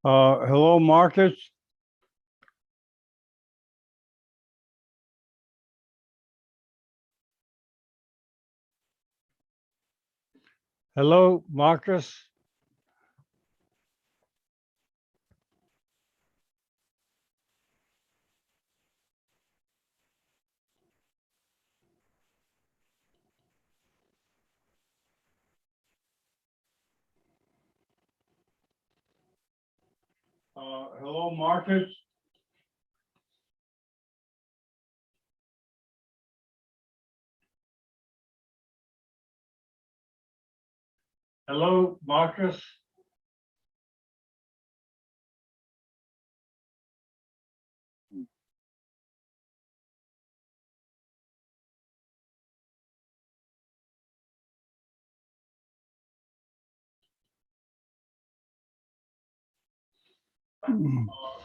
Hello, Marcus. Hello, Marcus. Hello, Marcus. Hello, Marcus.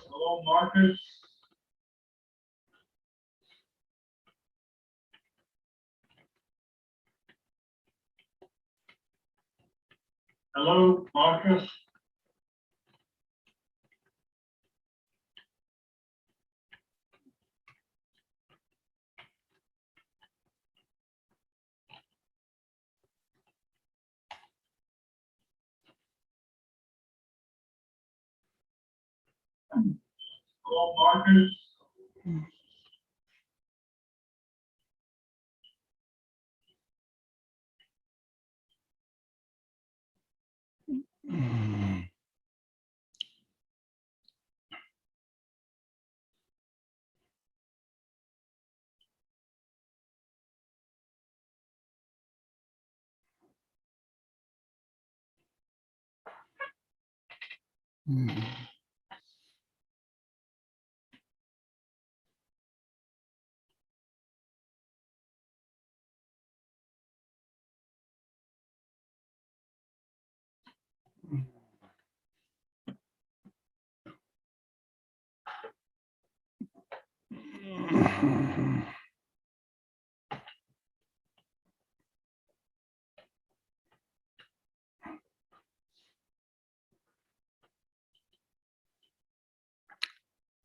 Hello, Marcus. Hello, Marcus. Hello, Marcus.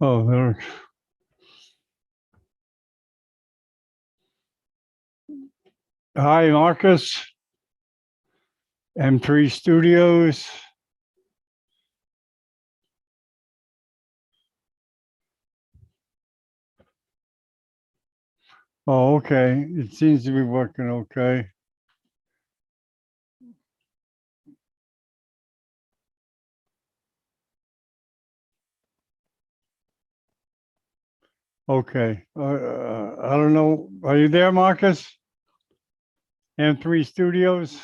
Oh, there. Hi, Marcus. M3 Studios. Oh, okay. It seems to be working okay. Okay. I don't know. Are you there, Marcus? M3 Studios?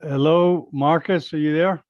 Hello, Marcus, are you there?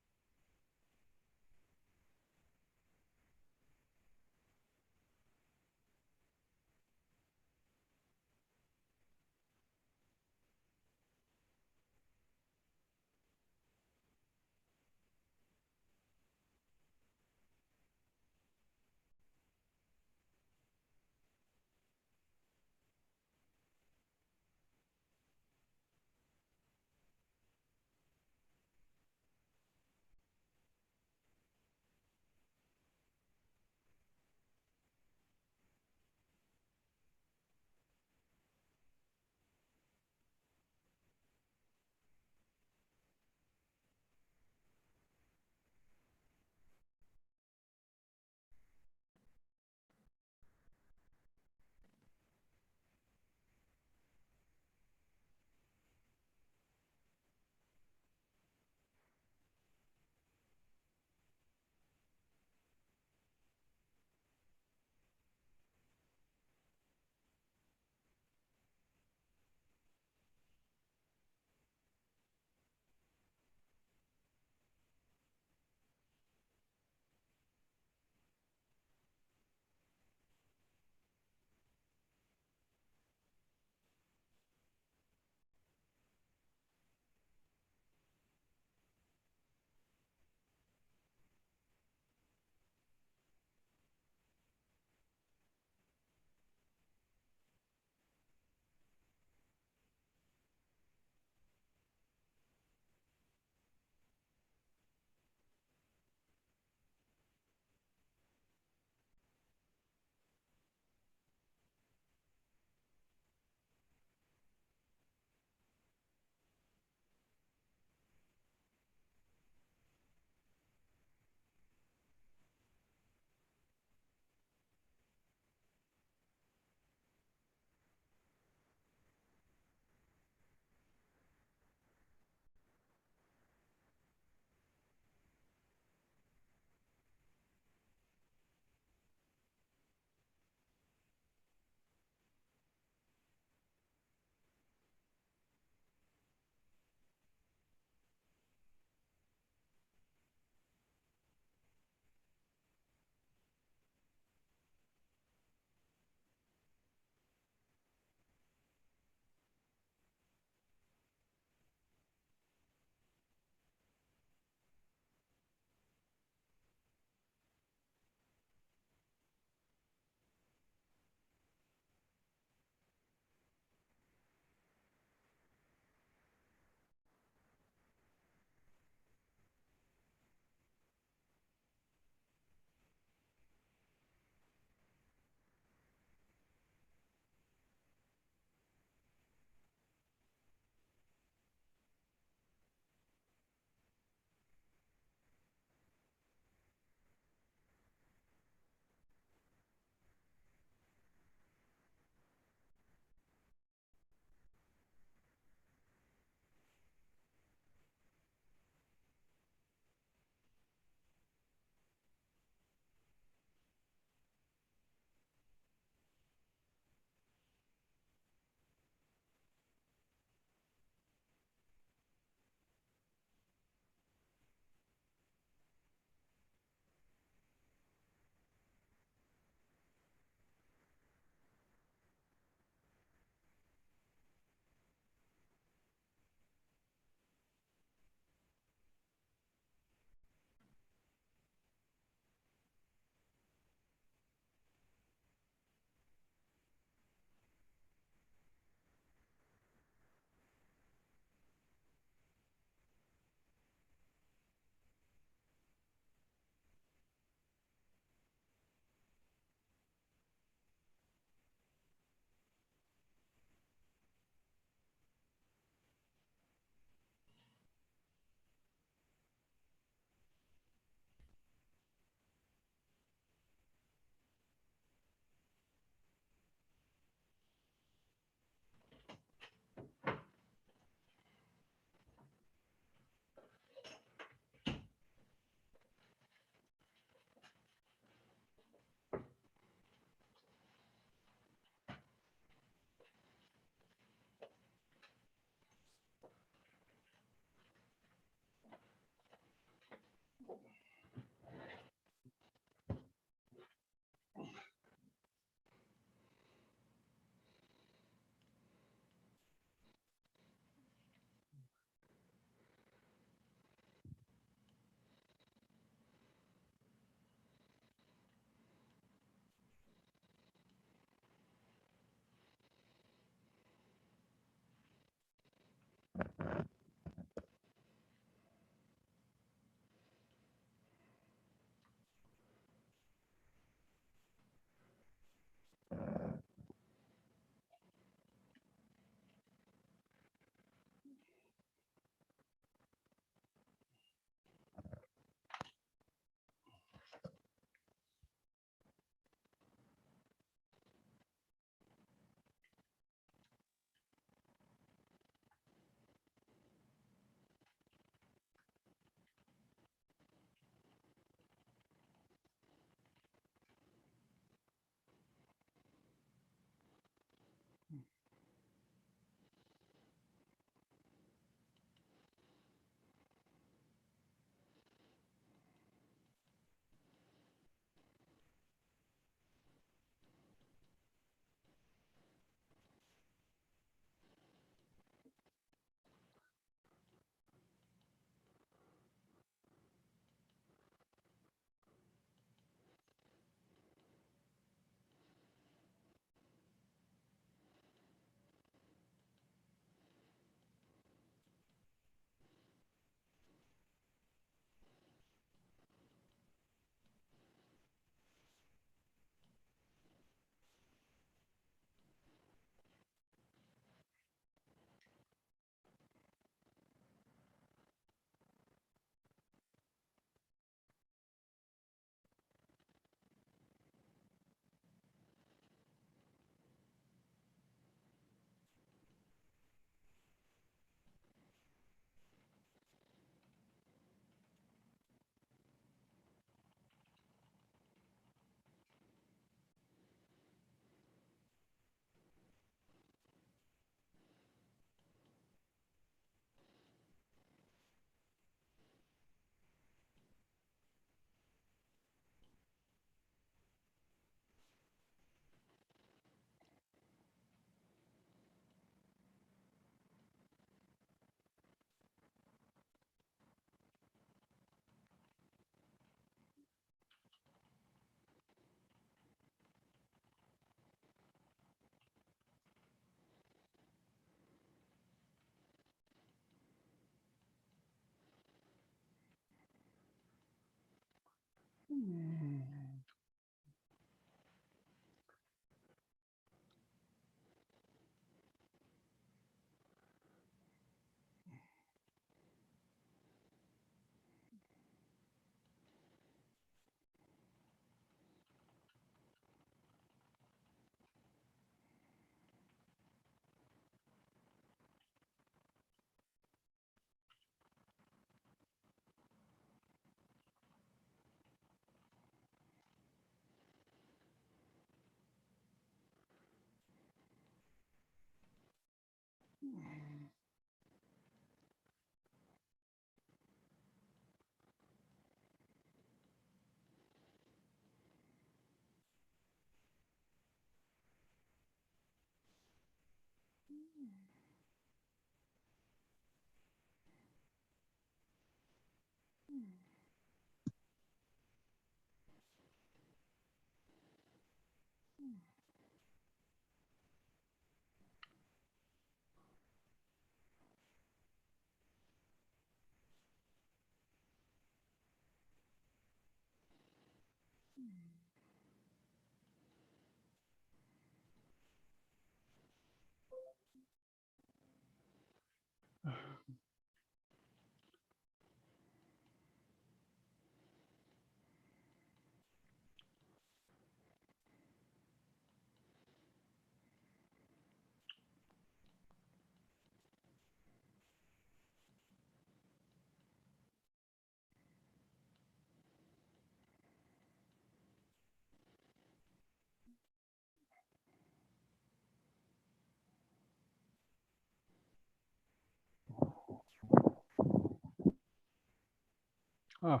Oh,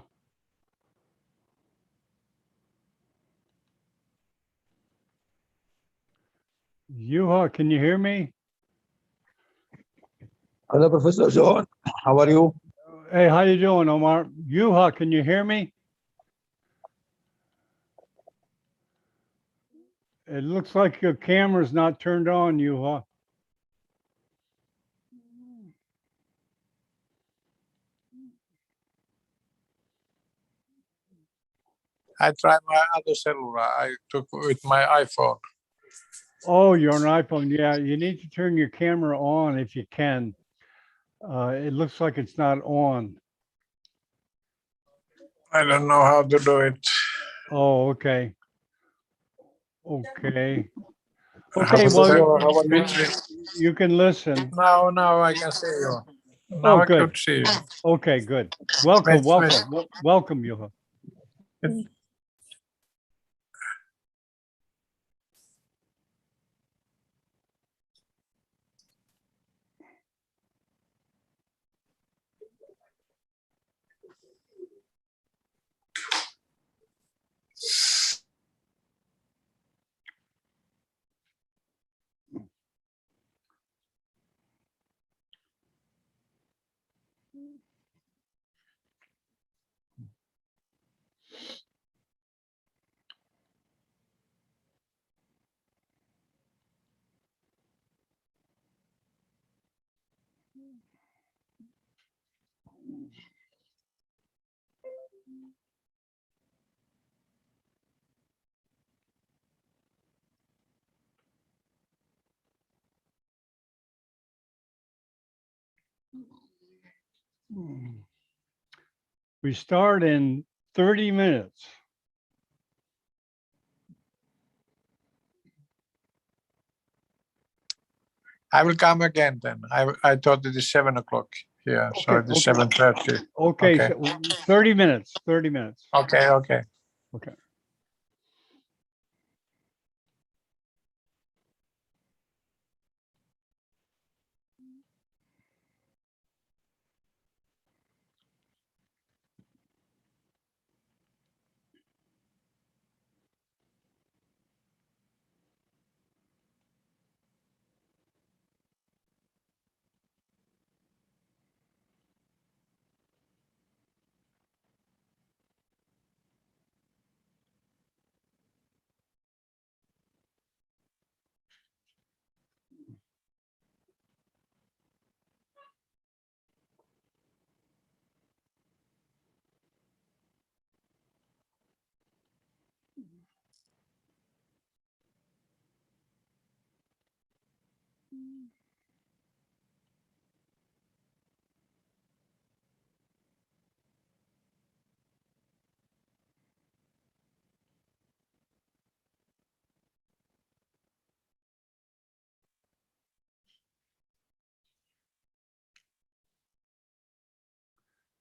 Yuha, can you hear me? Hello, Professor John. How are you? Hey, how you doing, Omar? Yuha, can you hear me? It looks like your camera's not turned on, Yuha. I tried my other cellular. I took with my iPhone. Oh, you're on iPhone. Yeah, you need to turn your camera on if you can. It looks like it's not on. I don't know how to do it. Oh, okay. Okay. How Okay, to well, tell How are you? which- you can listen. Now I can see you. Oh, Now I good. could see you. Okay, good. Welcome, Wait, wait. welcome, Juha. We start in 30 minutes. I will come again then. I thought it is 7 o'clock here, so Okay, it is okay. 7:30. Okay, Okay. so 30 minutes, 30 minutes. Okay. Okay.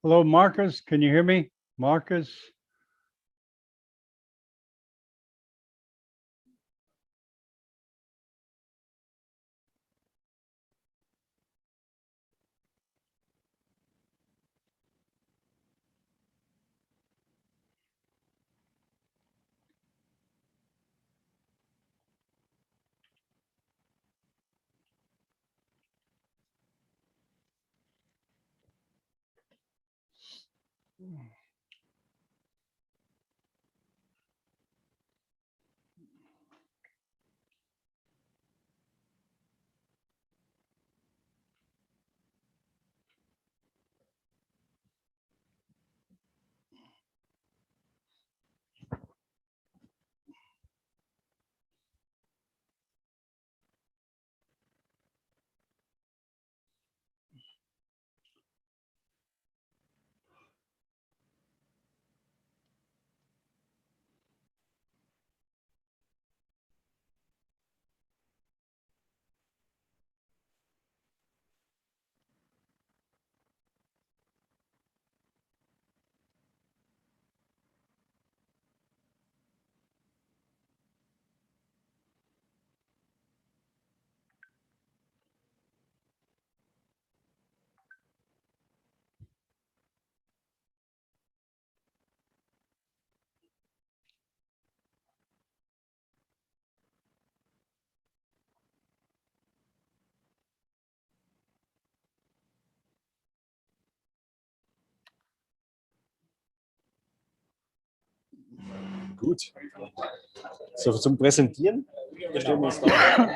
Hello, Marcus. Can you hear me? Marcus? Gut. So, zum Präsentieren stellen wir uns da.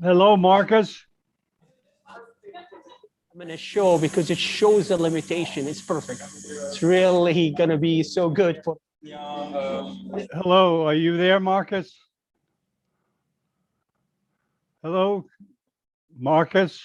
Hello, Marcus. I'm going to show because it shows the limitation. It's perfect. It's really going to be so good for. Hello, are you there, Marcus? Hello, Marcus?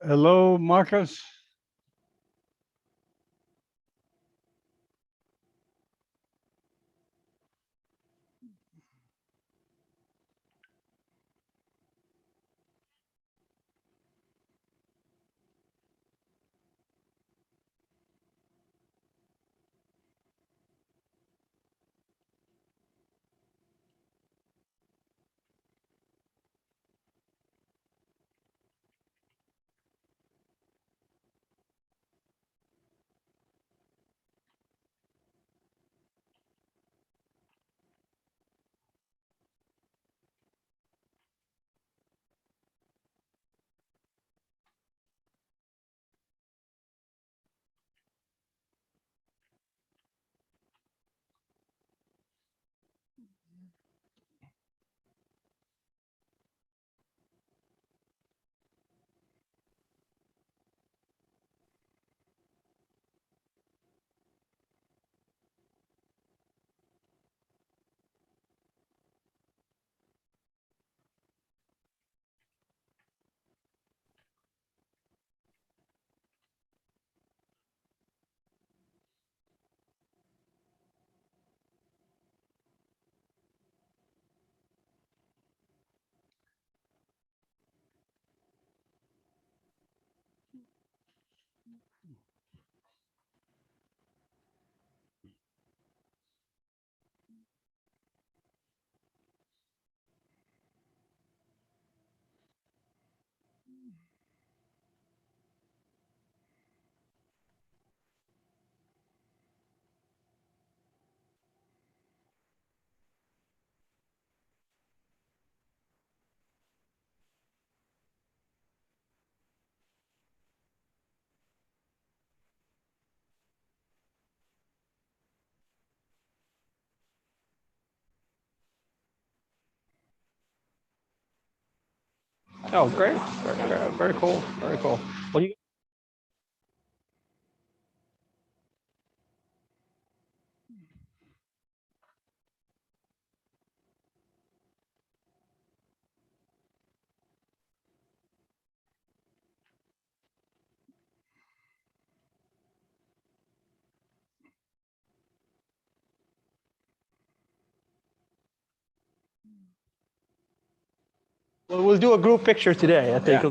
Hello, Marcus? Oh, great. Very cool. Very cool. Well, you we'll do a group picture today. I think. Yeah.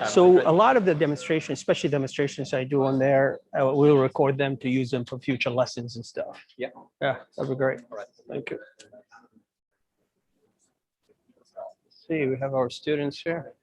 So a lot of the demonstrations, especially demonstrations I do on there, we'll record them to use them for future lessons and stuff. Yeah. Yeah, that'd be great. All right. Thank you. See, we have our students here.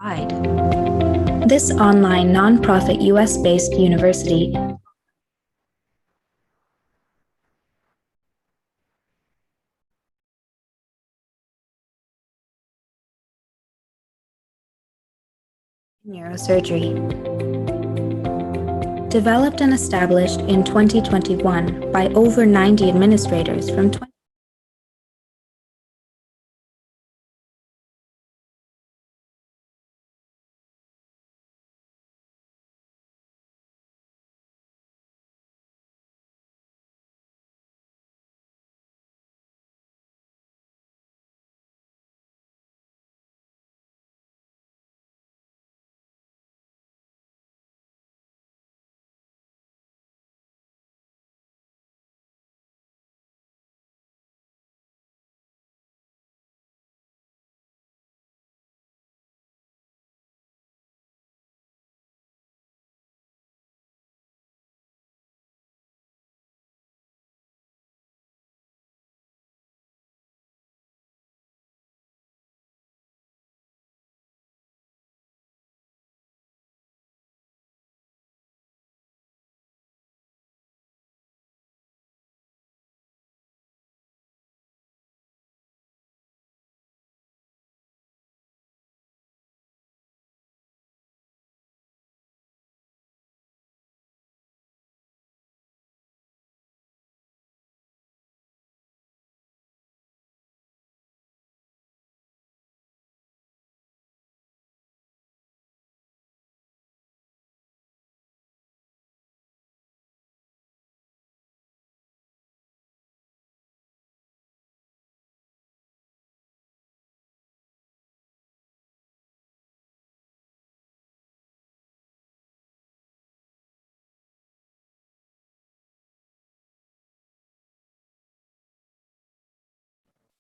Wide. This online nonprofit US-based university neurosurgery. Developed and established in 2021 by over 90 administrators from 20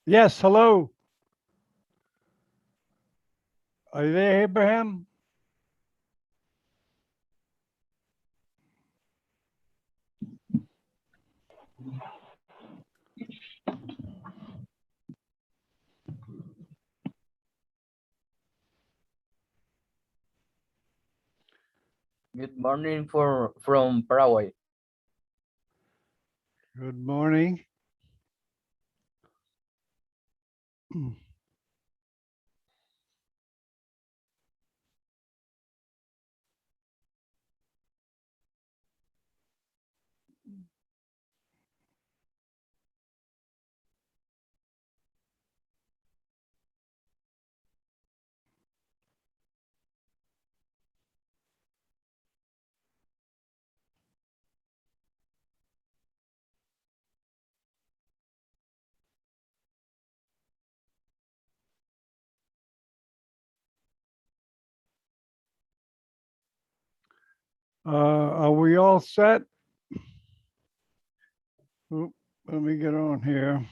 Yes, hello. Are you there, Abraham? Good morning from Paraguay. Good morning. Are we all set? Oop, let me get on here.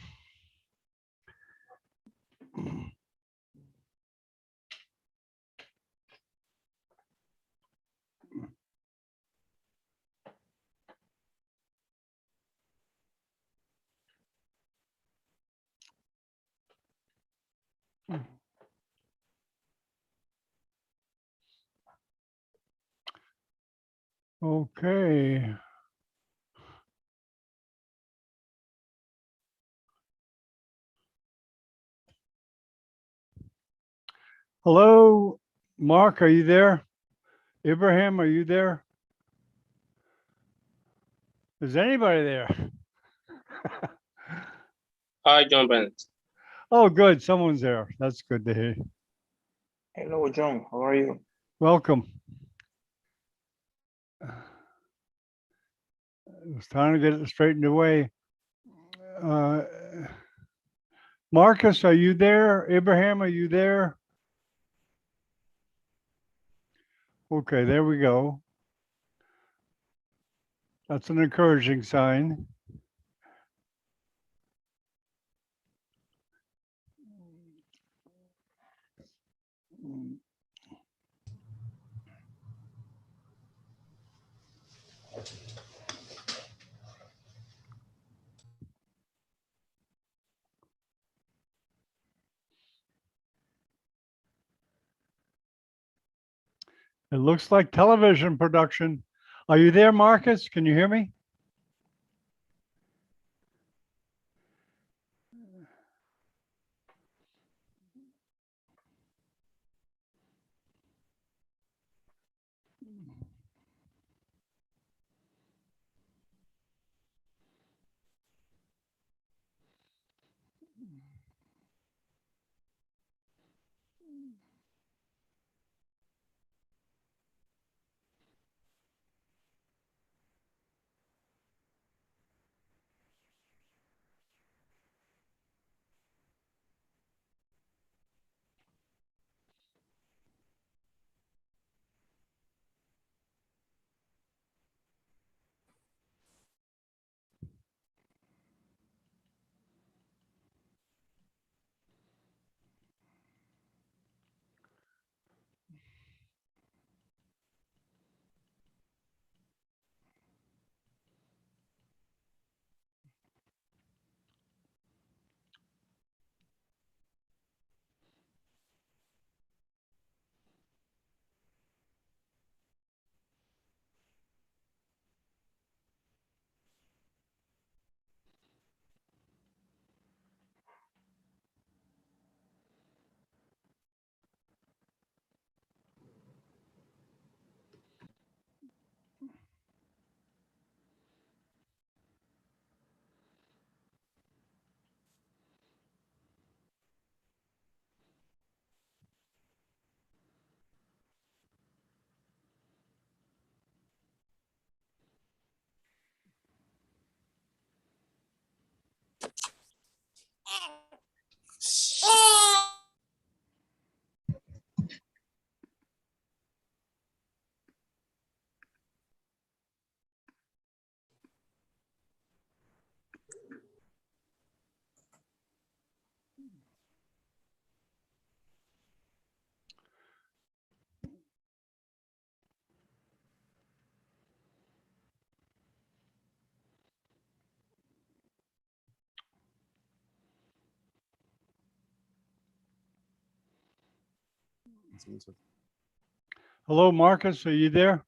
Okay. Hello, Mark, are you there? Ibrahim, are you there? Is anybody there? Hi, John Bennett. Oh, good. Someone's there. That's good to hear. Hello, John. How are you? Welcome. It was time to get it straightened away. Marcus, are you there? Abraham, are you there? Okay, there we go. That's an encouraging sign. It looks like television production. Are you there, Marcus? Can you hear me? Hello, Marcus. Are you there?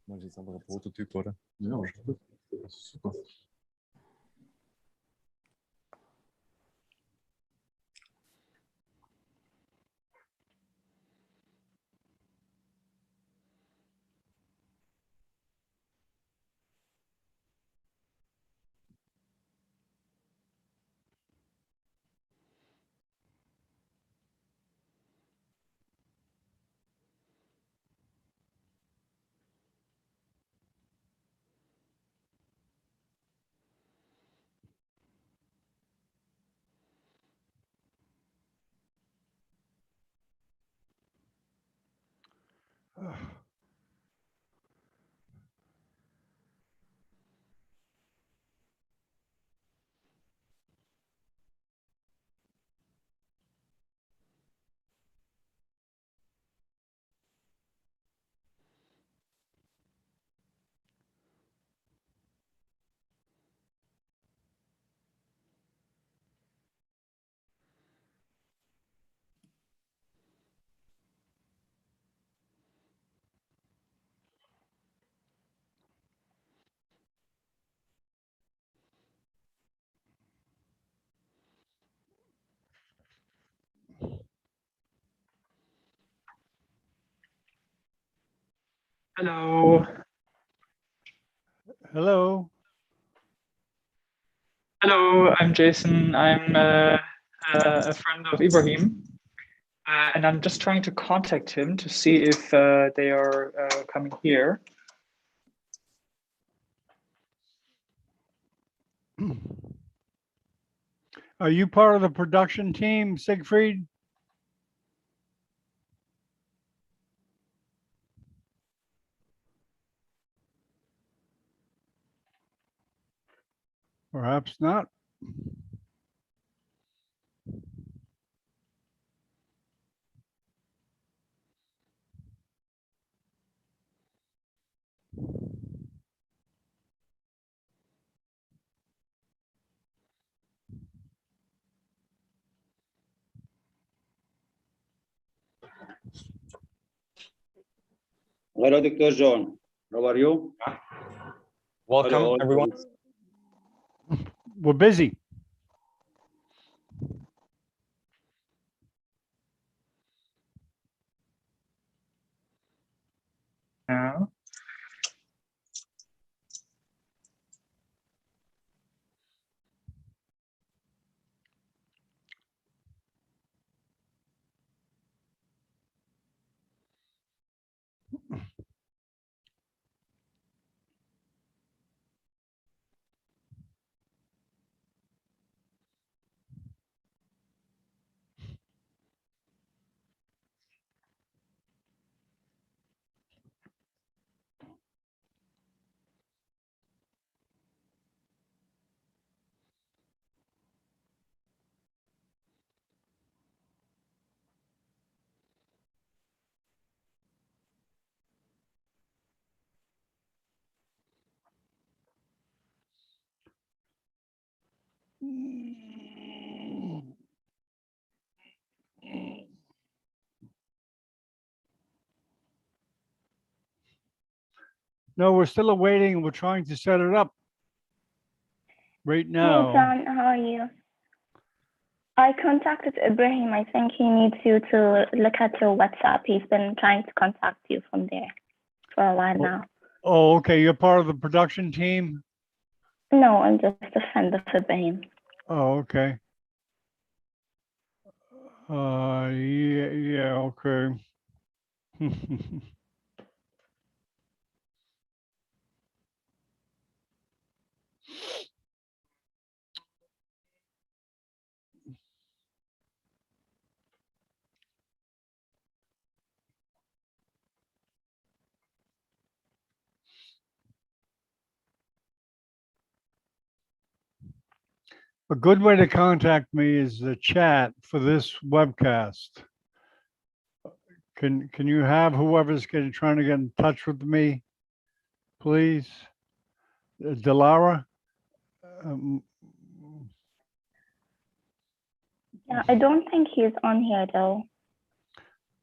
Das ist aber ein Prototyp, oder? Ja, super. Hello. Hello. Hello, I'm Jason. I'm a friend of Ibrahim. And I'm just trying to contact him to see if they are coming here. Are you part of the production team, Siegfried? Perhaps not. Hello, Dr. John. How are you? Welcome, Hello, everyone. We're busy. Now. No, we're still awaiting. We're trying to set it up right Hey, now. John, how are you? I contacted Ibrahim. I think he needs you to look at your WhatsApp. He's been trying to contact you from there for a while now. Oh, okay. You're part of the production team? No, I'm just a friend of Ibrahim. Oh, okay. Yeah, okay. A good way to contact me is the chat for this webcast. Can you have whoever's trying to get in touch with me, please? Delara? Yeah, I don't think he's on here though.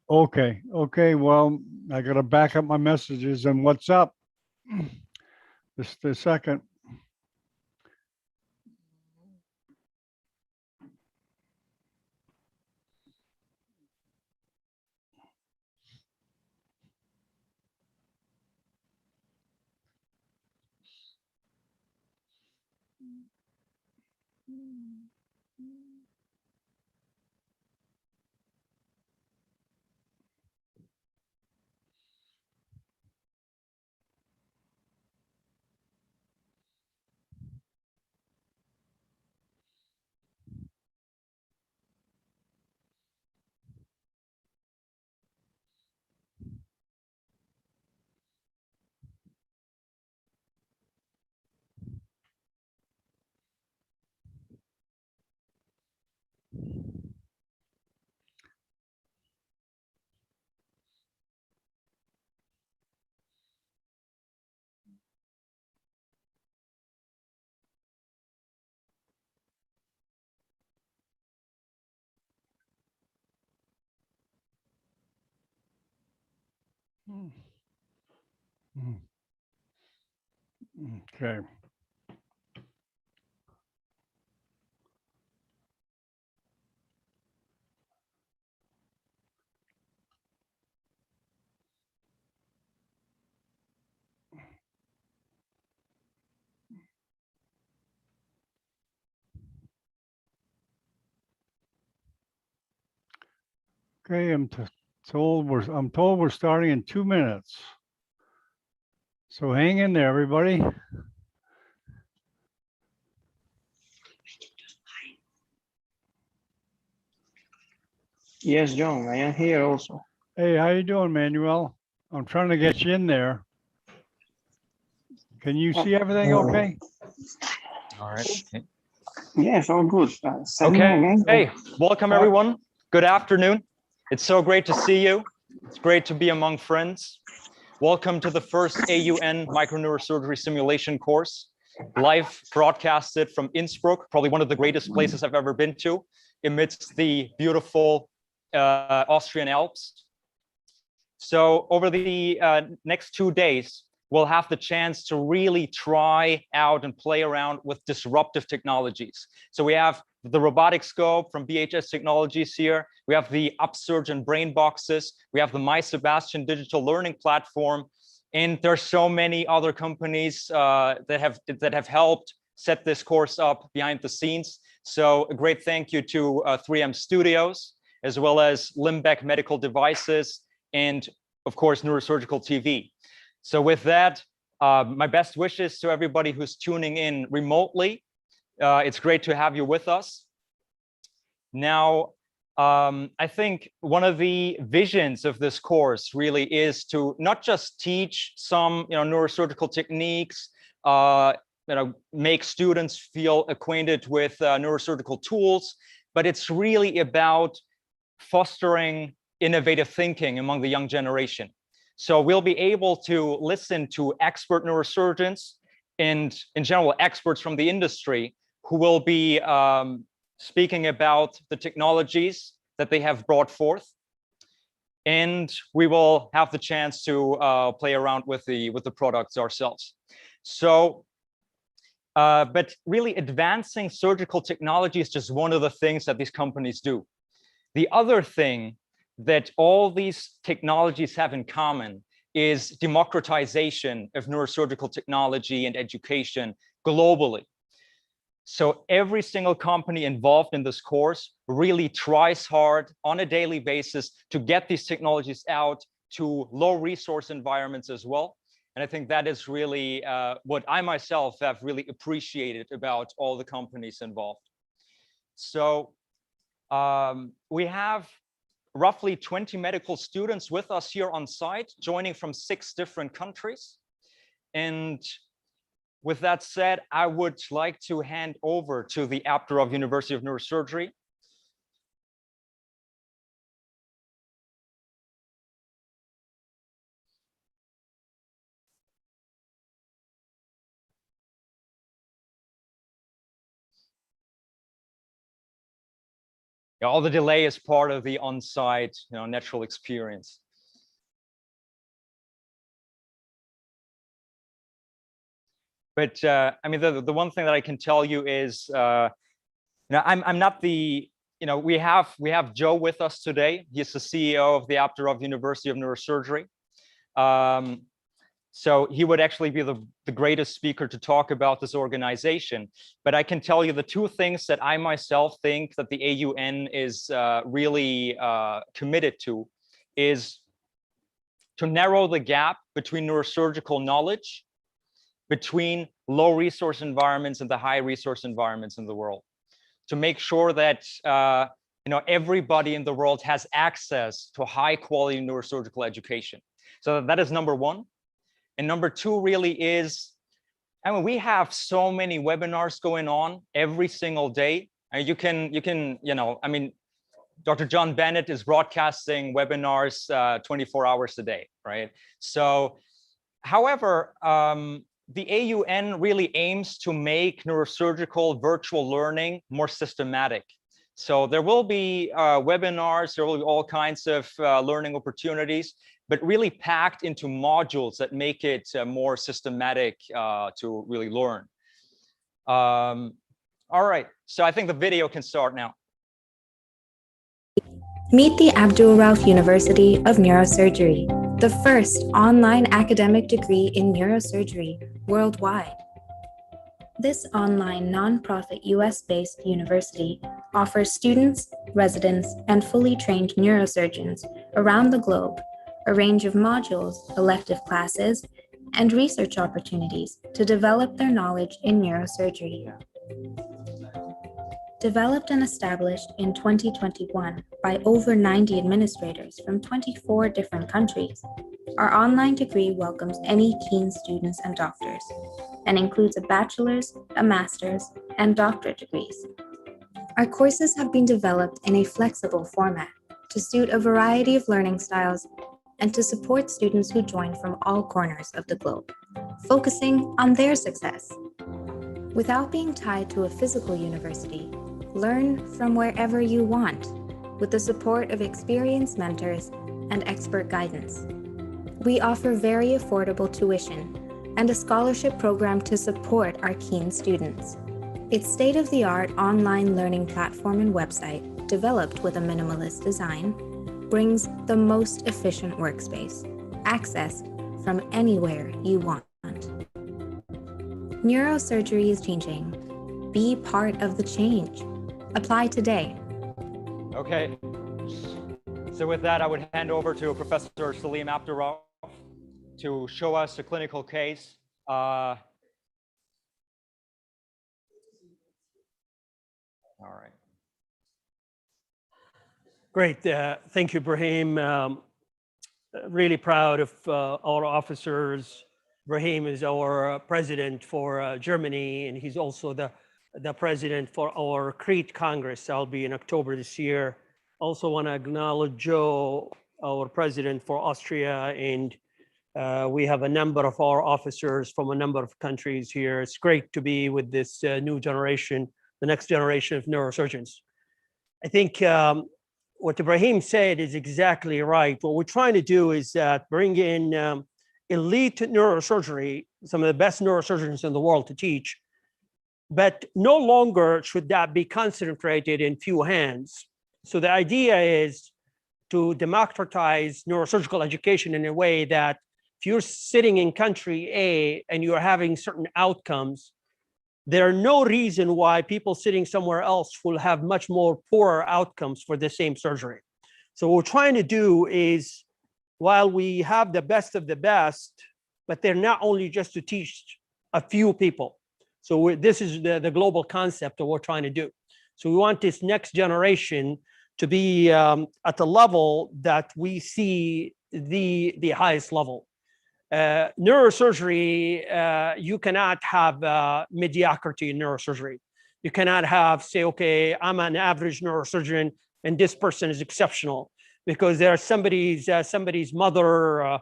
Okay, well, I gotta back up my messages and what's up? Just a second. Okay. Okay, I'm told we're starting in 2 minutes. So hang in there, everybody. Yes, John, I am here also. Hey, how you doing, Manuel? I'm trying to get you in there. Can you see everything okay? All right. Yes, all good. Send me Okay. again. Hey, welcome everyone. Good afternoon. It's so great to see you. It's great to be among friends. Welcome to the first AUN microneurosurgery simulation course, live broadcasted from Innsbruck, probably one of the greatest places I've ever been to, amidst the beautiful Austrian Alps. So over the next 2 days, we'll have the chance to really try out and play around with disruptive technologies. So we have the robotic scope from BHS Technologies here. We have the Upsurgeon brain boxes. We have the Sebastian digital learning platform. And there's so many other companies that have helped set this course up behind the scenes. So a great thank you to 3M Studios, as well as Limbeck Medical Devices, and of course, Neurosurgical TV. So with that, my best wishes to everybody who's tuning in remotely. It's great to have you with us. Now, I think one of the visions of this course really is to not just teach some neurosurgical techniques, make students feel acquainted with neurosurgical tools, but it's really about fostering innovative thinking among the young generation. So we'll be able to listen to expert neurosurgeons and in general experts from the industry who will be speaking about the technologies that they have brought forth. And we will have the chance to play around with the products ourselves. So, but really advancing surgical technology is just one of the things that these companies do. The other thing that all these technologies have in common is democratization of neurosurgical technology and education globally. So every single company involved in this course really tries hard on a daily basis to get these technologies out to low resource environments as well. And I think that is really what I myself have really appreciated about all the companies involved. So we have roughly 20 medical students with us here on site, joining from 6 different countries. And with that said, I would like to hand over to the Abdulrauf University of Neurosurgery. All the delay is part of the on-site, natural experience. But I mean, the one thing that I can tell you is, I'm not the, we have Joe with us today. He's the CEO of the Abdulrauf University of Neurosurgery. So he would actually be the greatest speaker to talk about this organization. But I can tell you the 2 things that I myself think that the AUN is really committed to is to narrow the gap between neurosurgical knowledge between low resource environments and the high resource environments in the world, to make sure that everybody in the world has access to high quality neurosurgical education. So that is number 1. And number 2 really is, I mean, we have so many webinars going on every single day. And you can, I mean, Dr. John Bennett is broadcasting webinars 24 hours a day, right? So, however, the AUN really aims to make neurosurgical virtual learning more systematic. So there will be webinars, there will be all kinds of learning opportunities, but really packed into modules that make it more systematic to really learn. All right, so I think the video can start now. Meet the Abdulrauf University of Neurosurgery, the first online academic degree in neurosurgery worldwide. This online nonprofit US-based university offers students, residents, and fully trained neurosurgeons around the globe a range of modules, elective classes, and research opportunities to develop their knowledge in neurosurgery. Developed and established in 2021 by over 90 administrators from 24 different countries, our online degree welcomes any keen students and doctors, and includes a bachelor's, a master's, and doctorate degrees. Our courses have been developed in a flexible format to suit a variety of learning styles and to support students who join from all corners of the globe, focusing on their success. Without being tied to a physical university, learn from wherever you want, with the support of experienced mentors and expert guidance. We offer very affordable tuition and a scholarship program to support our keen students. Its state-of-the-art online learning platform and website, developed with a minimalist design, brings the most efficient workspace, accessed from anywhere you want. Neurosurgery is changing. Be part of the change. Apply today. Okay. So with that, I would hand over to Professor Salim Abdulrauf to show us a clinical case. All right. Great. Thank you, Ibrahim. Really proud of our officers. Ibrahim is our president for Germany, and he's also the president for our Crete Congress. I'll be in October this year. Also want to acknowledge Joe, our president for Austria, and we have a number of our officers from a number of countries here. It's great to be with this new generation, the next generation of neurosurgeons. I think what Ibrahim said is exactly right. What we're trying to do is bring in elite neurosurgery, some of the best neurosurgeons in the world to teach, but no longer should that be concentrated in few hands. So the idea is to democratize neurosurgical education in a way that if you're sitting in country A and you're having certain outcomes, there are no reason why people sitting somewhere else will have much more poorer outcomes for the same surgery. So what we're trying to do is, while we have the best of the best, but they're not only just to teach a few people. So this is the global concept of what we're trying to do. So we want this next generation to be at the level that we see the highest level. Neurosurgery, you cannot have mediocrity in neurosurgery. You cannot have, say, okay, I'm an average neurosurgeon and this person is exceptional, because there's somebody's mother,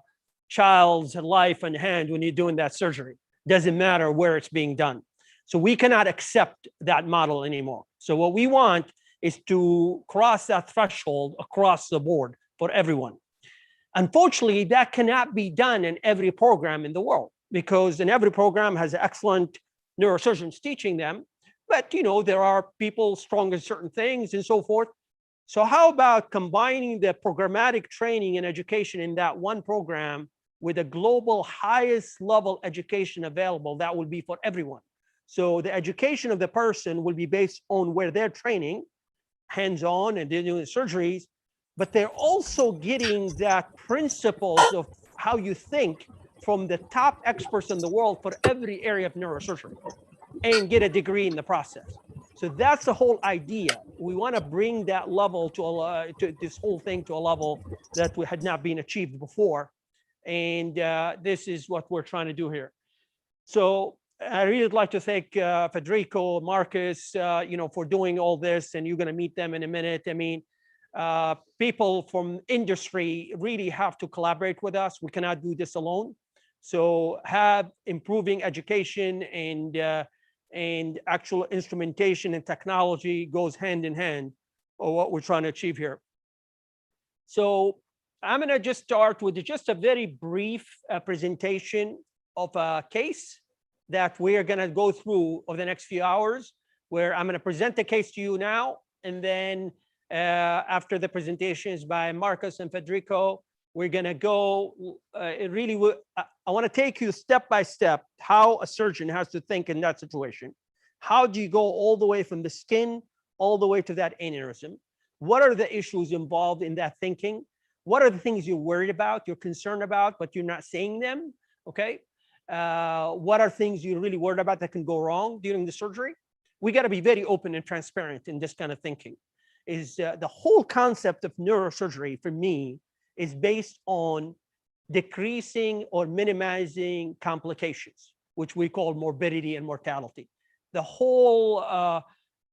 child's life in hand when you're doing that surgery. Doesn't matter where it's being done. So we cannot accept that model anymore. So what we want is to cross that threshold across the board for everyone. Unfortunately, that cannot be done in every program in the world, because in every program has excellent neurosurgeons teaching them, but there are people strong in certain things and so forth. So how about combining the programmatic training and education in that one program with a global highest level education available that will be for everyone? So the education of the person will be based on where they're training, hands-on, and they're doing surgeries, but they're also getting that principles of how you think from the top experts in the world for every area of neurosurgery, and get a degree in the process. So that's the whole idea. We want to bring that level to this whole thing to a level that we had not been achieved before. And this is what we're trying to do here. So I really would like to thank Federico, Marcus, for doing all this, and you're going to meet them in a minute. I mean, people from industry really have to collaborate with us. We cannot do this alone. So have improving education and actual instrumentation and technology goes hand in hand for what we're trying to achieve here. So I'm going to just start with just a very brief presentation of a case that we're going to go through over the next few hours, where I'm going to present the case to you now, and then after the presentations by Marcus and Federico, we're going to go I want to take you step by step how a surgeon has to think in that situation. How do you go all the way from the skin all the way to that aneurysm? What are the issues involved in that thinking? What are the things you're worried about, you're concerned about, but you're not saying them? Okay. What are things you're really worried about that can go wrong during the surgery? We got to be very open and transparent in this kind of thinking. The whole concept of neurosurgery for me is based on decreasing or minimizing complications, which we call morbidity and mortality. The whole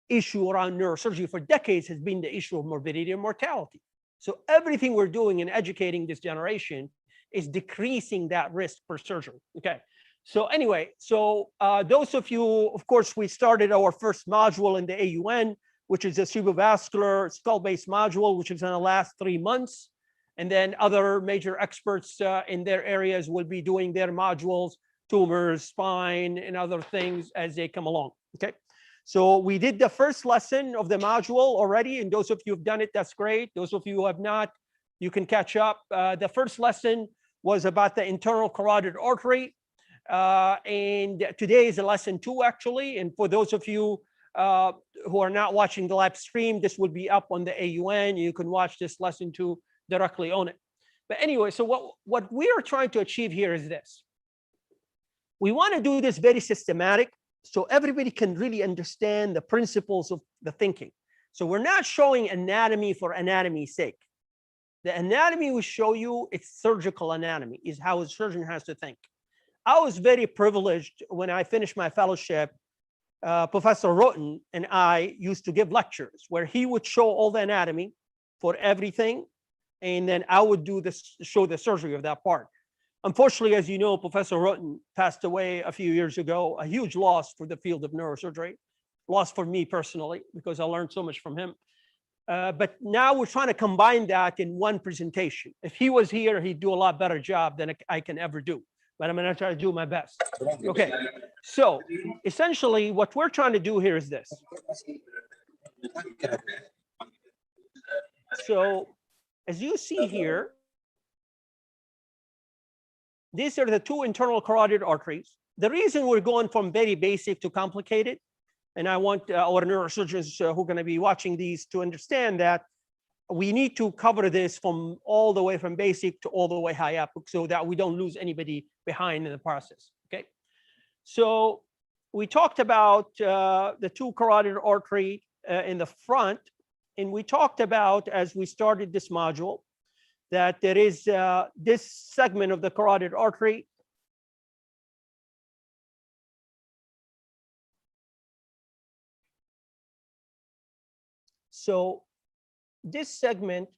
issue around neurosurgery for decades has been the issue of morbidity and mortality. So everything we're doing in educating this generation is decreasing that risk per surgery. Okay. So anyway, those of you, of course, we started our first module in the AUN, which is a cerebrovascular skull-based module, which is in the last 3 months. And then other major experts in their areas will be doing their modules, tumors, spine, and other things as they come along, okay? So we did the first lesson of the module already, and those of you who've done it, that's great. Those of you who have not, you can catch up. The first lesson was about the internal carotid artery, and today is lesson 2, actually. And for those of you who are not watching the live stream, this will be up on the AUN. You can watch this lesson 2 directly on it. But anyway, so what we are trying to achieve here is this. We want to do this very systematic so everybody can really understand the principles of the thinking. So we're not showing anatomy for anatomy's sake. The anatomy we show you, it's surgical anatomy, is how a surgeon has to think. I was very privileged when I finished my fellowship. Professor Roten and I used to give lectures where he would show all the anatomy for everything, and then I would do this, show the surgery of that part. Unfortunately, as you know, Professor Roten passed away a few years ago, a huge loss for the field of neurosurgery, loss for me personally, because I learned so much from him. But now we're trying to combine that in one presentation. If he was here, he'd do a lot better job than I can ever do, but I'm gonna try to do my best. Okay, so essentially what we're trying to do here is this. So as you see here, these are the 2 internal carotid arteries. The reason we're going from very basic to complicated, and I want our neurosurgeons who are going to be watching these to understand that we need to cover this from all the way from basic to all the way high up so that we don't lose anybody behind in the process, okay? So we talked about the 2 carotid artery in the front, and we talked about, as we started this module, that there is this segment of the carotid artery. So this segment,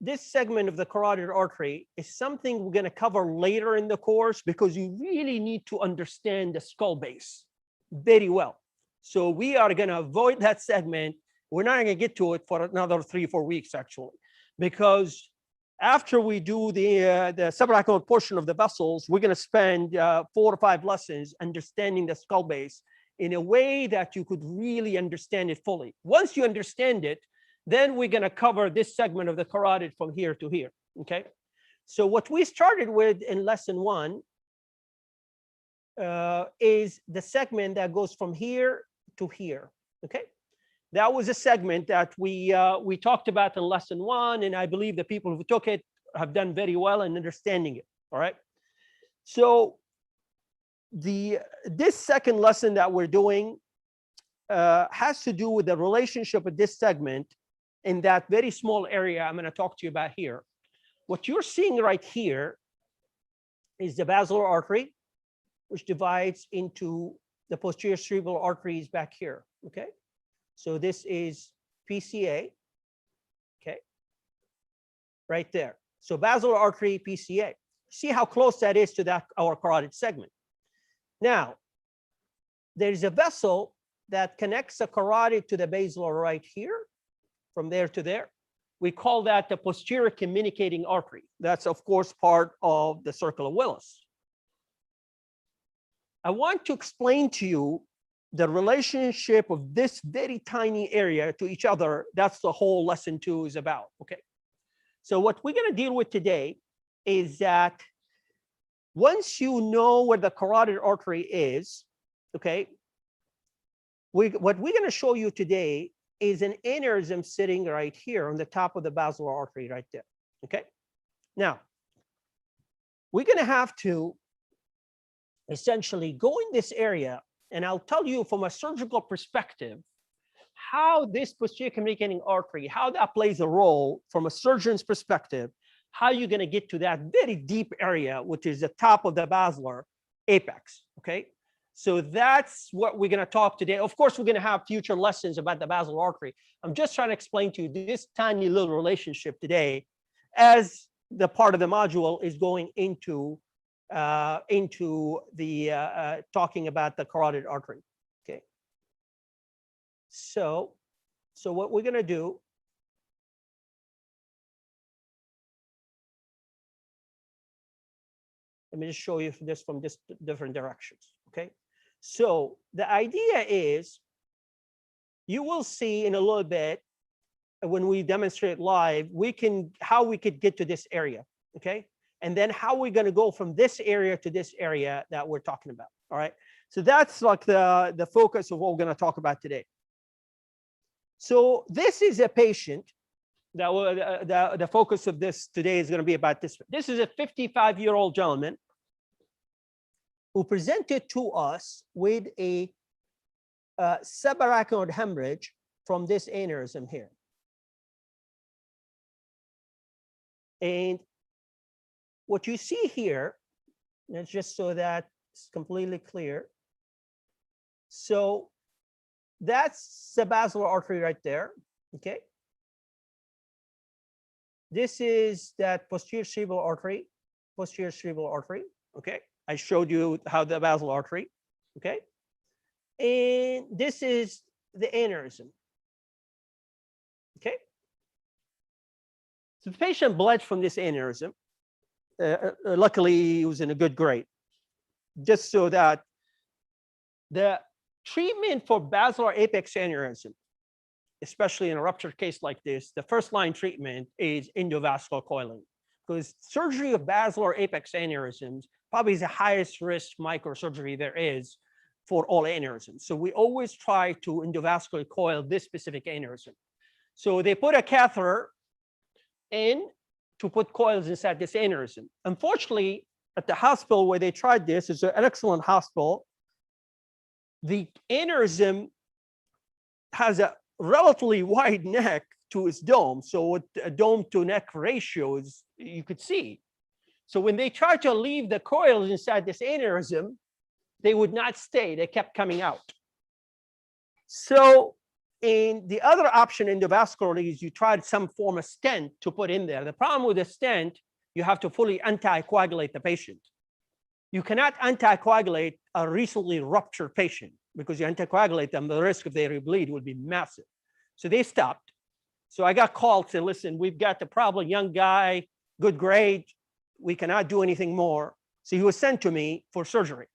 of the carotid artery is something we're going to cover later in the course, because you really need to understand the skull base very well. So we are going to avoid that segment. We're not going to get to it for another 3-4 weeks, actually, because after we do the subarachnoid portion of the vessels, we're going to spend 4 or 5 lessons understanding the skull base in a way that you could really understand it fully. Once you understand it, then we're going to cover this segment of the carotid from here to here, okay? So what we started with in lesson 1 is the segment that goes from here to here, okay? That was a segment that we talked about in lesson 1, and I believe the people who took it have done very well in understanding it, all right? So this second lesson that we're doing has to do with the relationship of this segment in that very small area I'm going to talk to you about here. What you're seeing right here is the basilar artery, which divides into the posterior cerebral arteries back here, okay? So this is PCA, okay? Right there. So basilar artery, PCA. See how close that is to that our carotid segment. Now, there's a vessel that connects the carotid to the basilar right here, from there to there. We call that the posterior communicating artery. That's, of course, part of the circle of Willis. I want to explain to you the relationship of this very tiny area to each other. That's the whole lesson 2 is about, okay? So what we're going to deal with today is that once you know where the carotid artery is, okay, what we're going to show you today is an aneurysm sitting right here on the top of the basilar artery right there, okay? Now, we're going to have to essentially go in this area, and I'll tell you from a surgical perspective how this posterior communicating artery, how that plays a role from a surgeon's perspective, how you're going to get to that very deep area, which is the top of the basilar apex, okay? So that's what we're going to talk today. Of course, we're going to have future lessons about the basilar artery. I'm just trying to explain to you this tiny little relationship today as the part of the module is going into the talking about the carotid artery, okay? So what we're gonna do, let me just show you this from this different directions, okay? So the idea is, you will see in a little bit when we demonstrate live, how we could get to this area, okay? And then how we're gonna go from this area to this area that we're talking about, all right? So that's like the focus of what we're gonna talk about today. So this is a patient that the focus of this today is gonna be about this. This is a 55-year-old gentleman who presented to us with a subarachnoid hemorrhage from this aneurysm here. And what you see here, and just so that it's completely clear. So that's the basilar artery right there, okay? This is that posterior cerebral artery, okay? I showed you how the basilar artery, okay? And this is the aneurysm, okay? So the patient bled from this aneurysm. Luckily, he was in a good grade. Just so that the treatment for basilar apex aneurysm, especially in a ruptured case like this, the first line treatment is endovascular coiling, because surgery of basilar apex aneurysms probably is the highest risk microsurgery there is for all aneurysms. So we always try to endovascularly coil this specific aneurysm. So they put a catheter in to put coils inside this aneurysm. Unfortunately, at the hospital where they tried this, is an excellent hospital, the aneurysm has a relatively wide neck to its dome. So what a dome to neck ratio is, you could see. So when they tried to leave the coils inside this aneurysm, they would not stay, they kept coming out. So in the other option endovascularly is you tried some form of stent to put in there. The problem with the stent, you have to fully anticoagulate the patient. You cannot anticoagulate a recently ruptured patient, because you anticoagulate them, the risk if they rebleed would be massive. So they stopped. So I got called, said, listen, we've got the problem, young guy, good grade, we cannot do anything more. So he was sent to me for surgery.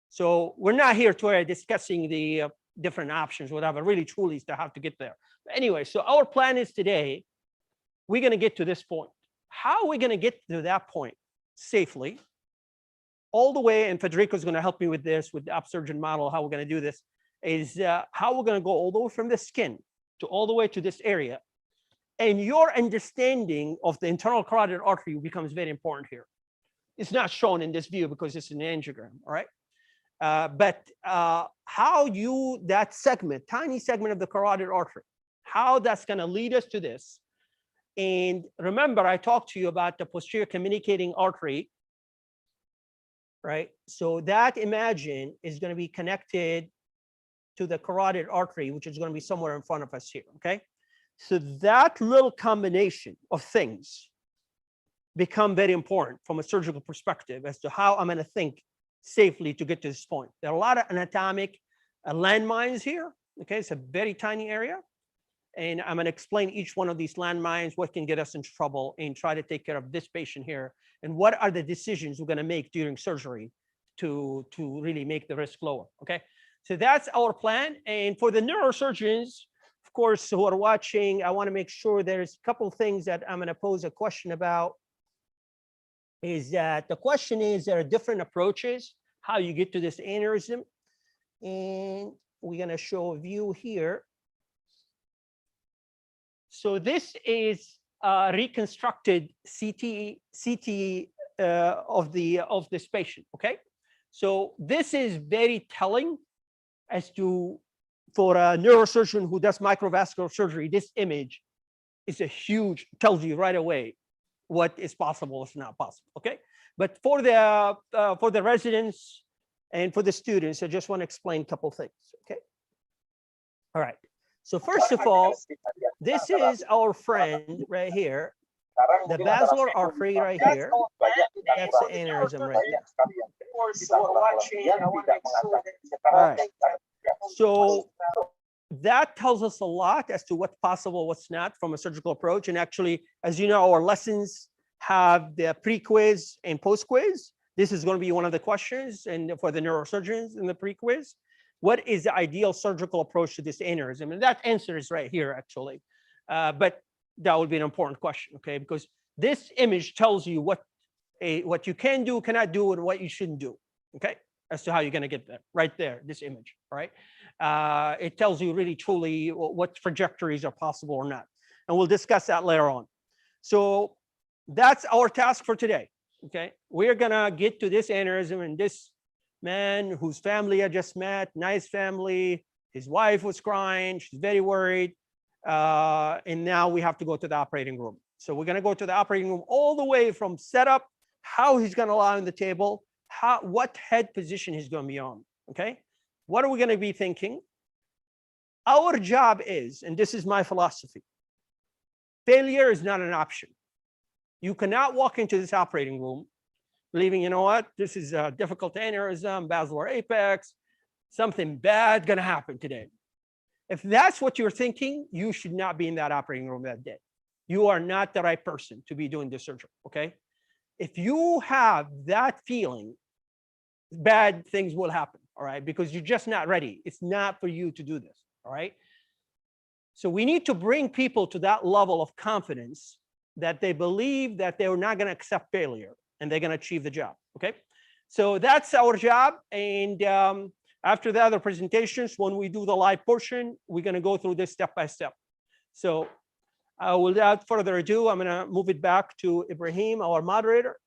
So we're not here today discussing the different options, whatever, really truly is to have to get there. But anyway, so our plan is today, we're gonna get to this point. How are we gonna get to that point safely? All the way, and Federico's gonna help me with this, with the Upsurgeon model, how we're gonna do this, is how we're gonna go all the way from the skin to all the way to this area. And your understanding of the internal carotid artery becomes very important here. It's not shown in this view because it's an angiogram, all right? But how you, that segment, tiny segment of the carotid artery, how that's gonna lead us to this. And remember, I talked to you about the posterior communicating artery, right? So that, imagine, is gonna be connected to the carotid artery, which is gonna be somewhere in front of us here, okay? So that little combination of things become very important from a surgical perspective as to how I'm gonna think safely to get to this point. There are a lot of anatomic landmines here, okay? It's a very tiny area. And I'm gonna explain each one of these landmines, what can get us into trouble, and try to take care of this patient here. And what are the decisions we're gonna make during surgery to really make the risk lower, okay? So that's our plan. And for the neurosurgeons, of course, who are watching, I wanna make sure there's a couple of things that I'm gonna pose a question about. Is that the question is, there are different approaches, how you get to this aneurysm. And we're gonna show a view here. So this is reconstructed CT of this patient, okay? So this is very telling as to, for a neurosurgeon who does microvascular surgery, this image is a huge, tells you right away what is possible, what's not possible, okay? But for the residents and for the students, I just want to explain a couple things, okay? All right. So first of all, this is our friend right here, the basilar artery right here. That's the aneurysm right there. All right. So that tells us a lot as to what's possible, what's not from a surgical approach. And actually, as you know, our lessons have the pre-quiz and post-quiz. This is going to be one of the questions, and for the neurosurgeons in the pre-quiz, what is the ideal surgical approach to this aneurysm? And that answer is right here, actually. But that would be an important question, okay? Because this image tells you what you can do, cannot do, and what you shouldn't do, okay? As to how you're going to get there, right there, this image, right? It tells you really truly what trajectories are possible or not. And we'll discuss that later on. So that's our task for today, okay? We're going to get to this aneurysm, and this man whose family I just met, nice family, his wife was crying, she's very worried. And now we have to go to the operating room. So we're going to go to the operating room all the way from setup, how he's going to lie on the table, what head position he's going to be on, okay? What are we going to be thinking? Our job is, and this is my philosophy, failure is not an option. You cannot walk into this operating room believing, you know what, this is a difficult aneurysm, basilar apex, something bad going to happen today. If that's what you're thinking, you should not be in that operating room that day. You are not the right person to be doing this surgery, okay? If you have that feeling, bad things will happen, all right? Because you're just not ready. It's not for you to do this, all right? So we need to bring people to that level of confidence that they believe that they're not going to accept failure and they're going to achieve the job, okay? So that's our job. And after the other presentations, when we do the live portion, we're going to go through this step by step. So without further ado, I'm going to move it back to Ibrahim, our moderator.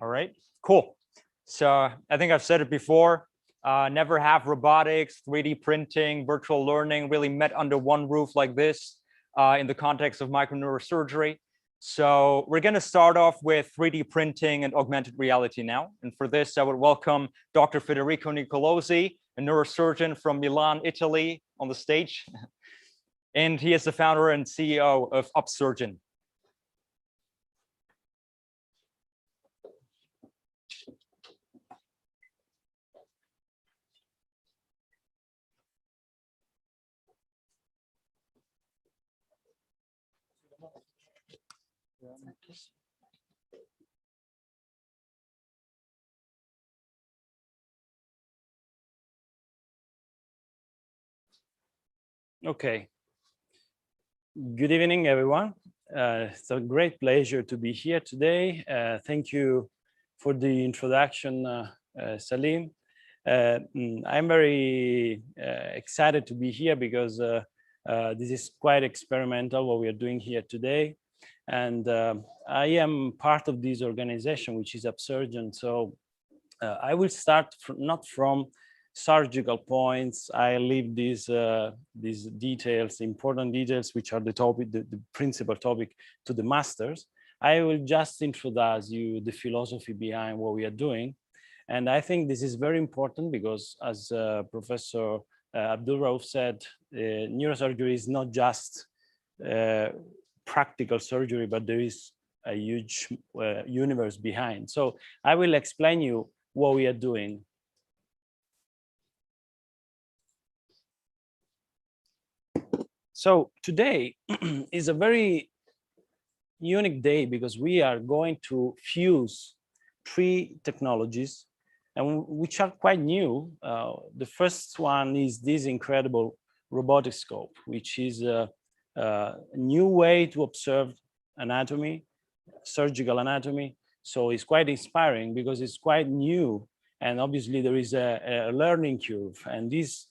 All right, cool. So I think I've said it before, never have robotics, 3D printing, virtual learning really met under one roof like this in the context of microneurosurgery. So we're going to start off with 3D printing and augmented reality now. And for this, I would welcome Dr. Federico Nicolosi, a neurosurgeon from Milan, Italy, on the stage. And he is the founder and CEO of Upsurgeon. Okay. Good evening, everyone. It's a great pleasure to be here today. Thank you for the introduction, Salim. I'm very excited to be here because this is quite experimental what we are doing here today. And I am part of this organization, which is Upsurgeon. So I will start not from surgical points. I leave these details, important details, which are the topic, the principal topic, to the masters. I will just introduce you the philosophy behind what we are doing. And I think this is very important because, as Professor Abdulrauf said, neurosurgery is not just practical surgery, but there is a huge universe behind. So I will explain you what we are doing. So today is a very unique day because we are going to fuse three technologies, and which are quite new. The first one is this incredible robotic scope, which is a new way to observe anatomy, surgical anatomy. So it's quite inspiring because it's quite new, and obviously there is a learning curve, and this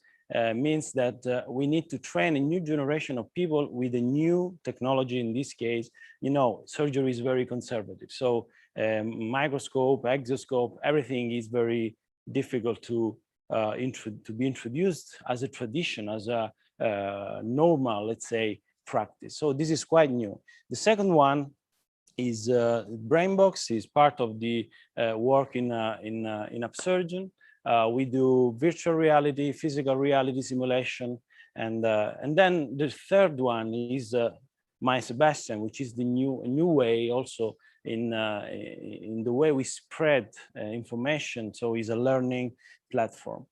means that we need to train a new generation of people with a new technology. In this case, you know, surgery is very conservative. So microscope, exoscope, everything is very difficult to be introduced as a tradition, as a normal, let's say, practice. So this is quite new. The second one is BrainBox, is part of the work in Upsurgeon. We do virtual reality, physical reality simulation, and then the third one is my Sebastian, which is the new way also in the way we spread information. So it's a learning platform.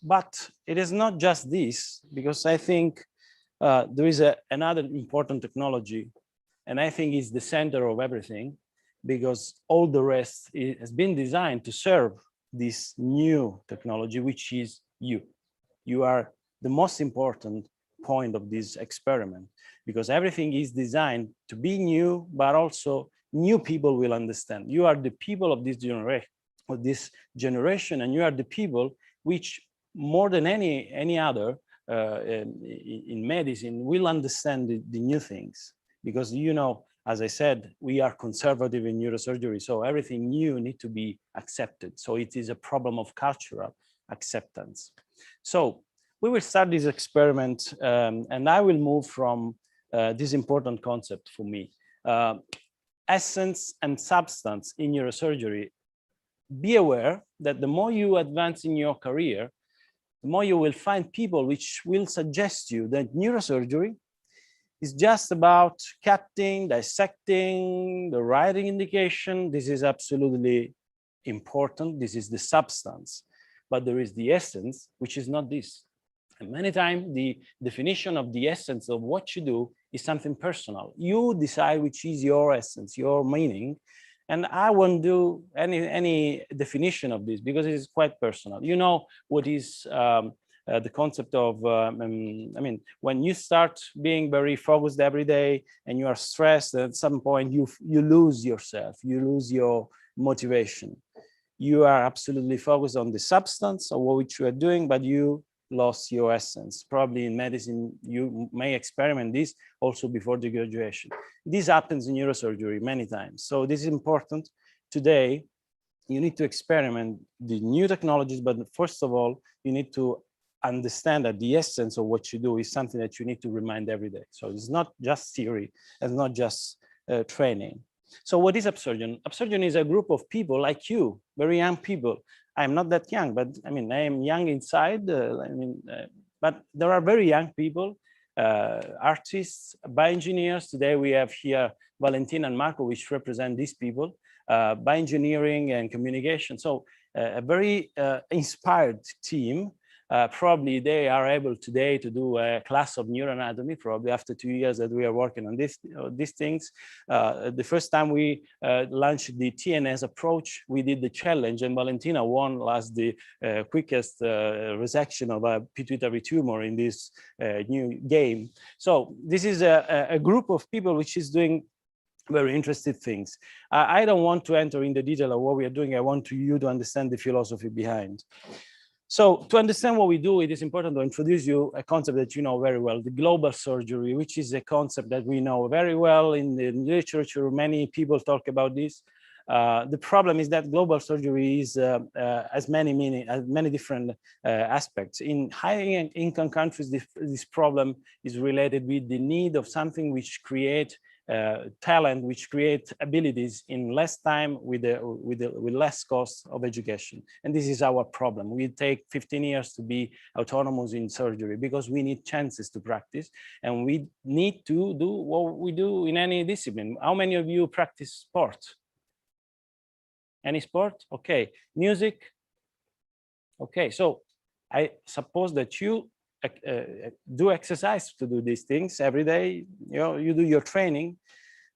But it is not just this, because I think there is another important technology, and I think it's the center of everything, because all the rest has been designed to serve this new technology, which is you. You are the most important point of this experiment, because everything is designed to be new, but also new people will understand. You are the people of this generation, and you are the people which, more than any other in medicine, will understand the new things. Because, you know, as I said, we are conservative in neurosurgery, so everything new needs to be accepted. So it is a problem of cultural acceptance. So we will start this experiment, and I will move from this important concept for me. Essence and substance in neurosurgery. Be aware that the more you advance in your career, the more you will find people which will suggest you that neurosurgery is just about cutting, dissecting, the right indication. This is absolutely important. This is the substance. But there is the essence, which is not this. And many times the definition of the essence of what you do is something personal. You decide which is your essence, your meaning. And I won't do any definition of this because it is quite personal. You know what is the concept of, I mean, when you start being very focused every day and you are stressed, at some point you lose yourself, you lose your motivation. You are absolutely focused on the substance of what you are doing, but you lost your essence. Probably in medicine, you may experiment this also before the graduation. This happens in neurosurgery many times. So this is important. Today, you need to experiment the new technologies, but first of all, you need to understand that the essence of what you do is something that you need to remind every day. So it's not just theory, it's not just training. So what is Upsurgeon? Upsurgeon is a group of people like you, very young people. I'm not that young, but I mean, I am young inside. But there are very young people, artists, bioengineers. Today we have here Valentina and Marco, which represent these people, bioengineering and communication. So a very inspired team. Probably they are able today to do a class of neuroanatomy, probably after 2 years that we are working on these things. The first time we launched the TNS approach, we did the challenge, and Valentina won last the quickest resection of a pituitary tumor in this new game. So this is a group of people which is doing very interesting things. I don't want to enter in the detail of what we are doing. I want you to understand the philosophy behind. So to understand what we do, it is important to introduce you a concept that you know very well, the global surgery, which is a concept that we know very well in the literature. Many people talk about this. The problem is that global surgery is has many different aspects. In high-income countries, this problem is related with the need of something which create talent, which create abilities in less time with less cost of education. And this is our problem. We take 15 years to be autonomous in surgery because we need chances to practice, and we need to do what we do in any discipline. How many of you practice sport? Any sport? Okay. Music? Okay, so I suppose that you do exercise to do these things every day. You know, you do your training,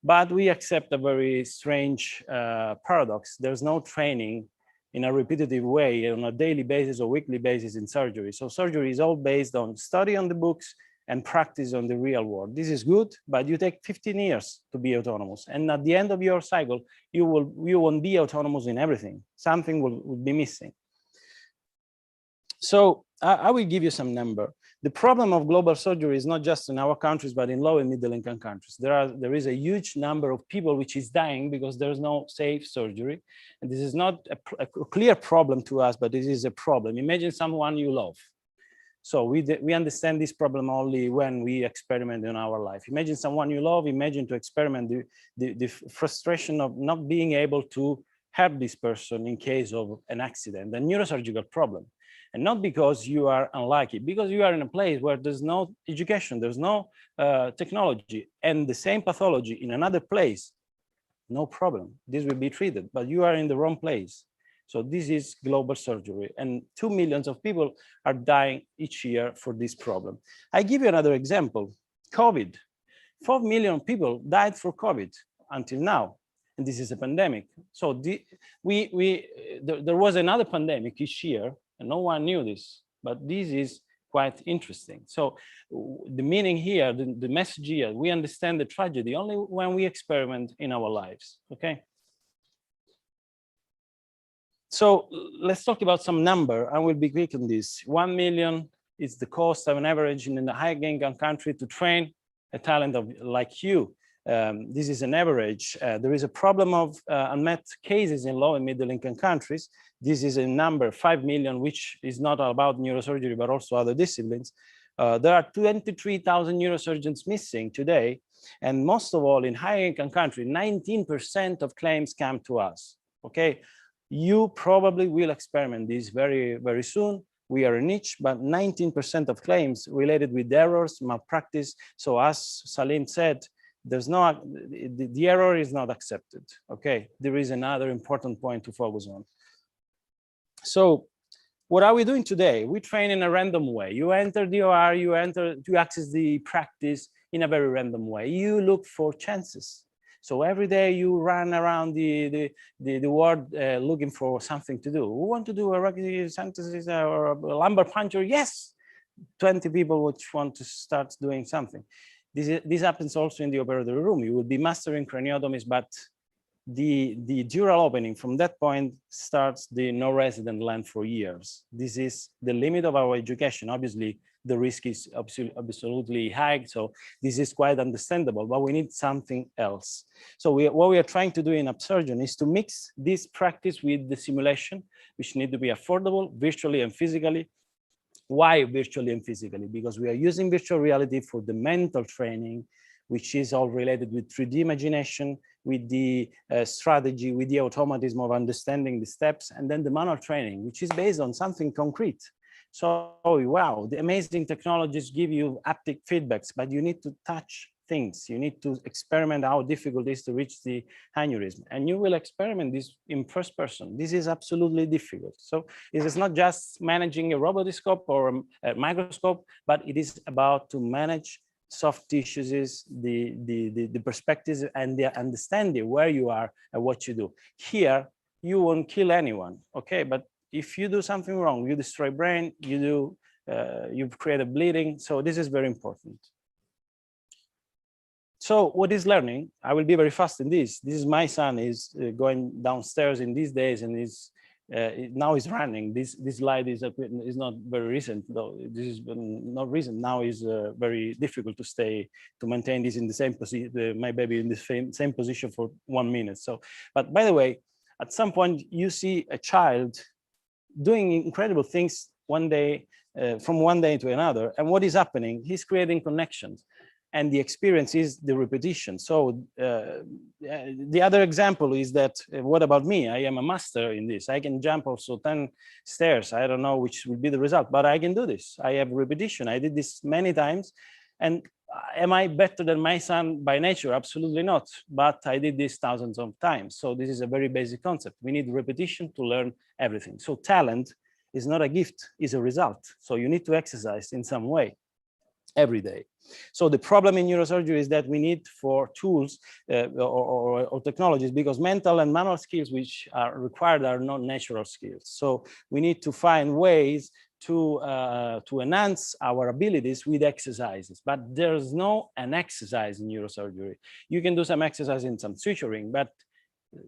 but we accept a very strange paradox. There's no training in a repetitive way on a daily basis or weekly basis in surgery. So surgery is all based on study on the books and practice on the real world. This is good, but you take 15 years to be autonomous. And at the end of your cycle, you won't be autonomous in everything. Something will be missing. So I will give you some number. The problem of global surgery is not just in our countries, but in low and middle income countries. There is a huge number of people which is dying because there's no safe surgery. And this is not a clear problem to us, but this is a problem. Imagine someone you love. So we understand this problem only when we experiment in our life. Imagine someone you love, imagine to experiment the frustration of not being able to help this person in case of an accident, a neurosurgical problem. And not because you are unlucky, because you are in a place where there's no education, there's no technology, and the same pathology in another place, no problem. This will be treated, but you are in the wrong place. So this is global surgery, and 2 million of people are dying each year for this problem. I give you another example, COVID. 4 million people died for COVID until now, and this is a pandemic. So there was another pandemic each year, and no one knew this, but this is quite interesting. So the meaning here, the message here, we understand the tragedy only when we experiment in our lives, okay? So let's talk about some number. I will be quick on this. 1 million is the cost of an average in a high-income country to train a talent like you. This is an average. There is a problem of unmet cases in low and middle income countries. This is a number, 5 million, which is not about neurosurgery, but also other disciplines. There are 23,000 neurosurgeons missing today. And most of all, in high income countries, 19% of claims come to us, okay? You probably will experiment this very, very soon. We are a niche, but 19% of claims related with errors, malpractice. So as Salim said, there's no, the error is not accepted, okay? There is another important point to focus on. So what are we doing today? We train in a random way. You enter the OR, you access the practice in a very random way. You look for chances. So every day you run around the world looking for something to do. We want to do a regular synthesis or a lumbar puncture. Yes, 20 people which want to start doing something. This happens also in the operatory room. You will be mastering craniotomies, but the dural opening from that point starts the no resident land for years. This is the limit of our education. Obviously, the risk is absolutely high. So this is quite understandable, but we need something else. So what we are trying to do in Upsurgeon is to mix this practice with the simulation, which need to be affordable virtually and physically. Why virtually and physically? Because we are using virtual reality for the mental training, which is all related with 3D imagination, with the strategy, with the automatism of understanding the steps, and then the manual training, which is based on something concrete. So, wow, the amazing technologies give you haptic feedbacks, but you need to touch things. You need to experiment how difficult it is to reach the aneurysm. And you will experiment this in first person. This is absolutely difficult. So it is not just managing a robotoscope or a microscope, but it is about to manage soft tissues, the perspectives and the understanding where you are and what you do. Here, you won't kill anyone, okay? But if you do something wrong, you destroy brain, you create a bleeding. So this is very important. So what is learning? I will be very fast in this. This is my son is going downstairs in these days and is now he's running. This slide is not very recent, though. This is not recent. Now is very difficult to maintain this in the same position. My baby in the same position for 1 minute. So, but by the way, at some point you see a child doing incredible things one day, from one day to another. And what is happening? He's creating connections. And the experience is the repetition. So the other example is that, what about me? I am a master in this. I can jump also 10 stairs. I don't know which will be the result, but I can do this. I have repetition. I did this many times. And am I better than my son by nature? Absolutely not. But I did this thousands of times. So this is a very basic concept. We need repetition to learn everything. So talent is not a gift, it's a result. So you need to exercise in some way every day. So the problem in neurosurgery is that we need for tools or technologies, because mental and manual skills which are required are not natural skills. So we need to find ways to enhance our abilities with exercises, but there's no an exercise in neurosurgery. You can do some exercise in some suturing, but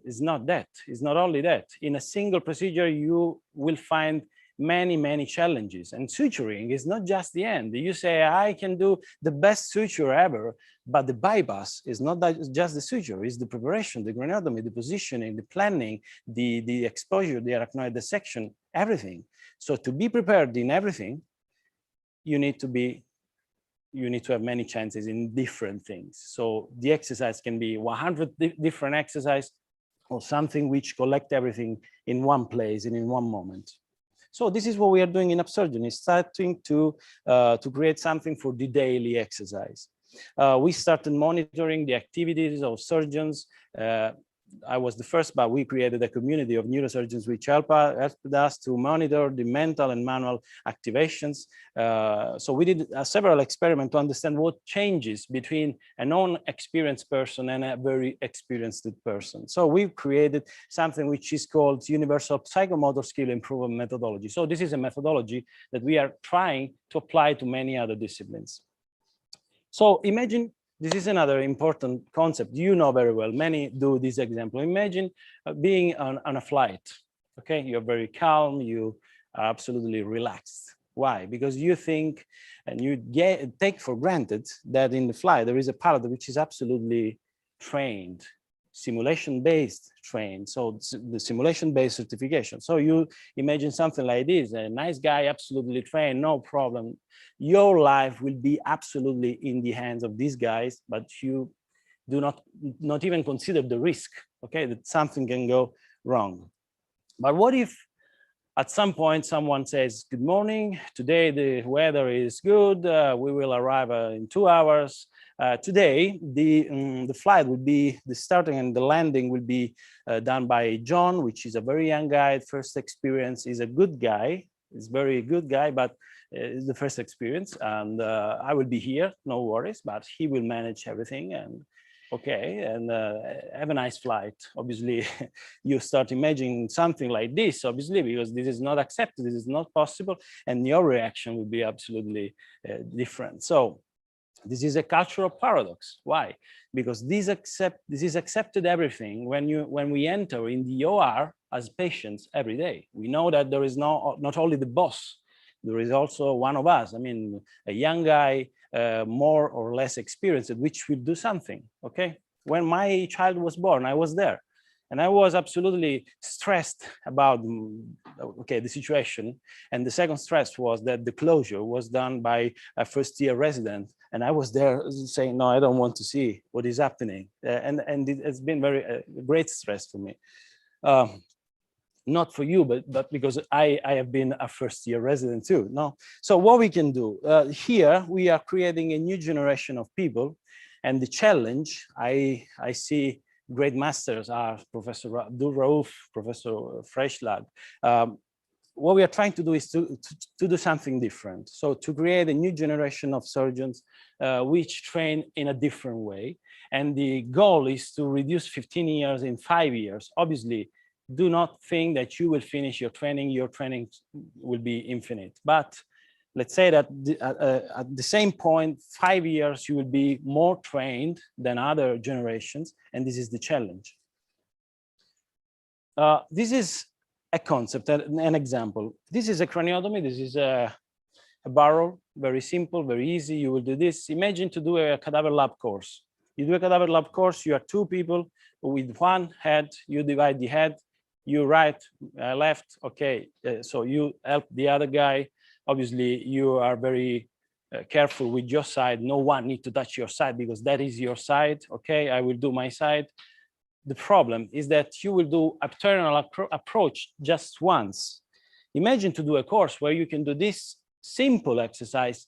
it's not that. It's not only that. In a single procedure, you will find many challenges, and suturing is not just the end. You say, I can do the best suture ever, but the bypass is not just the suture, it's the preparation, the craniotomy, the positioning, the planning, the exposure, the arachnoid dissection, everything. So to be prepared in everything, you need to have many chances in different things. So the exercise can be 100 different exercises, or something which collect everything in one place and in one moment. So this is what we are doing in Upsurgeon, is starting to create something for the daily exercise. We started monitoring the activities of surgeons I was the first, but we created a community of neurosurgeons which helped us to monitor the mental and manual activations. So we did several experiments to understand what changes between a non-experienced person and a very experienced person. So we created something which is called Universal Psychomotor Skill Improvement Methodology. So this is a methodology that we are trying to apply to many other disciplines. So imagine, this is another important concept you know very well. Many do this example. Imagine being on a flight. Okay, you're very calm, you are absolutely relaxed. Why? Because you think and you take for granted that in the flight there is a pilot which is absolutely trained, simulation-based trained, so the simulation-based certification. So you imagine something like this: a nice guy, absolutely trained, no problem. Your life will be absolutely in the hands of these guys, but you do not even consider the risk, okay, that something can go wrong. But what if at some point someone says, good morning, today the weather is good, we will arrive in 2 hours. Today, the flight will be, the starting and the landing will be done by John, which is a very young guy. First experience, is a good guy. He's very good guy, but it's the first experience. And I will be here, no worries, but he will manage everything. And okay, and have a nice flight. Obviously, you start imagining something like this, obviously, because this is not accepted, this is not possible, and your reaction will be absolutely different. So this is a cultural paradox. Why? Because this is accepted everything when we enter in the OR as patients every day. We know that there is not only the boss, there is also one of us. I mean, a young guy, more or less experienced, which will do something. Okay. When my child was born, I was there, and I was absolutely stressed about the situation. And the second stress was that the closure was done by a first-year resident, and I was there saying, no, I don't want to see what is happening, and it has been very great stress for me. Not for you, but because I have been a first-year resident too. No, so what we can do here, we are creating a new generation of people, and the challenge I see great masters are Professor Abdulrauf, Professor Freischlag. What we are trying to do is to do something different. So to create a new generation of surgeons which train in a different way, and the goal is to reduce 15 years in 5 years. Obviously, do not think that you will finish your training will be infinite. But let's say that at the same point, 5 years, you will be more trained than other generations, and this is the challenge. This is a concept, an example. This is a craniotomy, this is a barrel, very simple, very easy. You will do this. Imagine to do a cadaver lab course. You do a cadaver lab course, you are 2 people with 1 head, you divide the head, you right, left, okay, so you help the other guy. Obviously, you are very careful with your side. No one needs to touch your side because that is your side, okay? I will do my side. The problem is that you will do abdominal approach just once. Imagine to do a course where you can do this simple exercise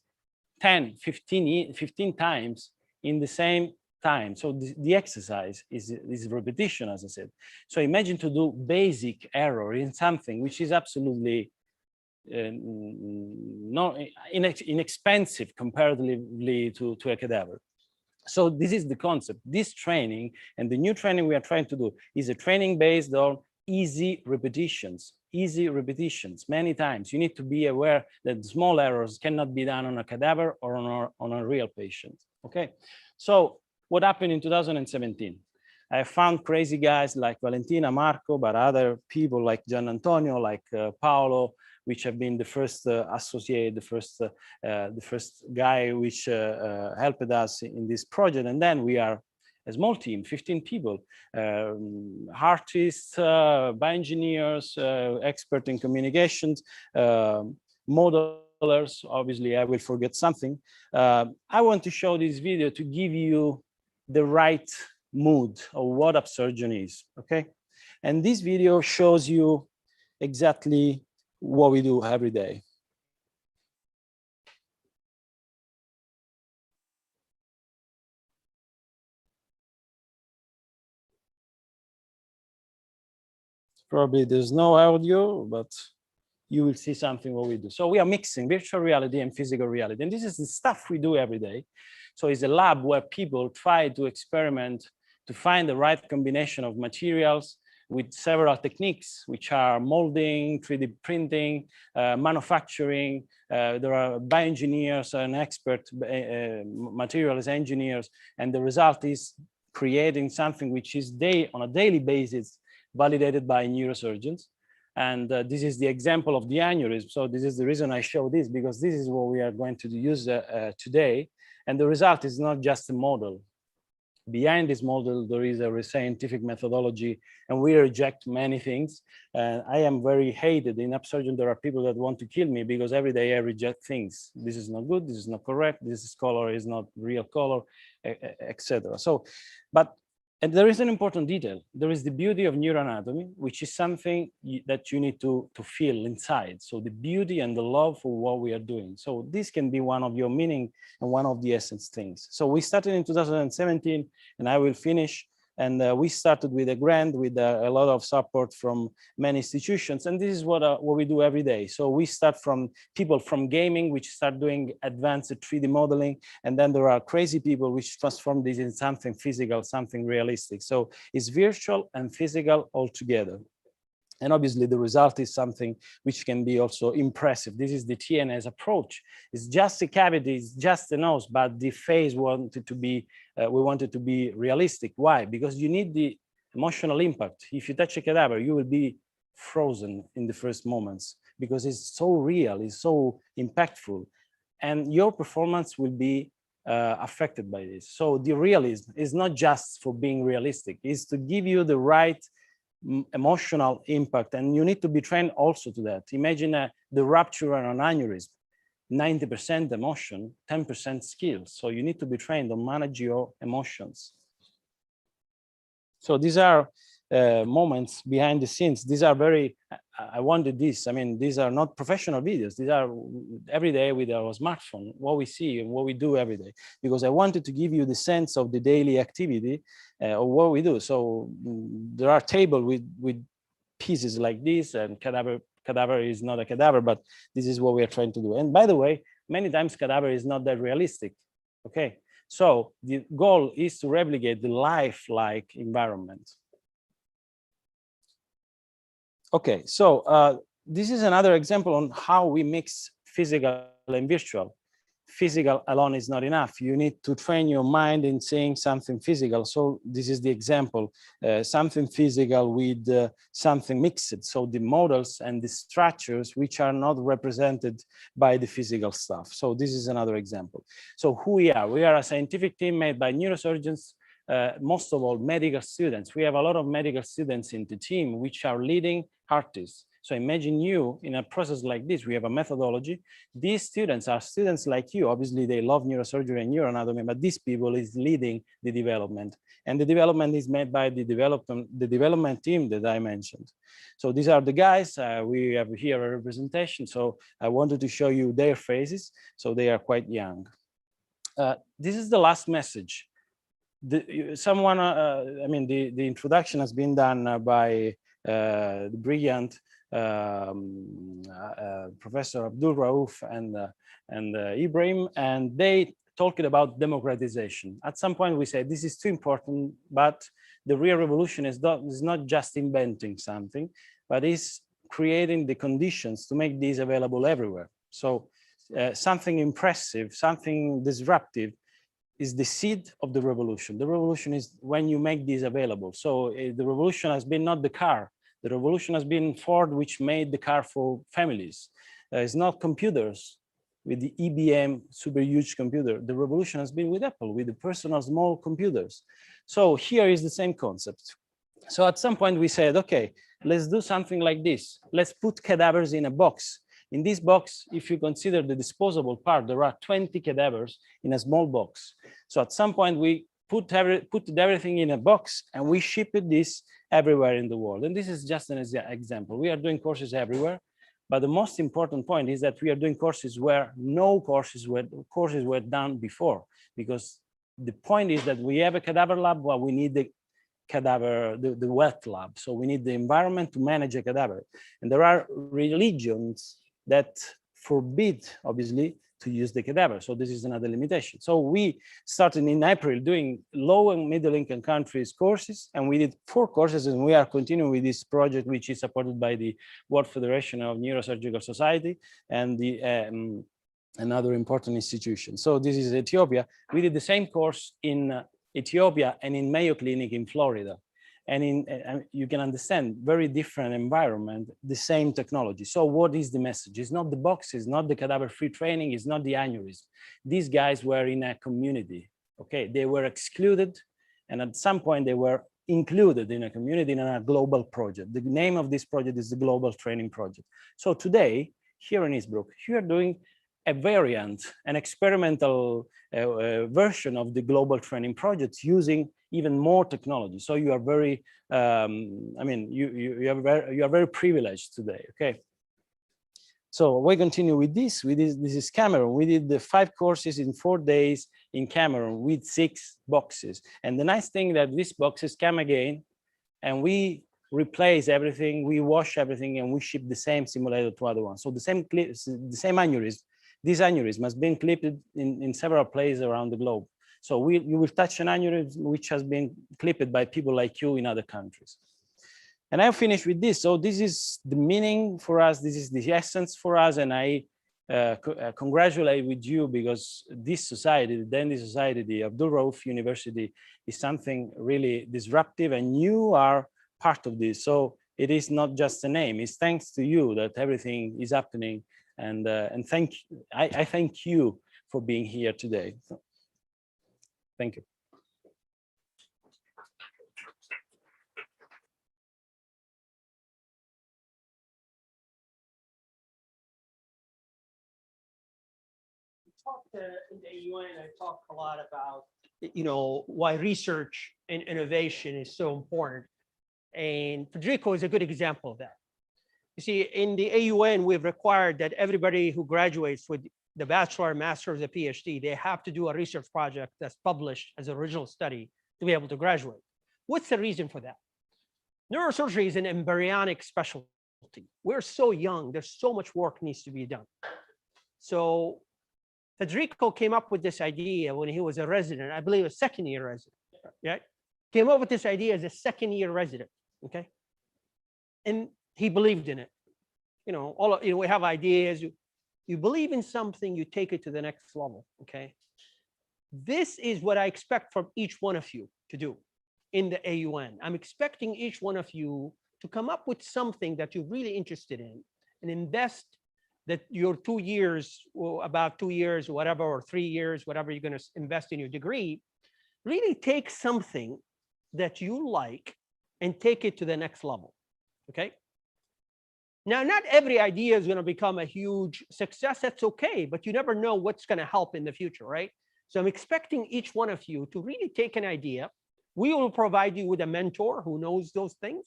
10, 15 times in the same time. So the exercise is repetition, as I said. So imagine to do basic error in something which is absolutely inexpensive comparatively to a cadaver. So this is the concept. This training and the new training we are trying to do is a training based on easy repetitions many times. You need to be aware that small errors cannot be done on a cadaver or on a real patient. Okay, so what happened in 2017? I found crazy guys like Valentina, Marco, but other people like Gian Antonio, like Paolo, which have been the first associate, the first guy which helped us in this project. And then we are a small team, 15 people, artists, bioengineers, expert in communications, modelers. Obviously, I will forget something. I want to show this video to give you the right mood of what Upsurgeon is, okay? And this video shows you exactly what we do every day. Probably there's no audio, but you will see something what we do. So we are mixing virtual reality and physical reality. And this is the stuff we do every day. So it's a lab where people try to experiment to find the right combination of materials with several techniques, which are molding, 3D printing, manufacturing. There are bioengineers and expert materials engineers. And the result is creating something which is on a daily basis validated by neurosurgeons. And this is the example of the aneurysm. So this is the reason I show this, because this is what we are going to use today. And the result is not just a model. Behind this model, there is a scientific methodology, and we reject many things. And I am very hated. In Upsurgeon, there are people that want to kill me because every day I reject things. This is not good, this is not correct, this color is not real color, etc. So, and there is an important detail. There is the beauty of neuroanatomy, which is something that you need to feel inside. So the beauty and the love for what we are doing. So this can be one of your meaning and one of the essence things. So we started in 2017, and I will finish. And we started with a grant with a lot of support from many institutions. And this is what we do every day. So we start from people from gaming, which start doing advanced 3D modeling. And then there are crazy people which transform this in something physical, something realistic. So it's virtual and physical all together. And obviously the result is something which can be also impressive. This is the TNS approach. It's just a cavity, it's just a nose, but the face wanted to be, we wanted to be realistic. Why? Because you need the emotional impact. If you touch a cadaver, you will be frozen in the first moments because it's so real, it's so impactful. And your performance will be affected by this. So the realism is not just for being realistic, it's to give you the right emotional impact, and you need to be trained also to that. Imagine the rupture on an aneurysm, 90% emotion, 10% skills. So you need to be trained to manage your emotions. So these are moments behind the scenes. These are very, I wanted this. I mean, these are not professional videos. These are every day with our smartphone, what we see and what we do every day, because I wanted to give you the sense of the daily activity of what we do. So there are tables with pieces like this, and cadaver is not a cadaver, but this is what we are trying to do. And by the way, many times cadaver is not that realistic. Okay, so the goal is to replicate the lifelike environment. Okay, so this is another example on how we mix physical and virtual. Physical alone is not enough. You need to train your mind in seeing something physical. So this is the example, something physical with something mixed. So the models and the structures which are not represented by the physical stuff. So this is another example. So who we are a scientific team made by neurosurgeons, most of all medical students. We have a lot of medical students in the team which are leading artists. So imagine you in a process like this, we have a methodology. These students are students like you. Obviously they love neurosurgery and neuroanatomy, but these people is leading the development. And the development is made by the development team that I mentioned. So these are the guys, we have here a representation. So I wanted to show you their faces. So they are quite young. This is the last message. The introduction has been done by the brilliant Professor Abdulrauf and Ibrahim, and they talked about democratization. At some point we said this is too important, but the real revolution is not just inventing something, but is creating the conditions to make these available everywhere. So something impressive, something disruptive is the seed of the revolution. The revolution is when you make these available. So the revolution has been not the car. The revolution has been Ford, which made the car for families. It's not computers with the IBM super huge computer. The revolution has been with Apple, with the personal small computers. So here is the same concept. So at some point we said, okay, let's do something like this. Let's put cadavers in a box. In this box, if you consider the disposable part, there are 20 cadavers in a small box. So at some point we put everything in a box and we shipped this everywhere in the world. And this is just an example. We are doing courses everywhere, but the most important point is that we are doing courses where no courses were done before, because the point is that we have a cadaver lab, but we need the cadaver, the wet lab. So we need the environment to manage a cadaver. And there are religions that forbid, obviously, to use the cadaver. So this is another limitation. So we started in April doing low and middle income countries courses, and we did 4 courses, and we are continuing with this project, which is supported by the World Federation of Neurosurgical Society and the another important institution. So this is Ethiopia. We did the same course in Ethiopia and in Mayo Clinic in Florida. And you can understand, very different environment, the same technology. So what is the message? It's not the boxes, not the cadaver-free training, it's not the aneurysm. These guys were in a community, okay? They were excluded, and at some point they were included in a community in a global project. The name of this project is the Global Training Project. So today, here in Eastbrook, you are doing a variant, an experimental version of the Global Training Project using even more technology. So you are very, I mean, you are very privileged today, okay? So we continue with this. This is Cameroon. We did the 5 courses in 4 days in Cameroon with 6 boxes. And the nice thing that these boxes come again, and we replace everything, we wash everything, and we ship the same simulator to other ones. So the same aneurysm, this aneurysm has been clipped in several places around the globe. So you will touch an aneurysm which has been clipped by people like you in other countries. And I'll finish with this. So this is the meaning for us. This is the essence for us. And I congratulate with you, because this society, the Dundee Society, the Abdulrauf University, is something really disruptive, and you are part of this. So it is not just a name. It's thanks to you that everything is happening. And I thank you for being here today. So, thank you. In the UN, I talked a lot about, you know, why research and innovation is so important. And Federico is a good example of that. You see, in the AUN, we've required that everybody who graduates with the bachelor, master's, or PhD, they have to do a research project that's published as an original study to be able to graduate. What's the reason for that? Neurosurgery is an embryonic specialty. We're so young, there's so much work needs to be done. So Federico came up with this idea when he was a resident, I believe a second-year resident, right? Came up with this idea as a second-year resident, okay? And he believed in it. You know, we have ideas. You believe in something, you take it to the next level, okay? This is what I expect from each one of you to do in the AUN. I'm expecting each one of you to come up with something that you're really interested in and invest that your 2 years, or about 2 years, or whatever, or 3 years, whatever you're going to invest in your degree, really take something that you like and take it to the next level, okay? Now, not every idea is going to become a huge success. That's okay, but you never know what's going to help in the future, right? So I'm expecting each one of you to really take an idea. We will provide you with a mentor who knows those things.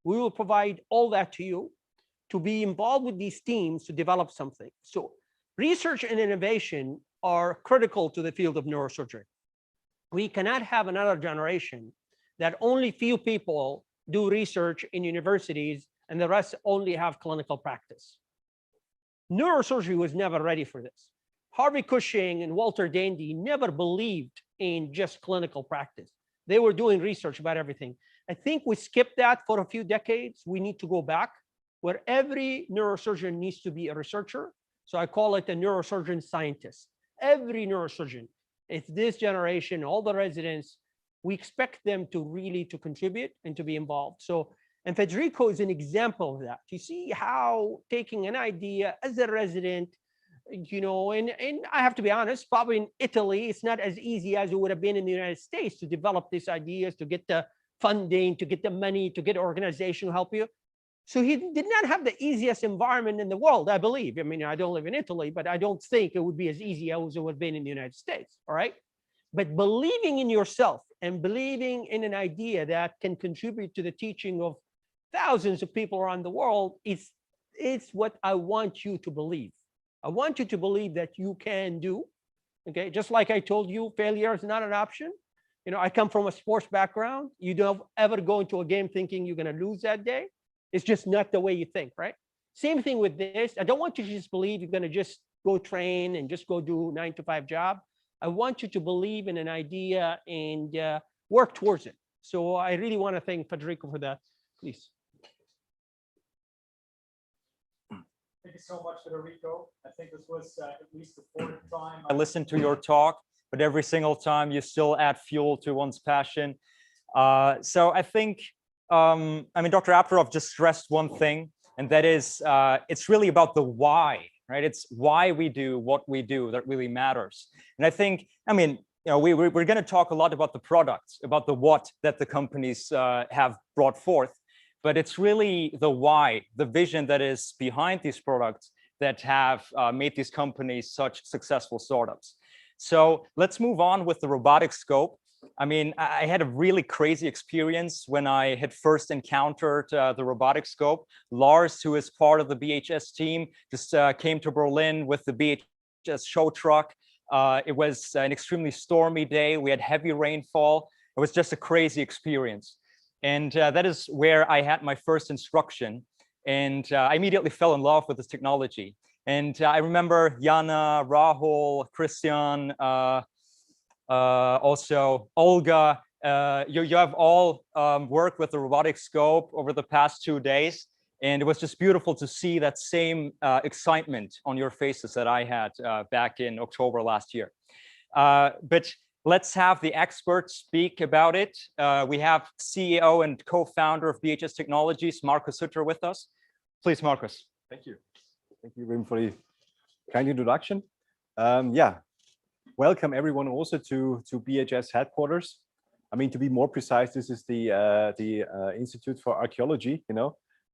We will provide all that to you to be involved with these teams to develop something. So research and innovation are critical to the field of neurosurgery. We cannot have another generation that only few people do research in universities and the rest only have clinical practice. Neurosurgery was never ready for this. Harvey Cushing and Walter Dandy never believed in just clinical practice. They were doing research about everything. I think we skipped that for a few decades. We need to go back where every neurosurgeon needs to be a researcher. So I call it a neurosurgeon scientist. Every neurosurgeon, it's this generation, all the residents, we expect them to really to contribute and to be involved. So, and Federico is an example of that. You see how taking an idea as a resident, you know, and I have to be honest, probably in Italy, it's not as easy as it would have been in the United States to develop these ideas, to get the funding, to get the money, to get organization to help you. So he did not have the easiest environment in the world, I believe. I mean, I don't live in Italy, but I don't think it would be as easy as it would have been in the United States, all right? But believing in yourself and believing in an idea that can contribute to the teaching of thousands of people around the world, it's what I want you to believe. I want you to believe that you can do, okay? Just like I told you, failure is not an option. I come from a sports background. You don't ever go into a game thinking you're going to lose that day. It's just not the way you think, right? Same thing with this. I don't want you to just believe you're going to just go train and just go do 9-to-5 job. I want you to believe in an idea and work towards it. So I really want to thank Federico for that. Please. Thank you so much, Federico. I think this was at least the fourth time I listened to your talk, but every single time you still add fuel to one's passion. So I think, Dr. Abdulrauf just stressed one thing, and that is, it's really about the why, right? It's why we do what we do that really matters. And I think, we're going to talk a lot about the products, about the what that the companies have brought forth, but it's really the why, the vision that is behind these products that have made these companies such successful startups. So let's move on with the robotic scope. I had a really crazy experience when I had first encountered the robotic scope. Lars, who is part of the BHS team, just came to Berlin with the BHS show truck. It was an extremely stormy day. We had heavy rainfall. It was just a crazy experience. And that is where I had my first instruction. And I immediately fell in love with this technology. And I remember Jana, Rahul, Christian, also Olga, you have all worked with the robotic scope over the past 2 days. And it was just beautiful to see that same excitement on your faces that I had back in October last year. But let's have the experts speak about it. We have CEO and co-founder of BHS Technologies, Markus Sutter, with us. Please, Markus. Thank you. Thank you, Wim, for the kind introduction. Welcome everyone also to BHS headquarters. To be more precise, this is the Institute for Archaeology,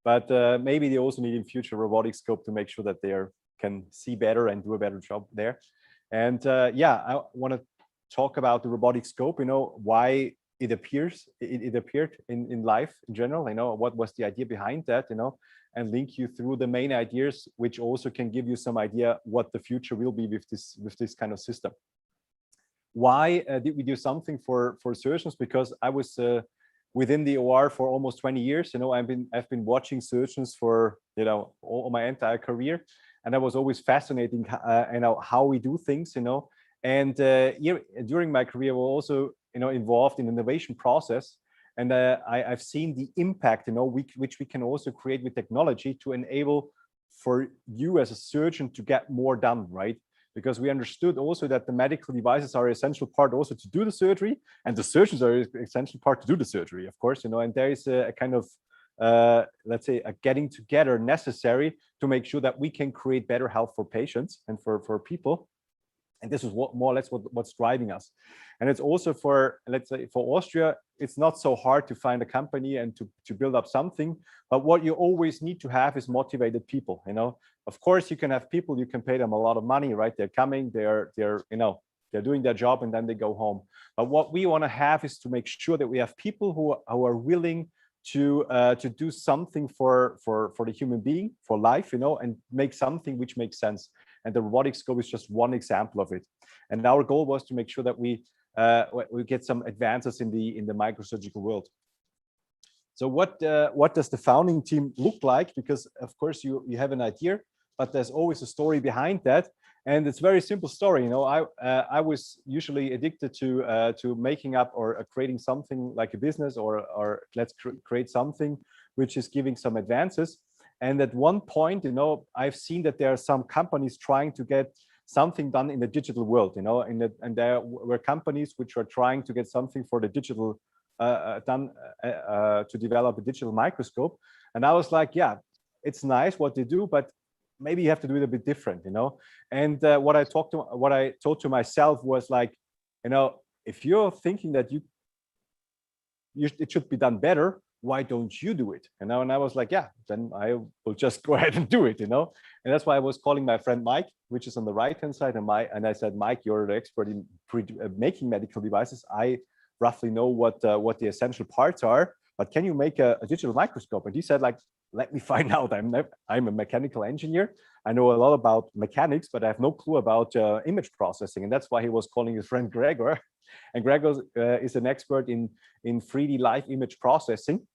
but maybe they also need in future robotic scope to make sure that they can see better and do a better job there. And I want to talk about the robotic scope, why it appeared in life in general, what was the idea behind that, and link you through the main ideas, which also can give you some idea what the future will be with this kind of system. Why did we do something for surgeons? Because I was within the OR for almost 20 years. I've been watching surgeons for all my entire career, and that was always fascinating. How we do things. And during my career, we're also involved in innovation process, and I've seen the impact which we can also create with technology to enable for you as a surgeon to get more done, right? Because we understood also that the medical devices are an essential part also to do the surgery, and the surgeons are an essential part to do the surgery, of course, and there is a kind of let's say a getting together necessary to make sure that we can create better health for patients and for people. And this is more or less what's driving us. And it's also for, let's say, for Austria, it's not so hard to find a company and to build up something. But what you always need to have is motivated people. Of course, you can have people, you can pay them a lot of money, right? They're coming, they're doing their job, and then they go home. But what we want to have is to make sure that we have people who are willing to do something for the human being, for life, and make something which makes sense. And the robotic scope is just one example of it. And our goal was to make sure that we get some advances in the microsurgical world. So what does the founding team look like? Because of course you have an idea, but there's always a story behind that. And it's a very simple story. I was usually addicted to making up or creating something like a business, or let's create something which is giving some advances. And at one point, I've seen that there are some companies trying to get something done in the digital world, and there were companies which are trying to get something for the digital done to develop a digital microscope. And I was like, yeah, it's nice what they do, but maybe you have to do it a bit different, And what I told to myself was like, if you're thinking that it should be done better, why don't you do it? And I was like, yeah, then I will just go ahead and do it, And that's why I was calling my friend Mike, which is on the right-hand side, and I said, Mike, you're the expert in making medical devices. I roughly know what the essential parts are, but can you make a digital microscope? And he said, like, let me find out. I'm a mechanical engineer. I know a lot about mechanics, but I have no clue about image processing. And that's why he was calling his friend Gregor. And Gregor is an expert in 3D live image processing.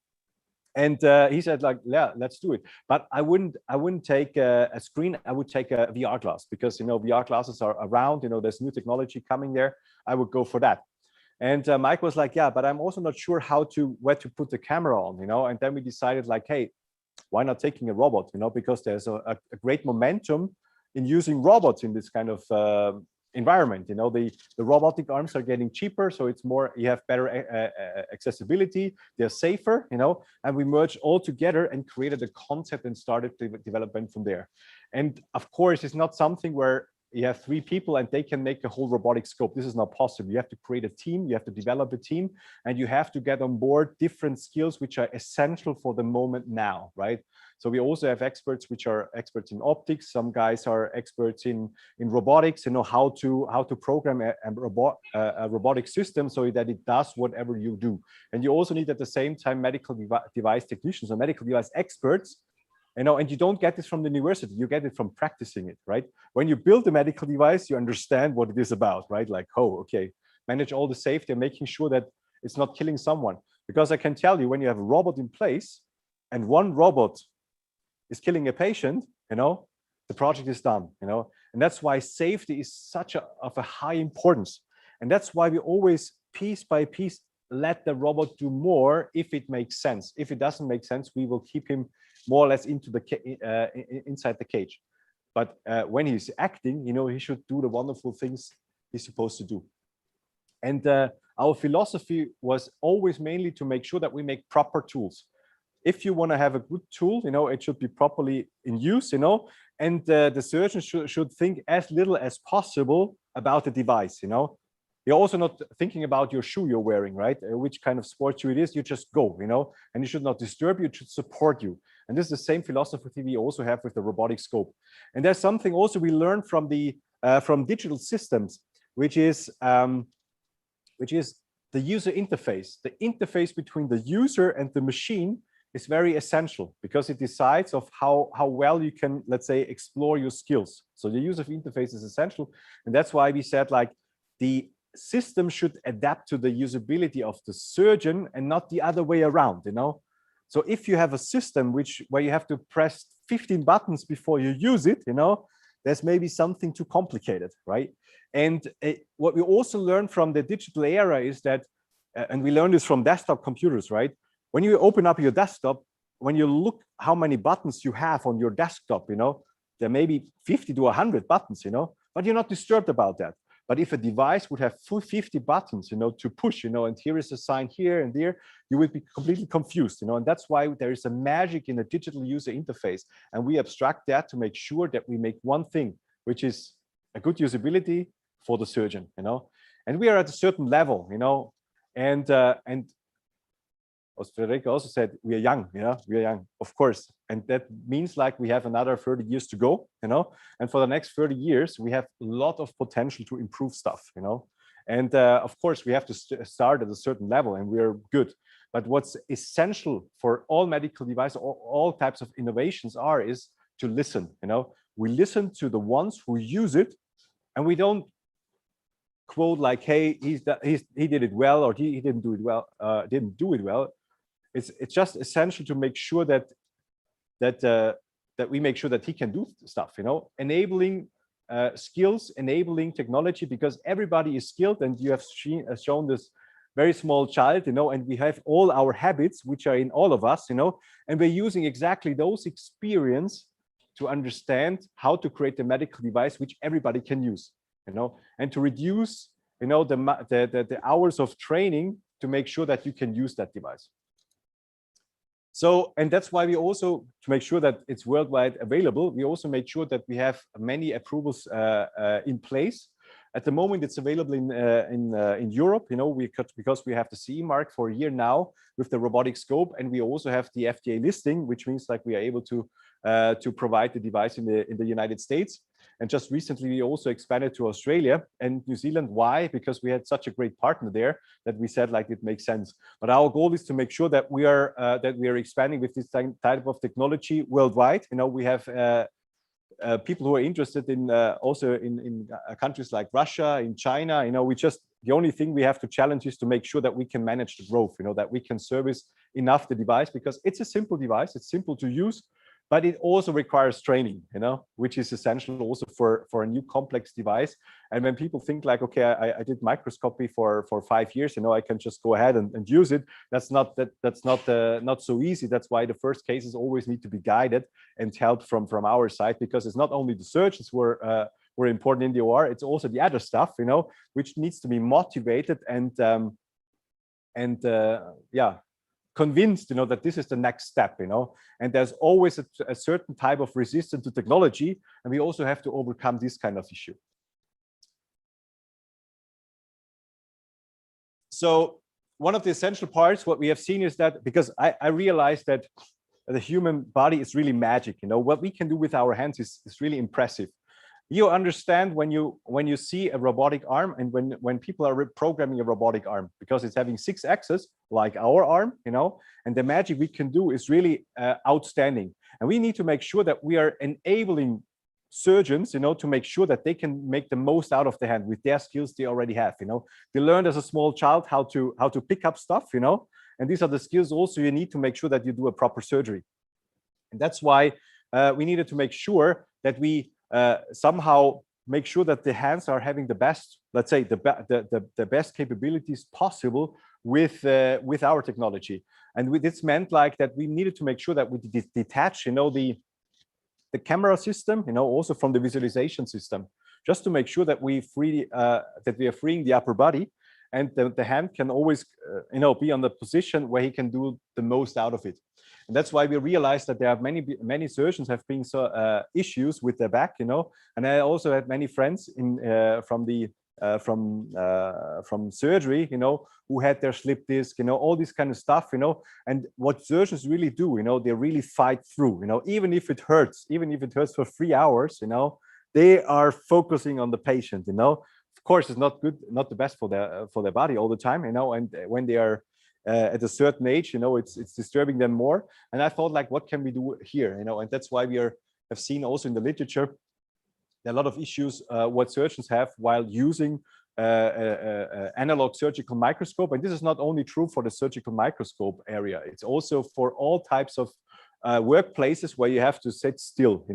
And he said, like, yeah, let's do it. But I wouldn't take a screen. I would take a VR glass, because, you know, VR glasses are around, you know, there's new technology coming there. I would go for that. And Mike was like, yeah, but I'm also not sure where to put the camera on, you know. And then we decided, like, hey, why not taking a robot, you know, because there's a great momentum in using robots in this kind of environment. You know, the robotic arms are getting cheaper, so it's more, you have better accessibility, they're safer, you know, and we merged all together and created a concept and started the development from there. And of course, it's not something where you have 3 people and they can make a whole robotic scope. This is not possible. You have to create a team, you have to develop a team, and you have to get on board different skills which are essential for the moment now, right? So we also have experts which are experts in optics. Some guys are experts in robotics, you know, how to program a robotic system so that it does whatever you do. And you also need at the same time medical device technicians or medical device experts. You know, and you don't get this from the university, you get it from practicing it, right? When you build a medical device, you understand what it is about, right? Like, oh, okay, manage all the safety and making sure that it's not killing someone. Because I can tell you, when you have a robot in place and one robot is killing a patient, you know, the project is done, you know. And that's why safety is such of a high importance. And that's why we always, piece by piece, let the robot do more if it makes sense. If it doesn't make sense, we will keep him more or less into the inside the cage. But when he's acting, you know, he should do the wonderful things he's supposed to do. And our philosophy was always mainly to make sure that we make proper tools. If you want to have a good tool, you know, it should be properly in use, you know, and the surgeon should think as little as possible about the device, you know. You're also not thinking about your shoe you're wearing, right? Which kind of sport shoe it is, you just go, you know, and it should not disturb you, it should support you. And this is the same philosophy we also have with the robotic scope. And there's something also we learned from the from digital systems, which is the user interface. The interface between the user and the machine is very essential, because it decides of how well you can, let's say, explore your skills. So the user interface is essential. And that's why we said, like, the system should adapt to the usability of the surgeon and not the other way around, you know. So if you have a system where you have to press 15 buttons before you use it, you know, there's maybe something too complicated, right? And what we also learned from the digital era is that, and we learned this from desktop computers, right? When you open up your desktop, when you look how many buttons you have on your desktop, you know, there may be 50 to 100 buttons, you know, but you're not disturbed about that. But if a device would have full 50 buttons, you know, to push, you know, and here is a sign here and there, you would be completely confused, you know, and that's why there is a magic in the digital user interface. And we abstract that to make sure that we make one thing, which is a good usability for the surgeon, you know. And we are at a certain level, you know, and as Frederica also said, we are young, you know, we are young, of course. And that means, like, we have another 30 years to go, you know, and for the next 30 years, we have a lot of potential to improve stuff, you know. And of course, we have to start at a certain level, and we're good. But what's essential for all medical devices, all types of innovations is to listen, you know. We listen to the ones who use it, and we don't quote like, hey, he did it well, or he didn't do it well, didn't do it well. It's just essential to make sure that we make sure that he can do stuff, you know, enabling skills, enabling technology, because everybody is skilled, and you have shown this very small child, you know, and we have all our habits, which are in all of us, you know, and we're using exactly those experience to understand how to create a medical device which everybody can use, you know, and to reduce, you know, the hours of training to make sure that you can use that device. So, and that's why we also, to make sure that it's worldwide available, we also made sure that we have many approvals in place. At the moment, it's available in Europe, you know, because we have the CE mark for a year now with the robotic scope, and we also have the FDA listing, which means, like, we are able to provide the device in the United States. And just recently, we also expanded to Australia and New Zealand. Why? Because we had such a great partner there that we said, like, it makes sense. But our goal is to make sure that we are expanding with this type of technology worldwide. You know, we have people who are interested in also in countries like Russia, in China, the only thing we have to challenge is to make sure that we can manage the growth, that we can service enough the device, because it's a simple device, it's simple to use, but it also requires training, which is essential also for a new complex device. And when people think like, okay, I did microscopy for 5 years, I can just go ahead and use it. That's not so easy. That's why the first cases always need to be guided and helped from our side, because it's not only the surgeons who were important in the OR, it's also the other stuff, which needs to be motivated and convinced, that this is the next step, and there's always a certain type of resistance to technology, and we also have to overcome this kind of issue. So one of the essential parts, what we have seen is that, because I realized that the human body is really magic, what we can do with our hands is really impressive. You understand when you see a robotic arm, and when people are reprogramming a robotic arm, because it's having 6 axes like our arm, and the magic we can do is really outstanding. And we need to make sure that we are enabling surgeons, to make sure that they can make the most out of the hand with their skills they already have. They learned as a small child how to pick up stuff, and these are the skills also you need to make sure that you do a proper surgery. And that's why we needed to make sure that we somehow make sure that the hands are having the best, let's say, the best capabilities possible with our technology. And this meant like that we needed to make sure that we detach, the camera system, also from the visualization system, just to make sure that we are freeing the upper body, and the hand can always, be on the position where he can do the most out of it. And that's why we realized that there are many surgeons have been issues with their back, and I also had many friends from surgery, who had their slip disc, all this kind of stuff, and what surgeons really do, they really fight through, even if it hurts for 3 hours, they are focusing on the patient, Of course, it's not good, not the best for their body all the time, and when they are at a certain age, it's disturbing them more. And I thought, like, what can we do here, and that's why we have seen also in the literature there are a lot of issues what surgeons have while using analog surgical microscope. And this is not only true for the surgical microscope area, it's also for all types of workplaces where you have to sit still,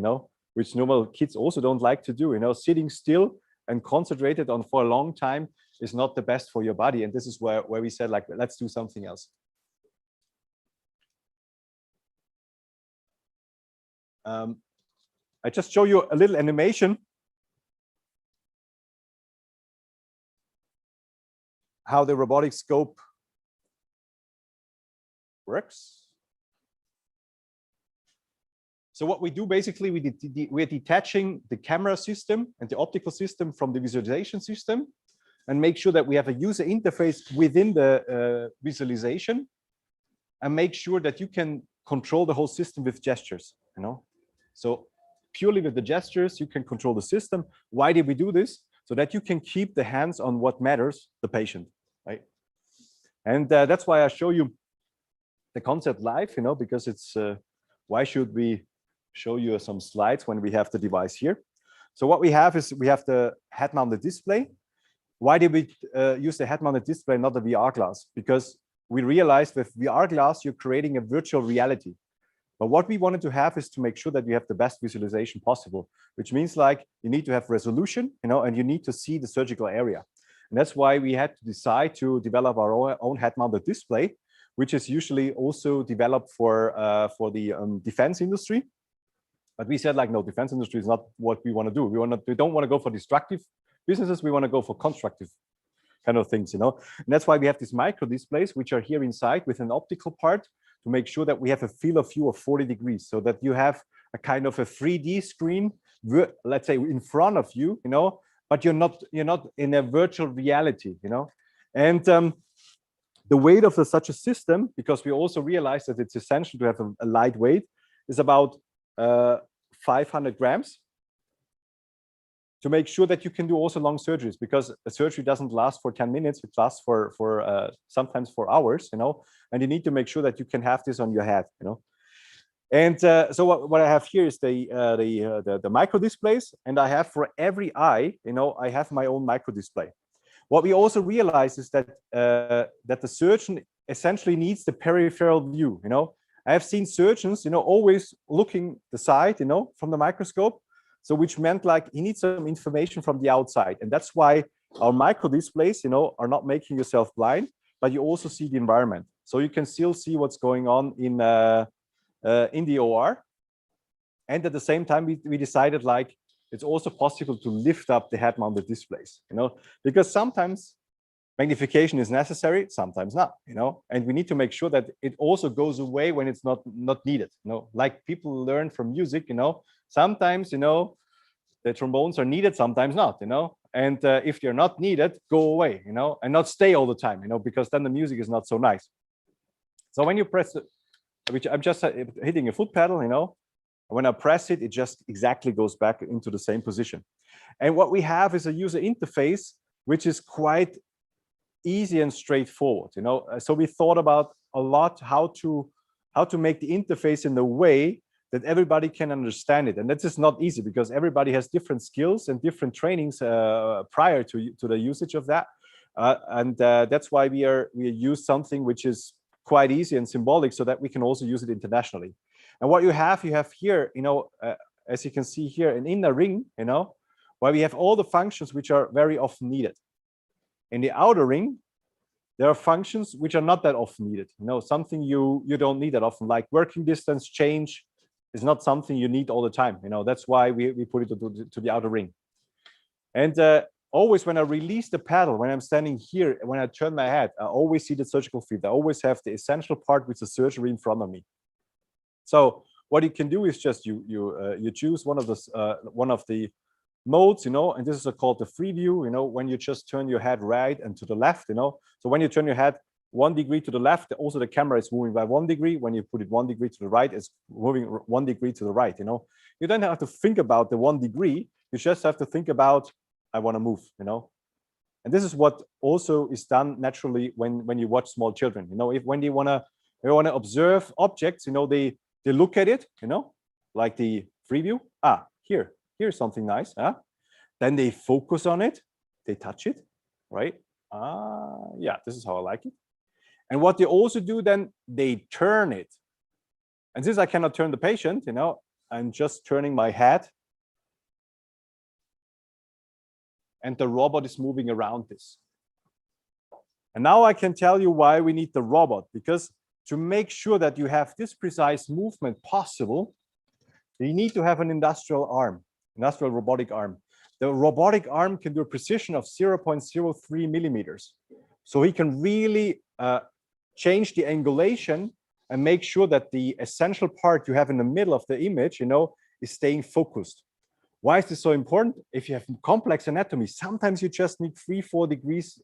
which normal kids also don't like to do. Sitting still and concentrated on for a long time is not the best for your body. And this is where we said, like, let's do something else. I just show you a little animation how the robotic scope works. So what we do basically, we're detaching the camera system and the optical system from the visualization system, and make sure that we have a user interface within the visualization, and make sure that you can control the whole system with gestures, So purely with the gestures, you can control the system. Why did we do this? So that you can keep the hands on what matters, the patient, right? And that's why I show you the concept live, because it's, why should we show you some slides when we have the device here? So what we have is we have the head-mounted display. Why did we use the head-mounted display, not the VR glass? Because we realized with VR glass, you're creating a virtual reality. But what we wanted to have is to make sure that you have the best visualization possible, which means like you need to have resolution, and you need to see the surgical area. And that's why we had to decide to develop our own head-mounted display, which is usually also developed for the defense industry. But we said, like, no, defense industry is not what we want to do. We don't want to go for destructive businesses. We want to go for constructive kind of things, And that's why we have these micro displays, which are here inside with an optical part, to make sure that we have a field of view of 40 degrees, so that you have a kind of a 3D screen, let's say, in front of you, but you're not in a virtual reality, And the weight of such a system, because we also realized that it's essential to have a light weight, is about 500 grams, to make sure that you can do also long surgeries, because a surgery doesn't last for 10 minutes, it lasts for sometimes for hours, And you need to make sure that you can have this on your head, And so what I have here is the micro displays, and I have for every eye, I have my own micro display. What we also realize is that that the surgeon essentially needs the peripheral view. I have seen surgeons, always looking the side, from the microscope. So which meant like he needs some information from the outside, and that's why our micro displays, are not making yourself blind, but you also see the environment. So you can still see what's going on in the OR. And at the same time, we decided like it's also possible to lift up the head-mounted displays, because sometimes magnification is necessary, sometimes not, and we need to make sure that it also goes away when it's not needed, like people learn from music, sometimes, the trombones are needed, sometimes not, and if they're not needed, go away, and not stay all the time, because then the music is not so nice. So when you press it, which I'm just hitting a foot pedal, when I press it, it just exactly goes back into the same position. And what we have is a user interface, which is quite easy and straightforward, So we thought about a lot how to make the interface in a way that everybody can understand it. And that is not easy because everybody has different skills and different trainings prior to the usage of that. And that's why we use something which is quite easy and symbolic so that we can also use it internationally. And what you have here, as you can see here, an inner ring, where we have all the functions which are very often needed. In the outer ring, there are functions which are not that often needed. Something you don't need that often, like working distance change is not something you need all the time. That's why we put it to the outer ring. And always when I release the pedal, when I'm standing here, when I turn my head, I always see the surgical field. I always have the essential part with the surgery in front of me. So what you can do is just you choose one of the modes, and this is called the free view, when you just turn your head right and to the left, So when you turn your head 1 degree to the left, also the camera is moving by 1 degree. When you put it 1 degree to the right, it's moving 1 degree to the right, You don't have to think about the 1 degree. You just have to think about, I want to move, And this is what also is done naturally when you watch small children, when they want to observe objects, they look at it, like the free view. Here's something nice. Then they focus on it. They touch it, right? Yeah, this is how I like it. And what they also do then, they turn it. And since I cannot turn the patient, I'm just turning my head. And the robot is moving around this. And now I can tell you why we need the robot, because to make sure that you have this precise movement possible, you need to have an industrial robotic arm. The robotic arm can do a precision of 0.03 millimeters. So he can really change the angulation and make sure that the essential part you have in the middle of the image, is staying focused. Why is this so important? If you have complex anatomy, sometimes you just need 3-4 degrees,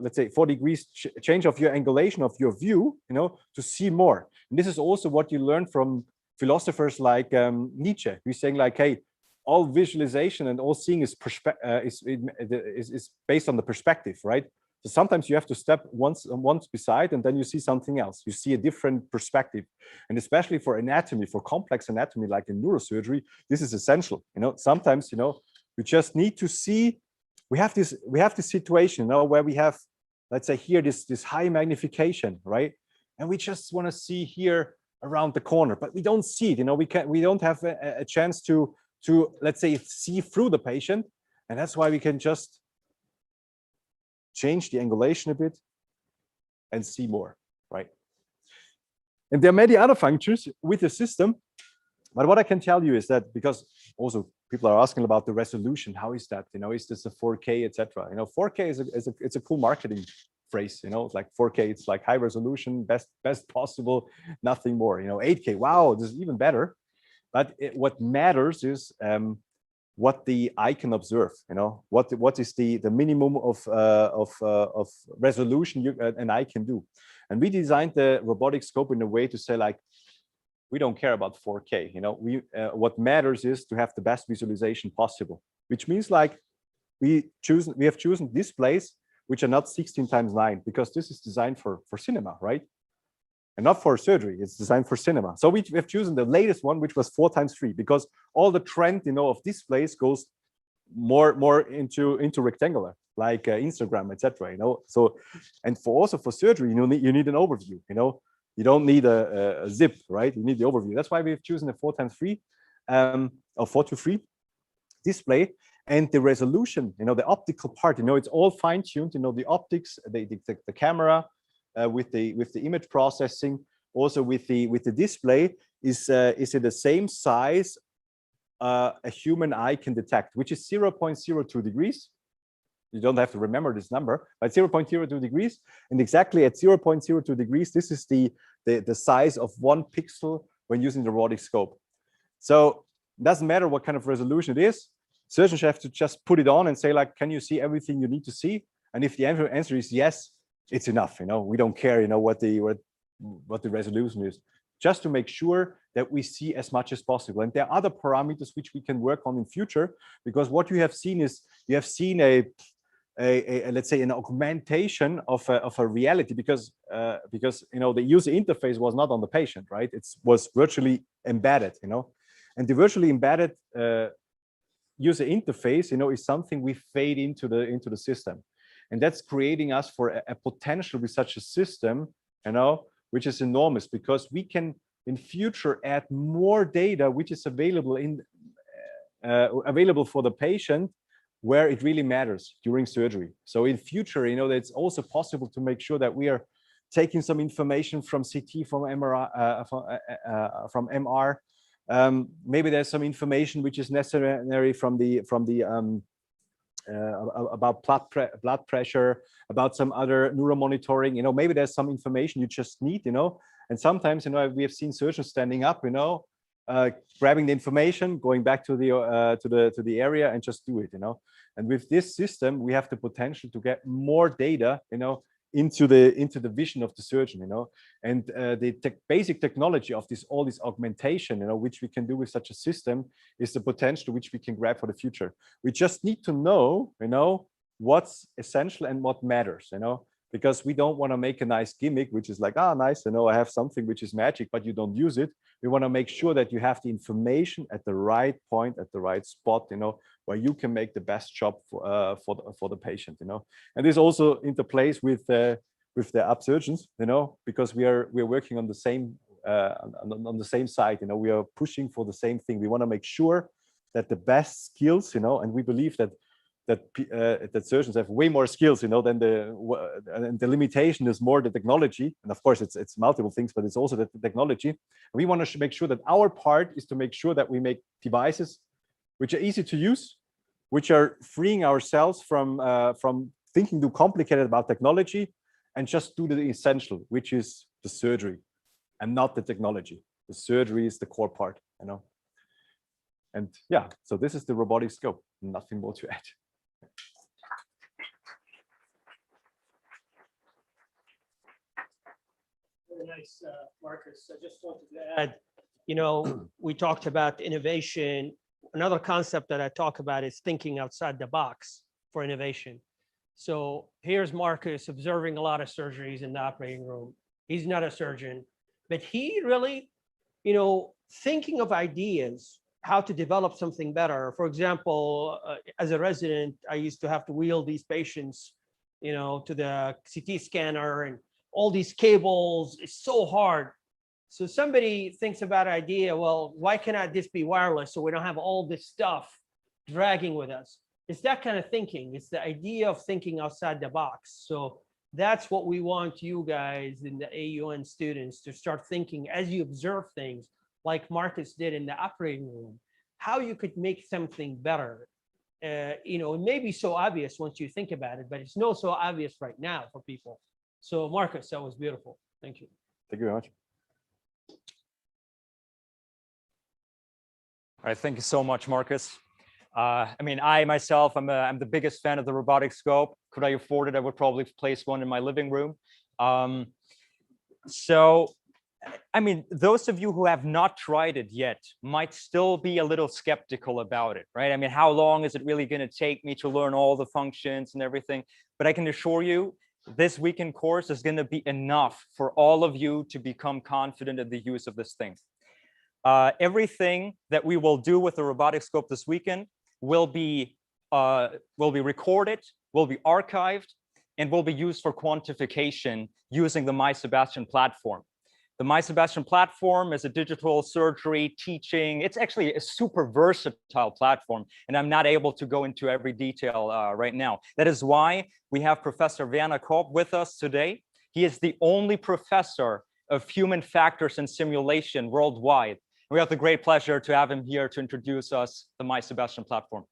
let's say 4 degrees change of your angulation of your view, to see more. And this is also what you learn from philosophers like Nietzsche, who's saying like, hey, all visualization and all seeing is based on the perspective, right? So sometimes you have to step once beside, and then you see something else. You see a different perspective, and especially for anatomy, for complex anatomy, like in neurosurgery, this is essential. Sometimes we just need to see. We have this situation where we have, let's say here, this high magnification, right? And we just want to see here around the corner, but we don't see it. We don't have a chance to let's say see through the patient, and that's why we can just change the angulation a bit and see more, right? And there are many other functions with the system, but what I can tell you is that, because also people are asking about the resolution, how is that? Is this a 4K, etc.? 4K is a cool marketing phrase. It's like 4K. It's like high resolution, best possible, nothing more. 8K. Wow, this is even better. But what matters is what the eye can observe. What is the minimum of resolution an eye can do. And we designed the robotic scope in a way to say like, we don't care about 4K. What matters is to have the best visualization possible, which means like we have chosen displays which are not 16x9, because this is designed for cinema, right? and not for surgery. It's designed for cinema. So we've chosen the latest one, which was 4x3, because all the trend, of displays goes more into rectangular, like Instagram, etc. So, and also for surgery, you need an overview. You don't need a zip, right? You need the overview. That's why we've chosen a 4x3 or 4:3 display. And the resolution, the optical part, it's all fine-tuned. The optics, the camera with the image processing, also with the display is in the same size a human eye can detect, which is 0.02 degrees. You don't have to remember this number, but 0.02 degrees. And exactly at 0.02 degrees, this is the size of 1 pixel when using the robotic scope. So it doesn't matter what kind of resolution it is. Surgeons have to just put it on and say, like, can you see everything you need to see? And if the answer is yes, it's enough. We don't care, what the resolution is, just to make sure that we see as much as possible. And there are other parameters which we can work on in future, because what you have seen is a let's say an augmentation of a reality, because the user interface was not on the patient, right? It was virtually embedded, and the virtually embedded user interface, is something we fade into the system, and that's creating us for a potential with such a system, which is enormous, because we can in future add more data which is available for the patient where it really matters during surgery. So in future, it's also possible to make sure that we are taking some information from CT, from MRI, from MR. Maybe there's some information which is necessary from the about blood pressure, about some other neuromonitoring. Maybe there's some information you just need. And sometimes, we have seen surgeons standing up, grabbing the information, going back to the area and just do it. And with this system, we have the potential to get more data, into the vision of the surgeon, and the basic technology of all this augmentation, which we can do with such a system, is the potential which we can grab for the future. We just need to know, what's essential and what matters, because we don't want to make a nice gimmick, which is like, nice, I have something which is magic, but you don't use it. We want to make sure that you have the information at the right point, at the right spot, where you can make the best job for the patient, and this also interplays with the Upsurgeons, because we're working on the same side, we are pushing for the same thing. We want to make sure that the best skills, and we believe that surgeons have way more skills, than and the limitation is more the technology. And of course, it's multiple things, but it's also the technology. We want to make sure that our part is to make sure that we make devices which are easy to use, which are freeing ourselves from thinking too complicated about technology, and just do the essential, which is the surgery, and not the technology. The surgery is the core part, And yeah, so this is the robotic scope. Nothing more to add. Very nice, Marcus. I just wanted to add, we talked about innovation. Another concept that I talk about is thinking outside the box for innovation. So here's Marcus observing a lot of surgeries in the operating room. He's not a surgeon, but he really, thinking of ideas, how to develop something better. For example, as a resident, I used to have to wheel these patients, to the CT scanner, and all these cables. It's so hard. So somebody thinks about an idea, well, why cannot this be wireless so we don't have all this stuff dragging with us? It's that kind of thinking. It's the idea of thinking outside the box. So that's what we want you guys in the AUN students to start thinking as you observe things, like Marcus did in the operating room, how you could make something better. It may be so obvious once you think about it, but it's not so obvious right now for people. So Marcus, that was beautiful. Thank you. Thank you very much. All right, thank you so much, Marcus. I myself, I'm the biggest fan of the robotic scope. Could I afford it, I would probably place one in my living room. Those of you who have not tried it yet might still be a little skeptical about it, right? How long is it really going to take me to learn all the functions and everything? But I can assure you, this weekend course is going to be enough for all of you to become confident in the use of this thing. Everything that we will do with the robotic scope this weekend will be recorded, will be archived, and will be used for quantification using the Sebastian platform. The Sebastian platform is a digital surgery teaching. It's actually a super versatile platform, and I'm not able to go into every detail right now. That is why we have Professor Werner Korb with us today. He is the only professor of human factors and simulation worldwide. We have the great pleasure to have him here to introduce us the Sebastian platform.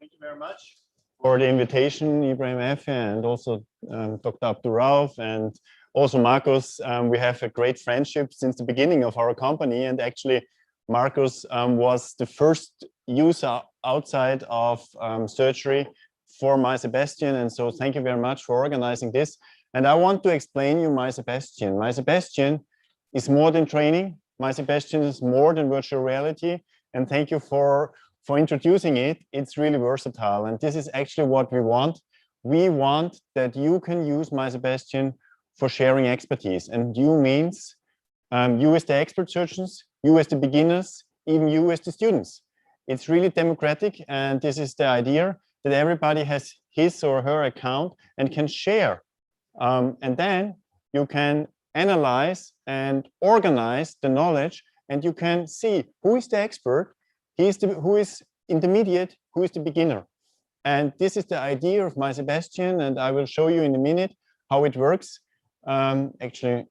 Thank you very much for the invitation, Ibrahim Efe, and also Dr. Abdulrauf, and also Marcus. We have a great friendship since the beginning of our company, and actually Marcus was the first user outside of surgery for Sebastian, and so thank you very much for organizing this. And I want to explain you Sebastian. Sebastian is more than training. Sebastian is more than virtual reality, and thank you for introducing it. It's really versatile, and this is actually what we want. We want that you can use Sebastian for sharing expertise, and you means you as the expert surgeons, you as the beginners, even you as the students. It's really democratic, and this is the idea that everybody has his or her account and can share. And then you can analyze and organize the knowledge, and you can see who is the expert, who is intermediate, who is the beginner. And this is the idea of Sebastian, and I will show you in a minute how it works. Actually,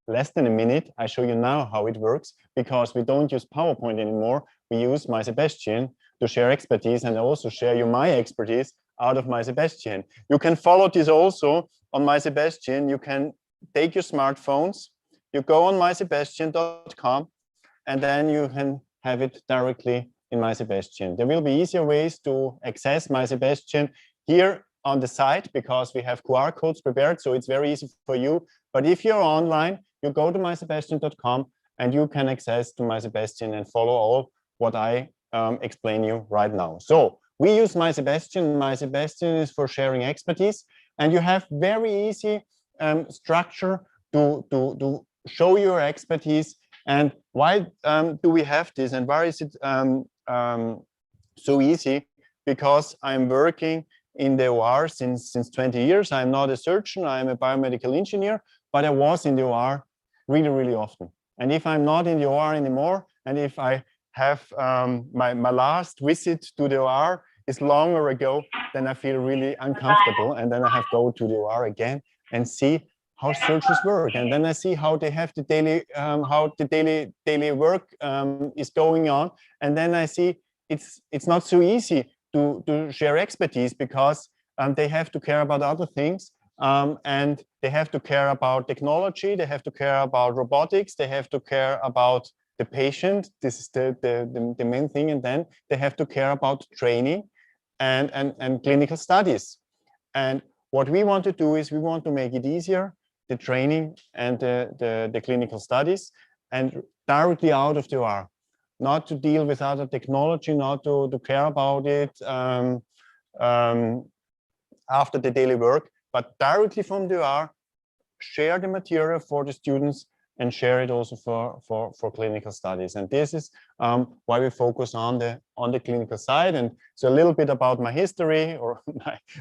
less than a minute, I show you now how it works, because we don't use PowerPoint anymore. We use Sebastian to share expertise, and also share you my expertise out of Sebastian. You can follow this also on Sebastian. You can take your smartphones, you go on mysebastian.com, and then you can have it directly in Sebastian. There will be easier ways to access Sebastian here on the site, because we have QR codes prepared, so it's very easy for you. But if you're online, you go to mysebastian.com and you can access to Sebastian and follow all what I explain you right now. So we use Sebastian. Sebastian is for sharing expertise, and you have very easy structure to show your expertise. And why do we have this, and why is it so easy? Because I'm working in the OR since 20 years. I'm not a surgeon, I'm a biomedical engineer, but I was in the OR really, really often. And if I'm not in the OR anymore, and if I have my last visit to the OR is longer ago, then I feel really uncomfortable, and then I have to go to the OR again and see how surgeons work, and then I see how they have the daily work is going on, and then I see it's not so easy to share expertise, because they have to care about other things, and they have to care about technology, they have to care about robotics, they have to care about the patient. This is the main thing, and then they have to care about training and clinical studies. And what we want to do is we want to make it easier, the training and the clinical studies, and directly out of the OR, not to deal with other technology, not to care about it after the daily work, but directly from the OR, share the material for the students and share it also for clinical studies. And this is why we focus on the clinical side. And so a little bit about my history or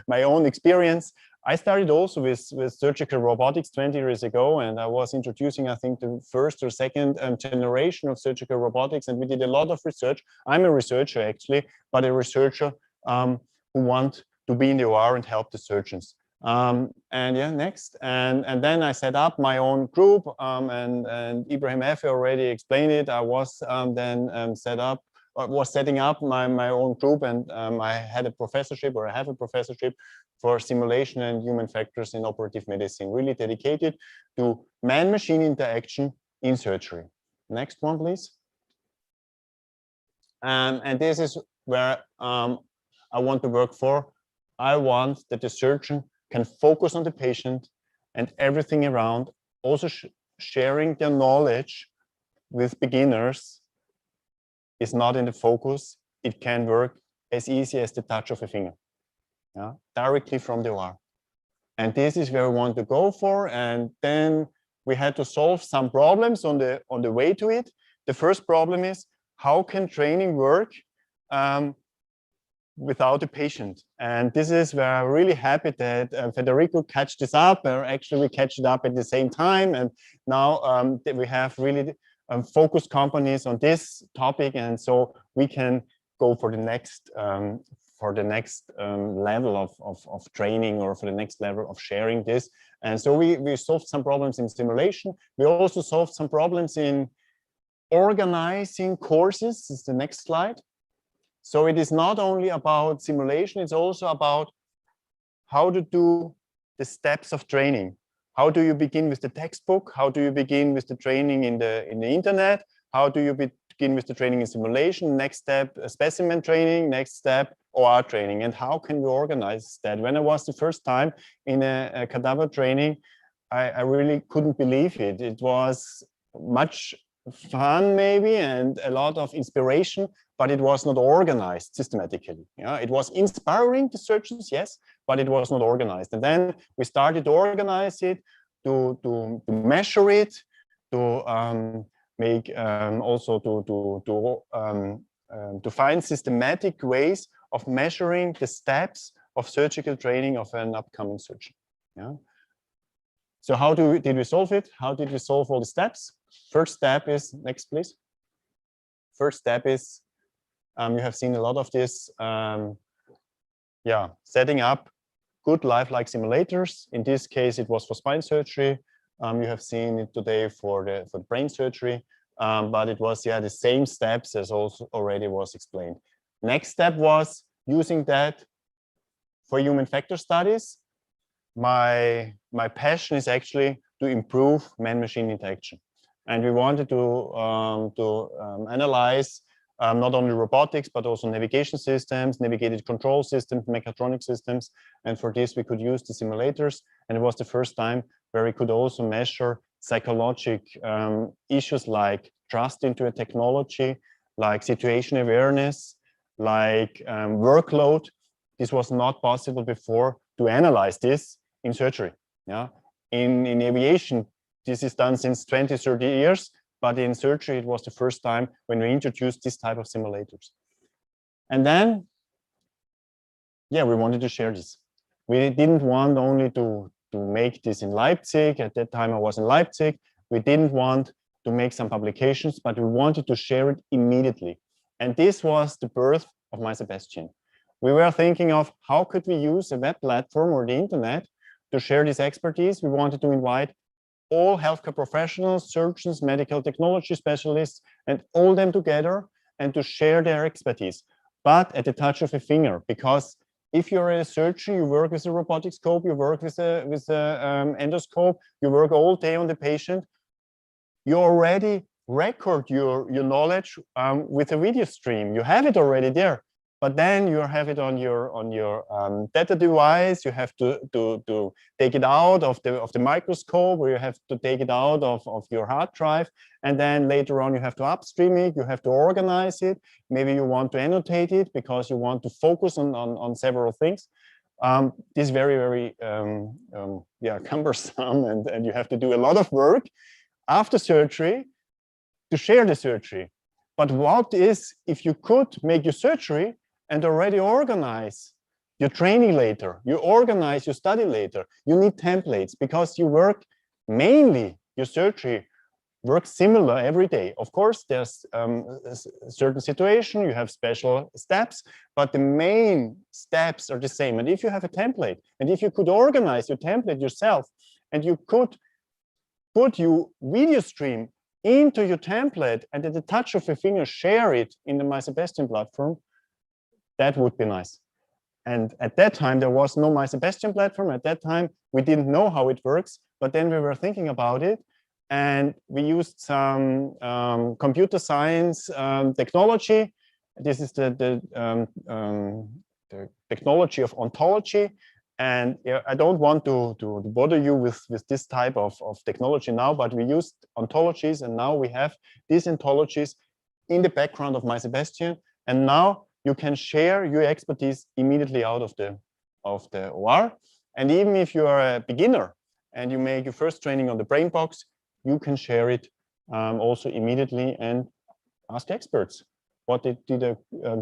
my own experience. I started also with surgical robotics 20 years ago, and I was introducing, I think, the first or second generation of surgical robotics, and we did a lot of research. I'm a researcher actually, but a researcher who want to be in the OR and help the surgeons. And yeah, next. And then I set up my own group, and Ibrahim Efe already explained it. I was then setting up my own group, and I had a professorship, or I have a professorship for simulation and human factors in operative medicine, really dedicated to man-machine interaction in surgery. Next one, please. And this is where I want to work for. I want that the surgeon can focus on the patient and everything around, also sharing their knowledge with beginners is not in the focus. It can work as easy as the touch of a finger, yeah, directly from the OR. And this is where we want to go for. And then we had to solve some problems on the way to it. The first problem is, how can training work without a patient? And this is where I'm really happy that Federico catch this up, or actually we catch it up at the same time. And now we have really focused companies on this topic. And so we can go for the next level of training, or for the next level of sharing this. And so we solved some problems in simulation. We also solved some problems in organizing courses. This is the next slide. So it is not only about simulation, it's also about how to do the steps of training. How do you begin with the textbook? How do you begin with the training in the internet? How do you begin with the training in simulation? Next step, specimen training. Next step, OR training. And how can we organize that? When I was the first time in a cadaver training, I really couldn't believe it. It was much fun maybe and a lot of inspiration, but it was not organized systematically. Yeah, it was inspiring to surgeons, yes, but it was not organized. And then we started to organize it, to measure it, to make also to find systematic ways of measuring the steps of surgical training of an upcoming surgeon. Yeah. So how did we solve it? How did we solve all the steps? First step is, next please. First step is, you have seen a lot of this, setting up good lifelike simulators. In this case, it was for spine surgery. You have seen it today for the brain surgery, but it was the same steps as also already was explained. Next step was using that for human factor studies. My passion is actually to improve man-machine interaction, and we wanted to analyze not only robotics but also navigation systems, navigated control systems, mechatronic systems, and for this we could use the simulators. And it was the first time where we could also measure psychologic issues like trust into a technology, like situation awareness, like workload. This was not possible before to analyze this in surgery. Yeah, in aviation, this is done since 20, 30 years, but in surgery, it was the first time when we introduced this type of simulators. And then, yeah, we wanted to share this. We didn't want only to make this in Leipzig. At that time, I was in Leipzig. We didn't want to make some publications, but we wanted to share it immediately. And this was the birth of My Sebastian. We were thinking of how could we use a web platform or the internet to share this expertise. We wanted to invite all healthcare professionals, surgeons, medical technology specialists, and all them together and to share their expertise, but at the touch of a finger. Because if you're a surgeon, you work with a robotic scope, you work with a endoscope, you work all day on the patient, you already record your knowledge with a video stream. You have it already there. But then you have it on your data device. You have to take it out of the microscope, or you have to take it out of your hard drive, and then later on you have to upstream it. You have to organize it. Maybe you want to annotate it because you want to focus on several things. This is very cumbersome, and you have to do a lot of work after surgery to share the surgery. But what is if you could make your surgery and already organize your training later, you organize your study later. You need templates because you work mainly, your surgery works similar every day. Of course, there's a certain situation, you have special steps, but the main steps are the same. And if you have a template, and if you could organize your template yourself, and you could put your video stream into your template and at the touch of a finger share it in the My Sebastian platform, that would be nice. And at that time, there was no My Sebastian platform. At that time, we didn't know how it works, but then we were thinking about it, and we used some computer science technology. This is the technology of ontology, And I don't want to bother you with this type of technology now, but we used ontologies, and now we have these ontologies in the background of my Sebastian. And now you can share your expertise immediately out of the OR. And even if you are a beginner and you make your first training on the brain box, you can share it also immediately and ask experts. What did I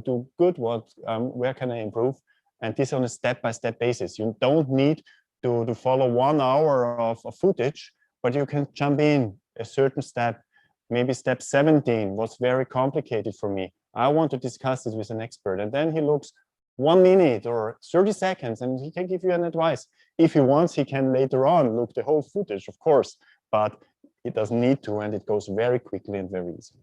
do good? Where can I improve? And this on a step-by-step basis. You don't need to follow 1 hour of footage, but you can jump in a certain step. Maybe step 17 was very complicated for me. I want to discuss it with an expert. And then he looks 1 minute or 30 seconds and he can give you an advice. If he wants, he can later on look the whole footage, of course, but he doesn't need to, and it goes very quickly and very easily.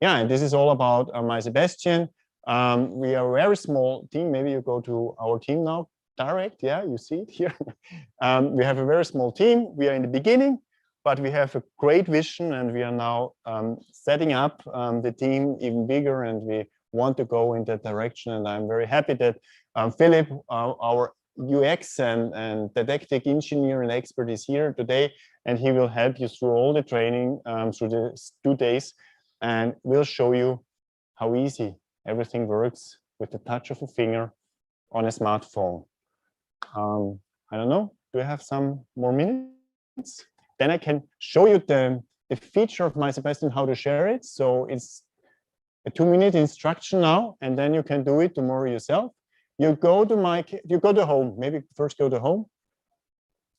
Yeah, and this is all about my Sebastian. We are a very small team. Maybe you go to our team now, direct. Yeah, you see it here. We have a very small team. We are in the beginning, but we have a great vision, and we are now setting up the team even bigger, and we want to go in that direction. And I'm very happy that Philip, our UX and didactic engineer and expert, is here today, and he will help you through all the training through the 2 days, and we'll show you how easy everything works with the touch of a finger on a smartphone. I don't know, do I have some more minutes? Then I can show you the feature of my Sebastian, how to share it. So it's a 2-minute instruction now, and then you can do it tomorrow yourself. You go to home, maybe first go to home.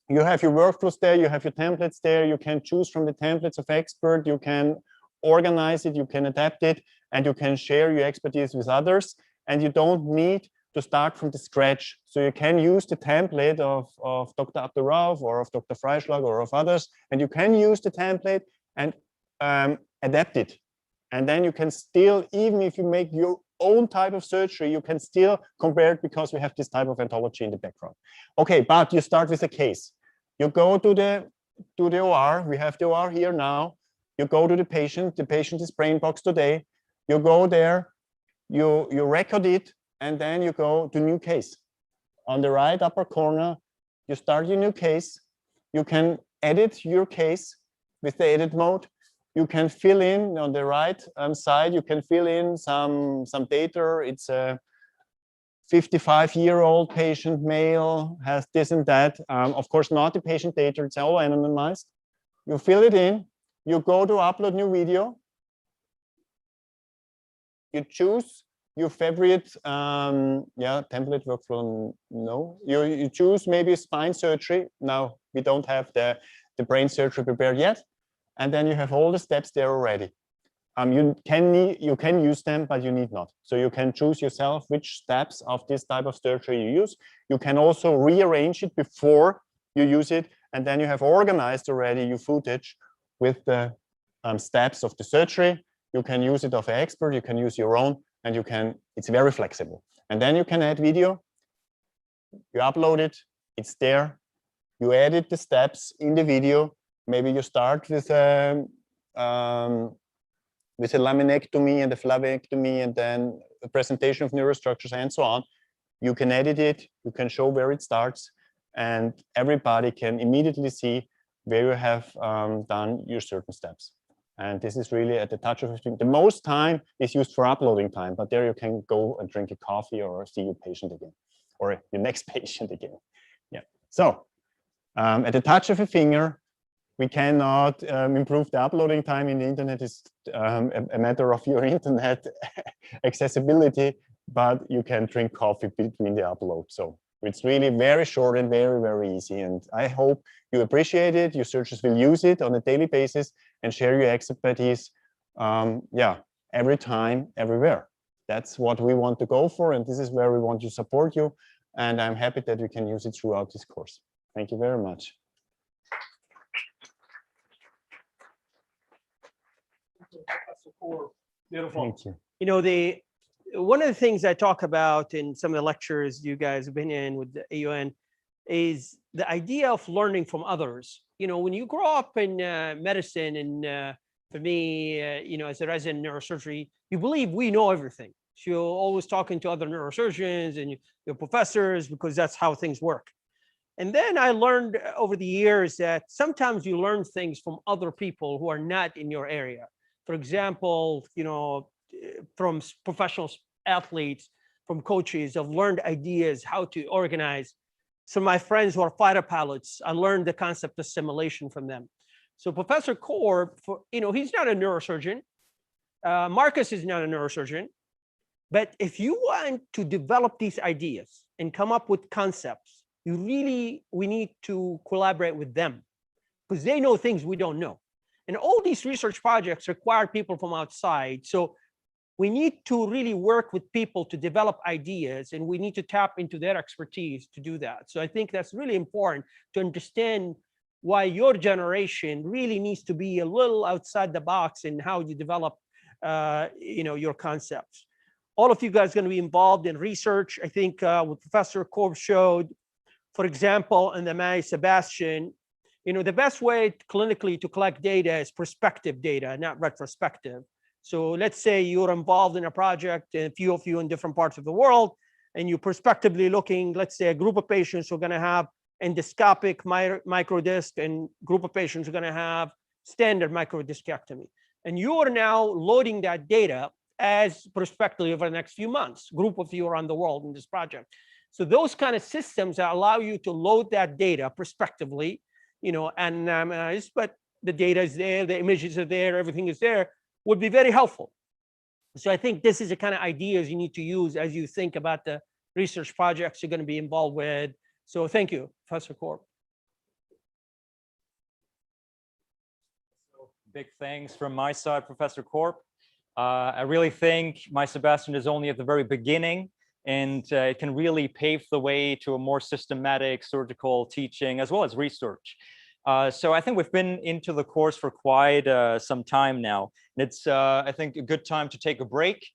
You have your workflows there, you have your templates there, you can choose from the templates of expert, you can organize it, you can adapt it, and you can share your expertise with others, and you don't need to start from the scratch. So you can use the template of Dr. Abdulrauf or of Dr. Freischlag or of others, and you can use the template and adapt it. And then you can still, even if you make your own type of surgery, you can still compare it because we have this type of ontology in the background. Okay, but you start with a case. You go to the OR, we have the OR here now. You go to the patient is brain box today. You go there, you record it, and then you go to new case. On the right upper corner, you start your new case. You can edit your case with the edit mode. You can fill in on the right side, you can fill in some data. It's a 55-year-old patient, male, has this and that. Of course, not the patient data, it's all anonymized. You fill it in, you go to upload new video. You choose your favorite, template workflow, no. You choose maybe spine surgery. Now, we don't have the brain surgery prepared yet. And then you have all the steps there already. You can use them, but you need not. So you can choose yourself which steps of this type of surgery you use. You can also rearrange it before you use it, and then you have organized already your footage with the steps of the surgery. You can use it of an expert, you can use your own, and it's very flexible. And then you can add video, you upload it, it's there, you edit the steps in the video. Maybe you start with a laminectomy and a flavectomy, and then a presentation of neurostructures and so on. You can edit it, you can show where it starts, and everybody can immediately see where you have done your certain steps. And this is really at the touch of a finger. The most time is used for uploading time, but there you can go and drink a coffee or see your patient again, or your next patient again. Yeah. So at the touch of a finger, we cannot improve the uploading time in the internet. Is a matter of your internet accessibility, but you can drink coffee between the upload. So it's really very short and very, very easy. And I hope you appreciate it. Your surgeons will use it on a daily basis and share your expertise, every time, everywhere. That's what we want to go for. And this is where we want to support you. And I'm happy that we can use it throughout this course. Thank you very much. Beautiful. Thank you. You know, one of the things I talk about in some of the lectures you guys have been in with the AUN is the idea of learning from others. You know, when you grow up in medicine, and for me, as a resident in neurosurgery, you believe we know everything. So you're always talking to other neurosurgeons and your professors because that's how things work. And then I learned over the years that sometimes you learn things from other people who are not in your area. For example, from professional athletes, from coaches, I've learned ideas how to organize. Some of my friends who are fighter pilots, I learned the concept of simulation from them. So Professor Korb, he's not a neurosurgeon. Marcus is not a neurosurgeon. But if you want to develop these ideas and come up with concepts, we need to collaborate with them because they know things we don't know. And all these research projects require people from outside. So we need to really work with people to develop ideas, and we need to tap into their expertise to do that. So I think that's really important to understand why your generation really needs to be a little outside the box in how you develop your concepts. All of you guys are going to be involved in research. I think what Professor Korb showed, for example, in the Sebastian, the best way clinically to collect data is prospective data, not retrospective. So let's say you're involved in a project, and a few of you in different parts of the world, and you're prospectively looking, let's say a group of patients who are going to have endoscopic microdisc and group of patients who are going to have standard microdiscectomy. And you are now loading that data as prospectively over the next few months. Group of you around the world in this project. So those kind of systems that allow you to load that data prospectively, but the data is there, the images are there, everything is there, would be very helpful. So I think this is the kind of ideas you need to use as you think about the research projects you're going to be involved with. So thank you, Professor Korb. Big thanks from my side, Professor Korb. I really think my Sebastian is only at the very beginning, and it can really pave the way to a more systematic surgical teaching as well as research. So I think we've been into the course for quite some time now. And it's, I think, a good time to take a break.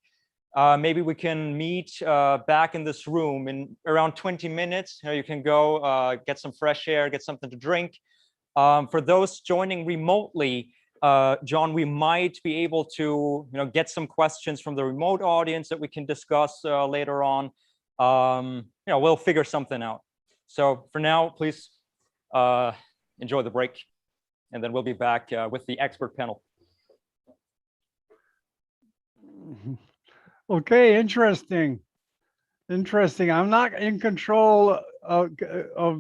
Maybe we can meet back in this room in around 20 minutes. You can go get some fresh air, get something to drink. For those joining remotely, John, we might be able to get some questions from the remote audience that we can discuss later on. We'll figure something out. So for now, please enjoy the break, and then we'll be back with the expert panel. Okay, interesting. I'm not in control of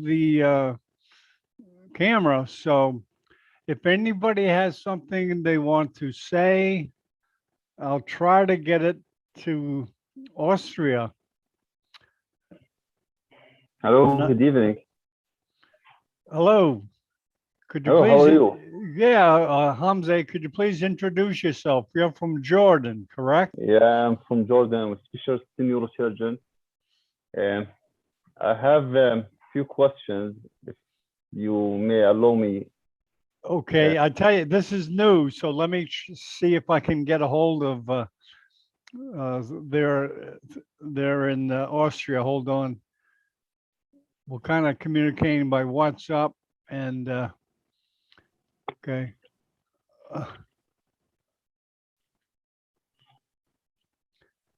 the camera, so if anybody has something they want to say, I'll try to get it to Austria. Hello, good evening. Hello. Could you Hello, please? how are you? Yeah, Hamza, could you please introduce yourself? You're from Jordan, correct? Yeah, I'm from Jordan. I'm a specialist neurosurgeon. I have a few questions, if you may allow me. Okay, I tell you, this is new, so let me see if I can get a hold of. They're in Austria. Hold on. We're kind of communicating by WhatsApp, and okay.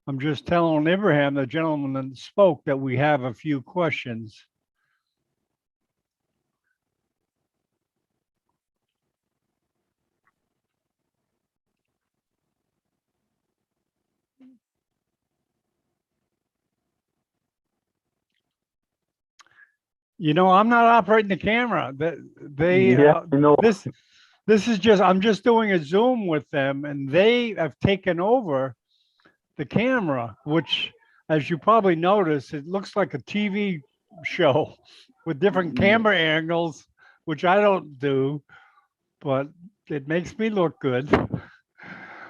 I'm just telling Ibrahim, the gentleman that spoke, that we have a few questions. I'm not operating the camera. This is just, I'm just doing a Zoom with them, and they have taken over the camera, which, as you probably noticed, it looks like a TV show with different camera angles, which I don't do, but it makes me look good.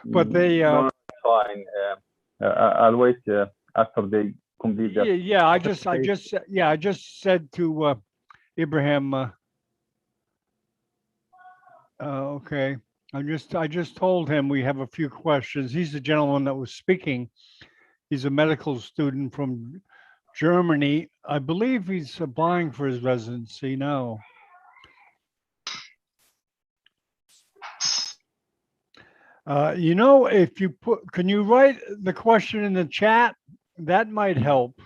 But they no, fine. I'll wait after they complete that. Yeah, I just said to Ibrahim, okay. I just told him we have a few questions. He's the gentleman that was speaking. He's a medical student from Germany. I believe he's applying for his residency now. You know, if you can you write the question in the chat? That might help.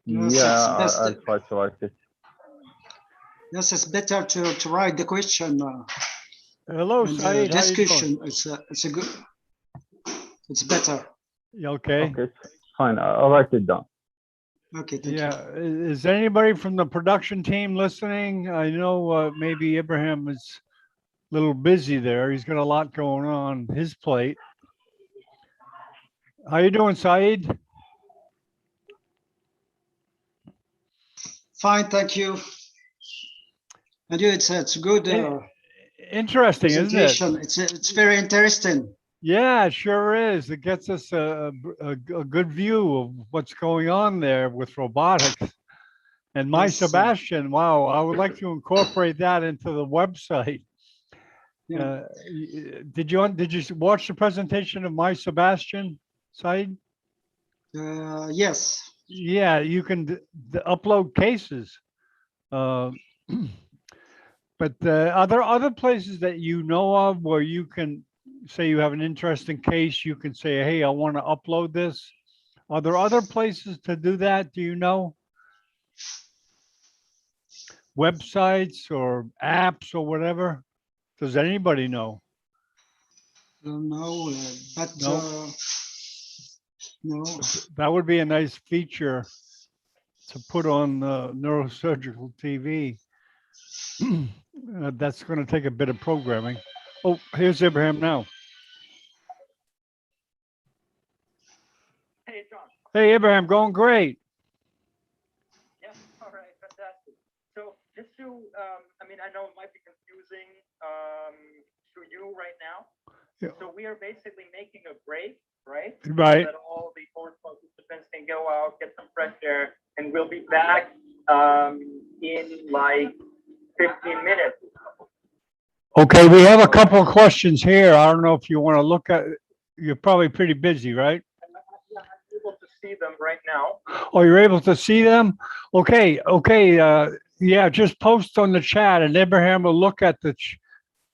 Yeah, I'll try to write it. Yes, it's better to write the question. Hello, and Saeed. How you discussion. doing? It's a good. It's better. Okay. Okay, fine. I'll write it down. Okay, thank Yeah. Is anybody from the production team listening? I know maybe Ibrahim is a little busy there. He's got a lot going on his plate. How you doing, Saeed? Fine, thank you. And you, it's good. Interesting, isn't it? Presentation. It's very interesting. Yeah, it sure is. It gets us a good view of what's going on there with robotics. And my Yes, Sebastian, wow, I would like to incorporate that into the website. Yeah. Did you watch the presentation of my Sebastian, Said? Yes. Yeah, you can upload cases. But are there other places that you know of where you can say you have an interesting case, you can say, hey, I want to upload this? Are there other places to do that? Do you know? Websites or apps or whatever? Does anybody know? Don't know, but No? no. That would be a nice feature to put on neurosurgical TV. That's going to take a bit of programming. Oh, here's Abraham now. Hey, John. Hey, Abraham, going great. Yeah, all right, fantastic. So just to, I mean, I know it might be confusing to you right now. Yeah. So we are basically making a break, right? Right. So that all the course participants can go out, get some fresh air, and we'll be back in like 15 minutes. Okay, we have a couple of questions here. I don't know if you want to look at, you're probably pretty busy, right? Yeah, I'm able to see them right now. Oh, you're able to see them? Okay, yeah, just post on the chat and Abraham will look at the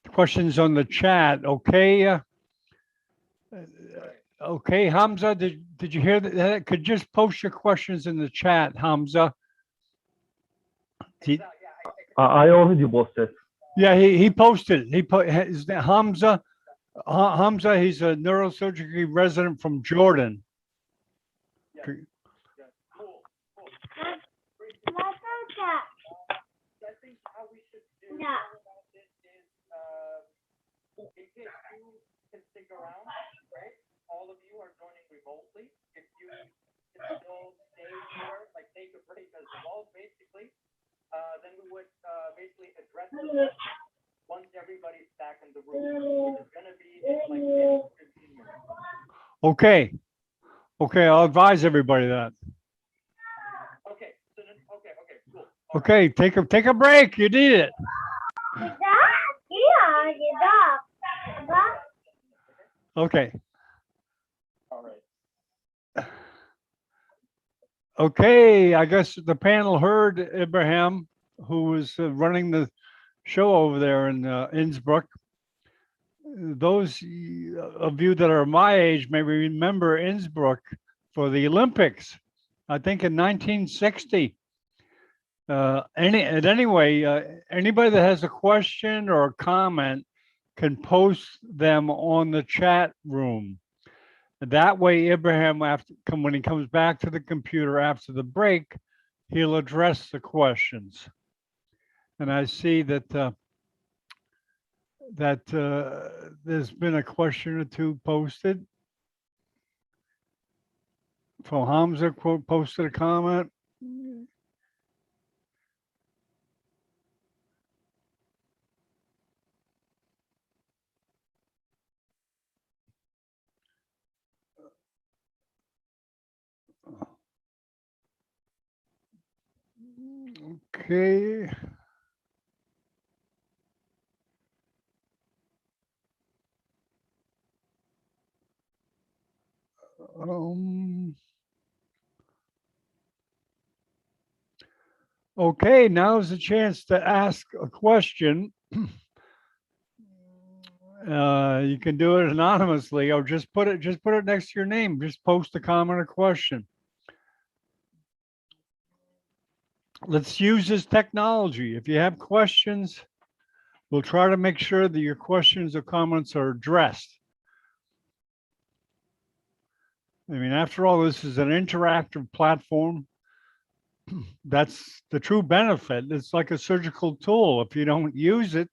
questions on the chat, okay? Okay, Hamza, did you hear that? Could just post your questions in the chat, Hamza. I already posted. Yeah, he posted. His name, Hamza. Hamza, he's a neurosurgery resident from Jordan. In case you can stick around, right? All of you are joining remotely. If you can still stay here, like take a break as well, basically, then we would basically address the once everybody's back in the room. It's gonna be in like 10 to 15 minutes. Okay. Okay, I'll advise everybody that. Okay, so then, okay, cool. Okay, take a break. You need it. Okay. All right. Okay, I guess the panel heard Abraham, who was running the show over there in Innsbruck. Those of you that are my age may remember Innsbruck for the Olympics, I think in 1960. Anyway, anybody that has a question or a comment can post them on the chat room. That way, Abraham, when he comes back to the computer after the break, he'll address the questions. And I see that there's been a question or two posted. So Hamza posted a comment. Okay. Okay, now's the chance to ask a question. You can do it anonymously or just put it next to your name. Just post a comment or question. Let's use this technology. If you have questions, we'll try to make sure that your questions or comments are addressed. I mean, after all, this is an interactive platform. That's the true benefit. It's like a surgical tool. If you don't use it,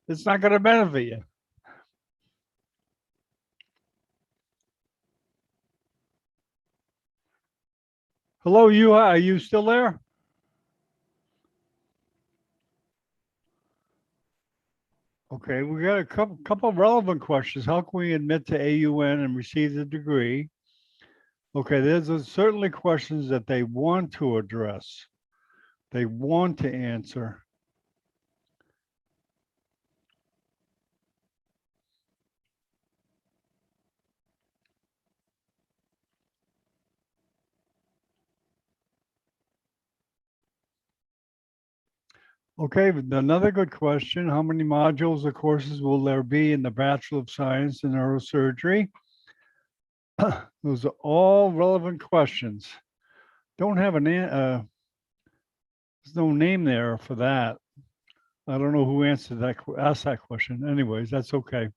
it's not going to benefit you. Hello, are you still there? Okay, we got a couple relevant questions. How can we admit to AUN and receive the degree? Okay, there's certainly questions that they want to address. They want to answer. Okay, another good question. How many modules or courses will there be in the Bachelor of Science in Neurosurgery? Those are all relevant questions. Don't have there's no name there for that. I don't know who asked that question. Anyways, that's okay.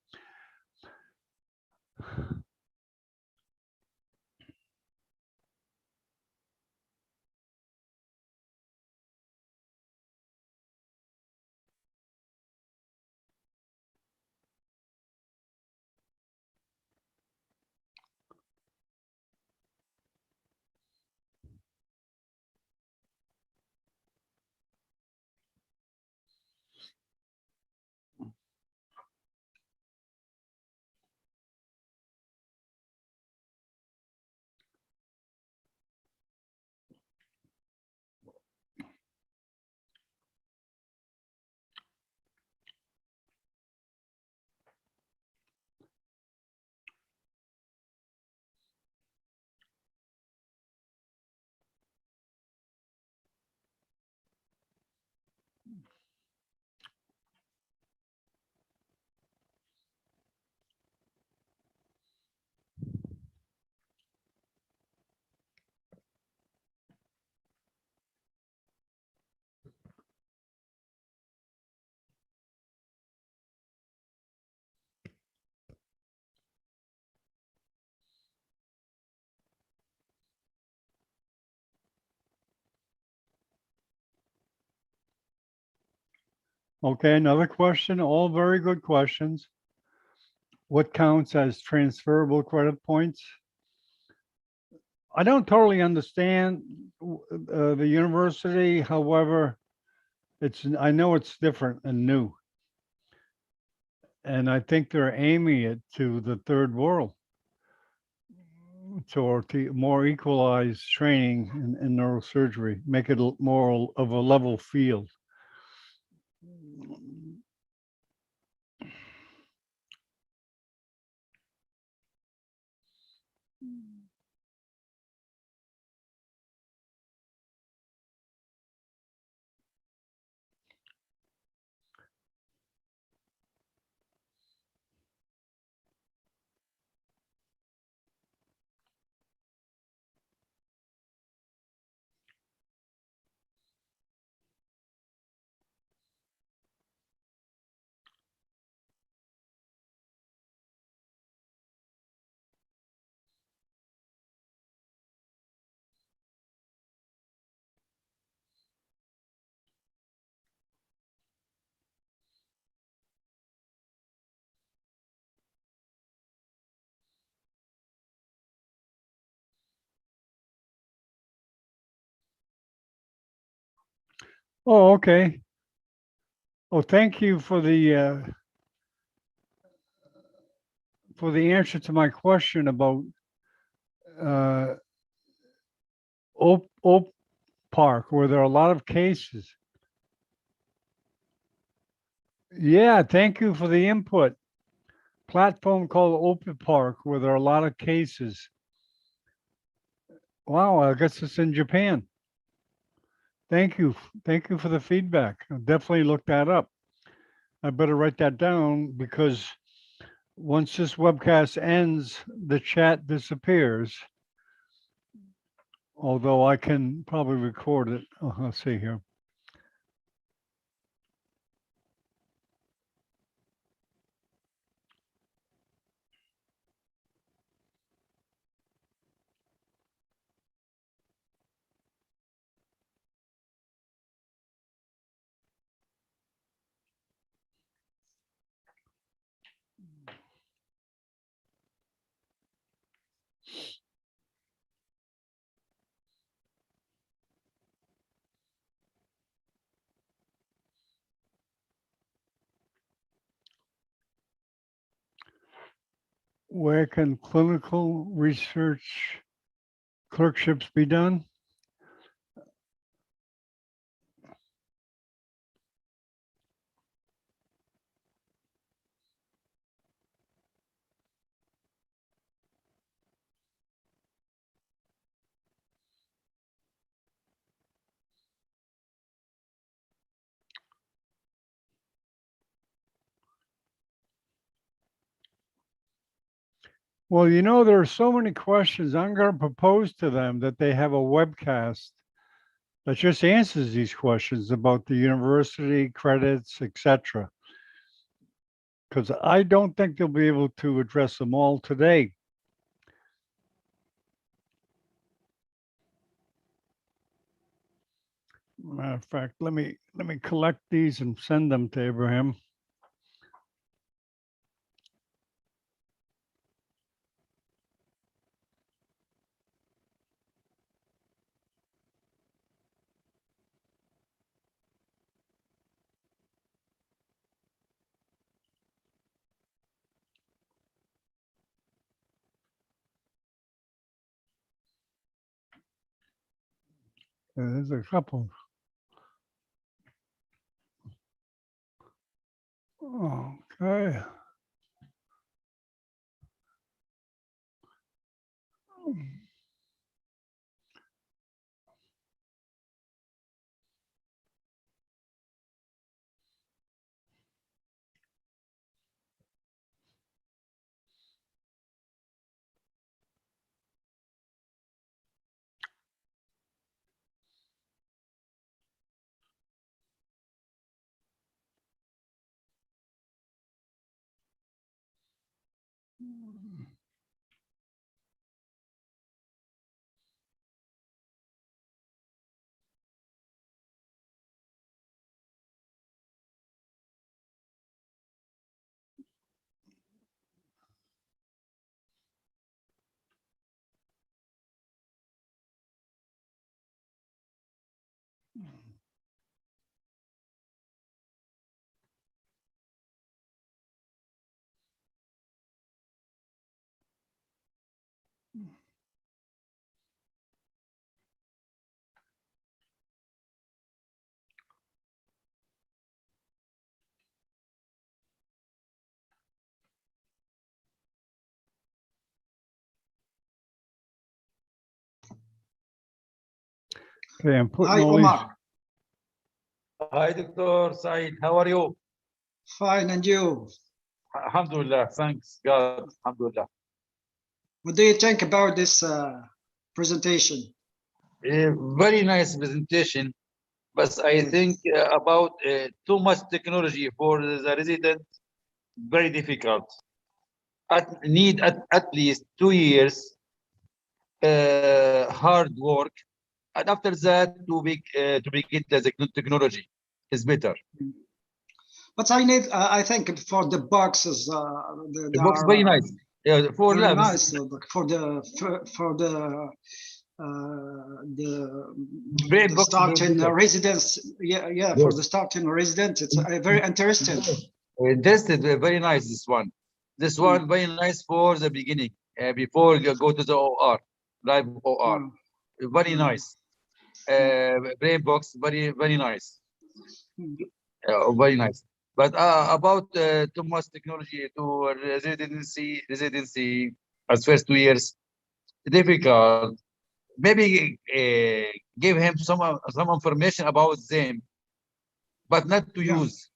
Okay, another question, all very good questions. What counts as transferable credit points? I don't totally understand the university. However, I know it's different and new. And I think they're aiming it to the third world. To more equalized training in neurosurgery, make it more of a level field. Oh, okay. Oh, thank you for the answer to my question about Oak Park, where there are a lot of cases. Yeah, thank you for the input. Platform called Open Park, where there are a lot of cases. Wow, I guess it's in Japan. Thank you. Thank you for the feedback. I'll definitely look that up. I better write that down because once this webcast ends, the chat disappears. Although I can probably record it. Oh, let's see here. Where can clinical research clerkships be done? Well, you know, there are so many questions. I'm going to propose to them that they have a webcast that just answers these questions about the university, credits, etc. Because I don't think they'll be able to address them all today. Matter of fact, let me collect these and send them to Abraham. There's a couple. Okay. Okay, I'm putting Hi, all these. Omar. Hi, Dr. Said. How are you? Fine, and you? Alhamdulillah. Thanks, God. Alhamdulillah. What do you think about this presentation? Very nice presentation, but I think about too much technology for the resident, very difficult. Need at least 2 years hard work, and after that to be get the technology is better. But I need, I think, for the boxes, The box is very nice. Yeah, for very labs. nice. For the Brain the box is very starting good. residence. Yeah, yeah. For the starting residence, it's very interesting. Tested very nice. This one very nice for the beginning before you go to the OR, live OR. Very nice. Brain box very nice. Very nice. But about too much technology to residency as first 2 years, difficult. Maybe give him some information about them, but not to use.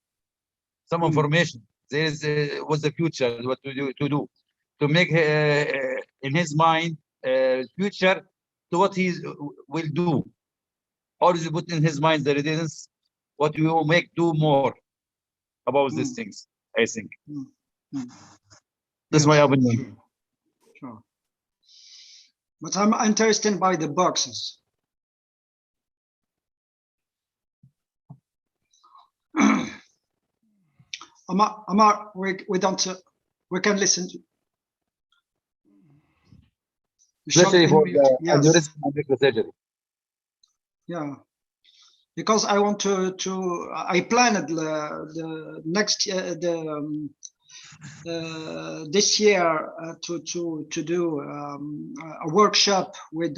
some information. There is what's the future, what to do, to make in his mind future to what he will do. Always put in his mind the readiness, what we will make do more about these things. I think that's my opinion. Sure. But I'm interested by the boxes. Amar, we don't, we can listen. Especially for the Yes. aneurysm and microsurgery. Yeah, because I want to I planned the next this year to do a workshop with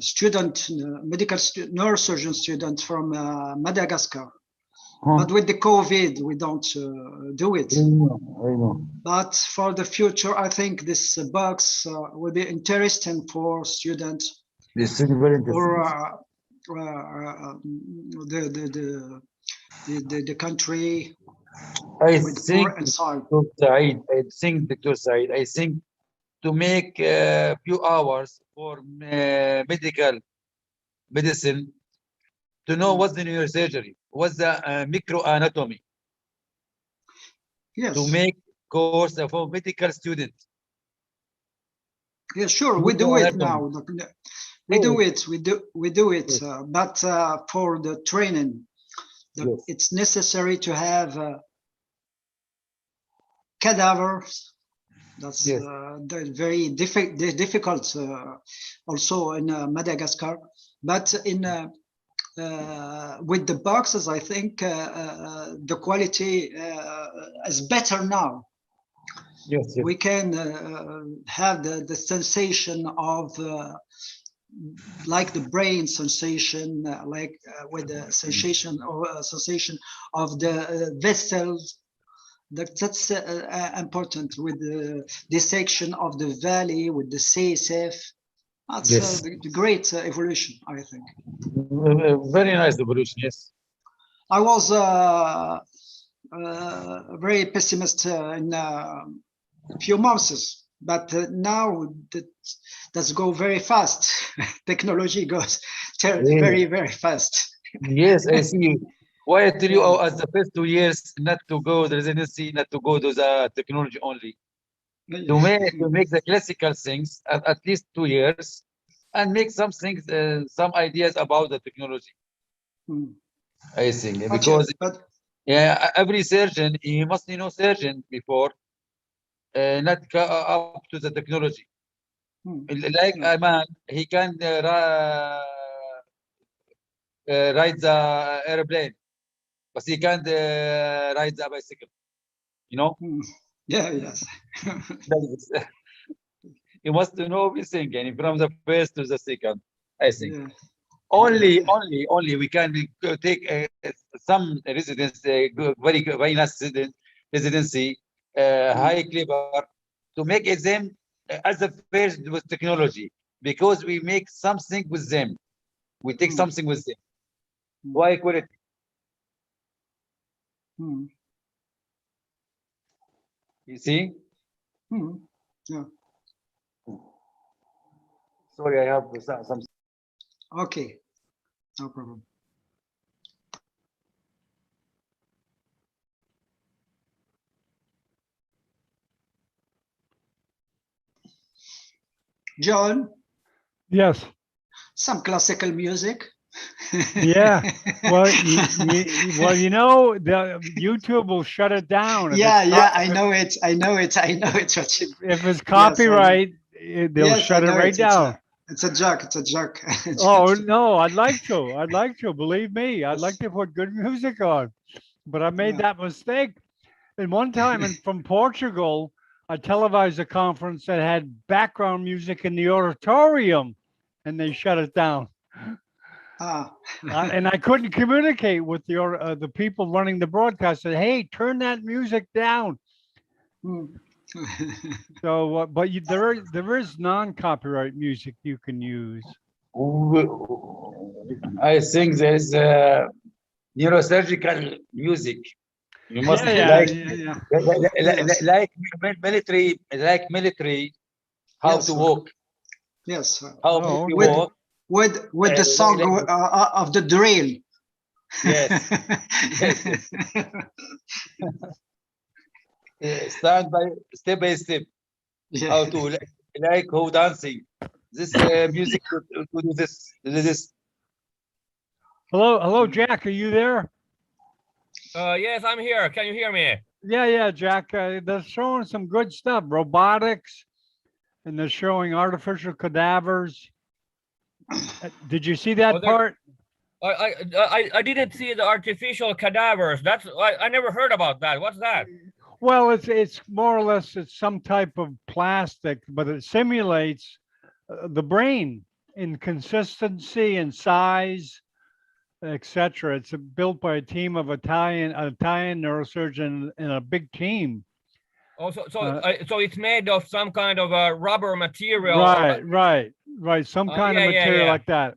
student medical neurosurgeon student from Madagascar. But with the COVID, we don't do it. I know. But for the future, I think this box will be interesting for students. This is very interesting. Or the country. I with think, more insight. Dr. Said, I think to make a few hours for medical medicine to know what's the neurosurgery, what's the microanatomy. Yes. To make course for medical students. Yeah, sure. We do it now. We do it. We do it. But for the training, it's necessary to have cadavers. That's very difficult also in Madagascar. But in with the boxes, I think the quality is better now. Yes. We can have the sensation of like the brain sensation, like with the sensation of the vessels. That's important with the dissection of the valley with the CSF. That's the great evolution, I think. Very nice evolution, yes. I was very pessimist in a few months, but now that's go very fast. Technology goes very, very fast. Yes, I see you. Why I tell you as the first 2 years not to go the residency, not to go to the technology only. To make the classical things at least 2 years and make some things, some ideas about the technology. I think because every surgeon, he must know surgeon before not up to the technology. Like a man, he can ride the airplane, but he can't ride the bicycle. You know? Yeah, yes. You must know everything, and from the first to the second, I think. Only we can take some residents, very nice residency, high caliber, to make them as the first with technology, because we make something with them. We take something with them. Why quality? You see? Yeah. Sorry, I have some. Okay, no problem. John? Yes. Some classical music. Yeah. Well, you know, the YouTube will shut it down. Yeah, I know it. If it's copyright, they'll shut it right down. It's a joke. It's a joke. Oh no, I'd like to. Believe me, I'd like to put good music on, but I made that mistake. And one time, from Portugal, I televised a conference that had background music in the auditorium, and they shut it down. And I couldn't communicate with the people running the broadcast. Said, "Hey, turn that music down." So, but there is non-copyright music you can use. I think there's neurosurgical music. You must Yeah, like military, how Yes, to sir. walk, Yes, sir. how Oh, to okay. walk. With the song of the drill. Yes. Stand by step. Yeah. How to like how dancing. This music to do this. Hello, Jack. Are you there? Yes, I'm here. Can you hear me? Yeah, Jack. They're showing some good stuff. Robotics, and they're showing artificial cadavers. Did you see that part? I didn't see the artificial cadavers. I never heard about that. What's that? Well, it's more or less it's some type of plastic, but it simulates the brain in consistency and size, etc. It's built by a team of Italian neurosurgeon and a big team. Oh, so it's made of some kind of a rubber material. Right. Some kind of material like that.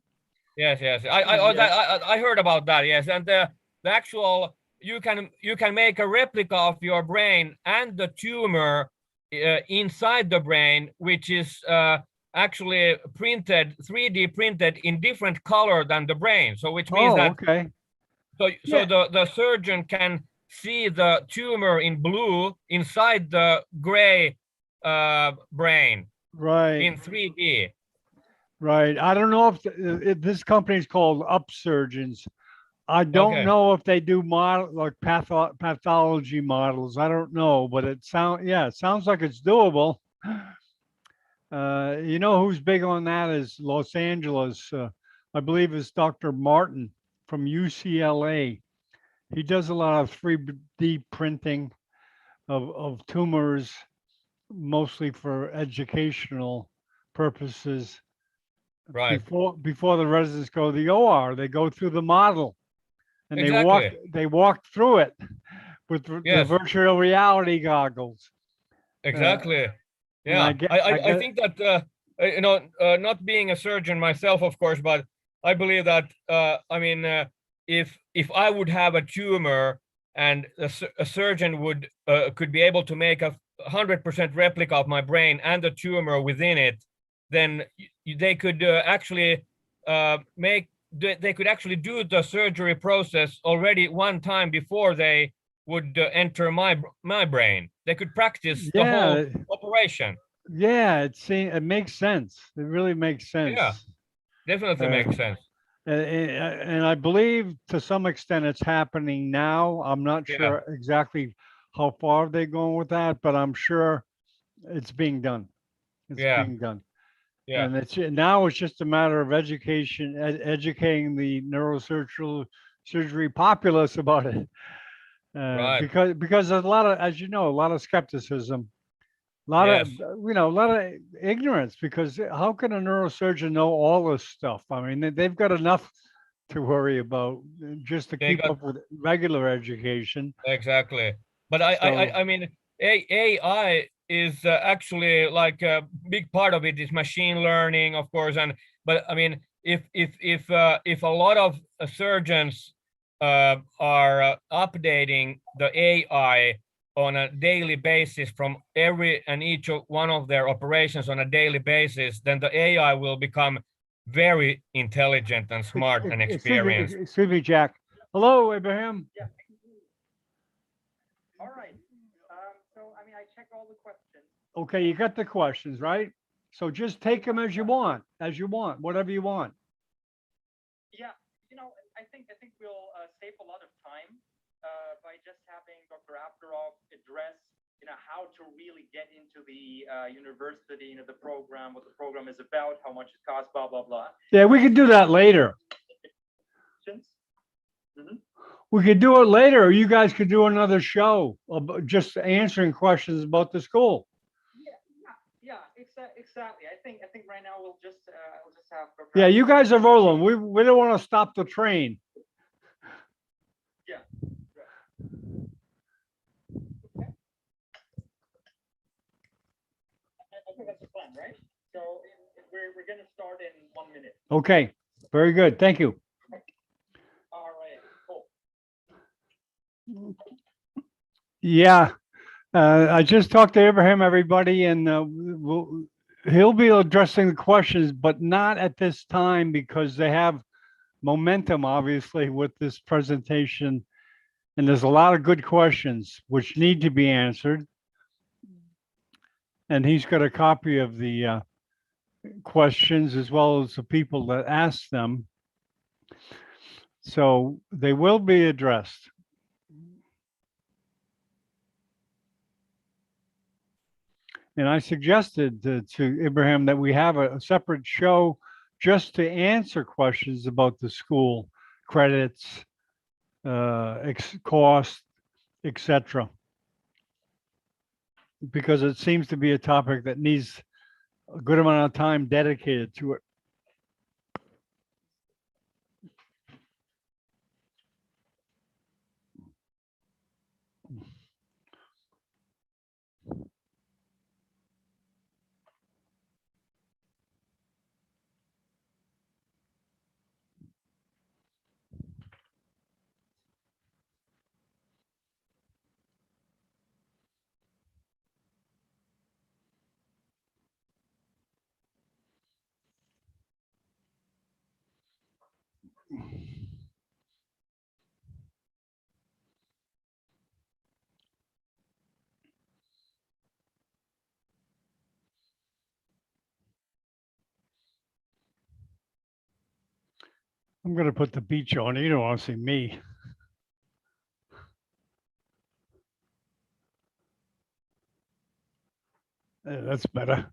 Yes. I heard about that. Yes, and the actual you can make a replica of your brain and the tumor inside the brain, which is actually printed 3D printed in different color than the brain. So which means that okay. So the surgeon can see the tumor in blue inside the gray brain. Right. In 3D. Right. I don't know if this company is called Upsurgeons. I don't know if they do model like pathology models. I don't know, but it sounds like it's doable. You know who's big on that is Los Angeles. I believe it's Dr. Martin from UCLA. He does a lot of 3D printing of tumors, mostly for educational purposes. Right. Before the residents go to the OR, they go through the model, and they walk through it with the virtual reality goggles. Exactly. Yeah. I think that not being a surgeon myself, of course, but I believe that if I would have a tumor and a surgeon could be able to make a 100% replica of my brain and the tumor within it, then they could actually they could actually do the surgery process already one time before they would enter my brain. They could practice the whole operation. Yeah, it makes sense. It really makes sense. Yeah, definitely makes sense. And I believe to some extent it's happening now. I'm not sure exactly how far they're going with that, but I'm sure it's being done. It's being done. Yeah. And now it's just a matter of educating the neurosurgery populace about it. Right. Because there's a lot of, as you know, a lot of skepticism, a lot of ignorance, because how can a neurosurgeon know all this stuff? I mean, they've got enough to worry about just to keep up with regular education. Exactly. But I mean, AI is actually like a big part of it is machine learning, of course. But I mean, if a lot of surgeons are updating the AI on a daily basis from every and each one of their operations on a daily basis, then the AI will become very intelligent and smart and experienced. Excuse me, Jack. Hello, Abraham. Yeah. All right. So, I mean, I checked all the questions. Okay, you got the questions, right? So just take them as you want, whatever you want. Yeah, I think we'll save a lot of time by just having Dr. Abdulrauf address, how to really get into the university, the program, what the program is about, how much it costs, blah, blah, blah. Yeah, we can do that later. We could do it later, or you guys could do another show of just answering questions about the school. Yeah, exactly. I think right now we'll just have. Yeah, you guys are rolling. We don't want to stop the train. Yeah. I think that's the plan, right? So we're going to start in 1 minute. Okay, very good. Thank you. Yeah, I just talked to Abraham, everybody, and he'll be addressing the questions, but not at this time because they have momentum, obviously, with this presentation. And there's a lot of good questions which need to be answered. And he's got a copy of the questions as well as the people that asked them. So they will be addressed. And I suggested to Abraham that we have a separate show just to answer questions about the school, credits, cost, etc. Because it seems to be a topic that needs a good amount of time dedicated to it. I'm going to put the beach on. You don't want to see me. That's better.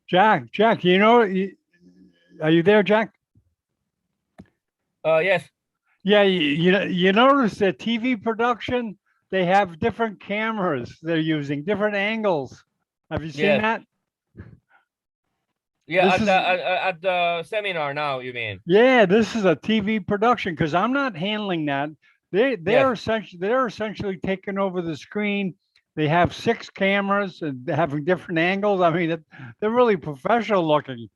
Jack, you know, are you there, Jack? Yes. Yeah, you notice that TV production, they have different cameras they're using, different angles. Have you seen Yes. that? Yeah, This at the seminar now, you mean? Yeah, this is a TV production because I'm not handling that. They're essentially taking over the screen. They have 6 cameras and having different angles. I mean, they're really professional looking.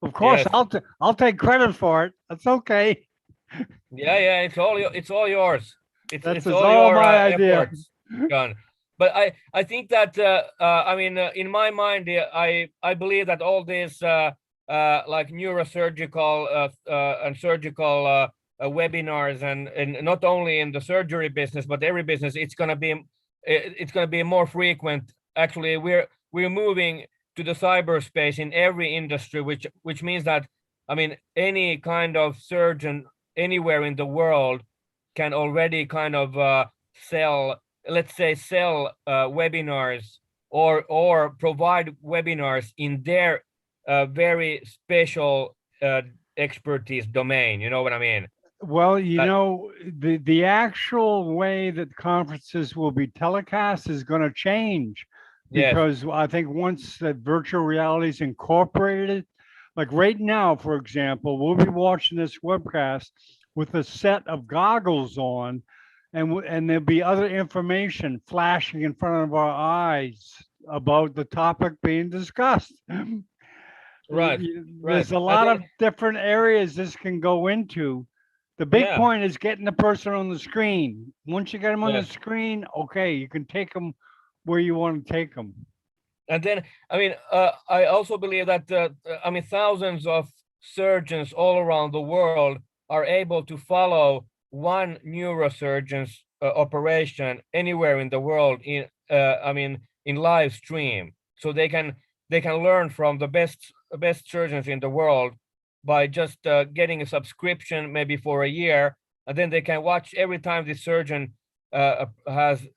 Of course, Yes. I'll take credit for it. That's okay. Yeah, it's all yours. It's all all your my idea. efforts, John. But I think that I mean, in my mind, I believe that all this like neurosurgical and surgical webinars and not only in the surgery business but every business, it's gonna be more frequent. Actually, we're moving to the cyberspace in every industry, which means that, I mean, any kind of surgeon anywhere in the world can already kind of sell webinars or provide webinars in their very special expertise domain. You know what I mean? Well, you know, the actual way that conferences will be telecast is going to change Yes. because I think once that virtual reality is incorporated, like right now, for example, we'll be watching this webcast with a set of goggles on, and there'll be other information flashing in front of our eyes about the topic being discussed. Right. There's a lot of different areas this can go into. The big Yeah. point is getting the person on the screen. Once you get them on the Yes. screen, okay, you can take them where you want to take them. And then, I mean, I also believe that, I mean, thousands of surgeons all around the world are able to follow one neurosurgeon's operation anywhere in the world in, I mean, in live stream. So they can learn from the best surgeons in the world by just getting a subscription maybe for a year, and then they can watch every time the surgeon has,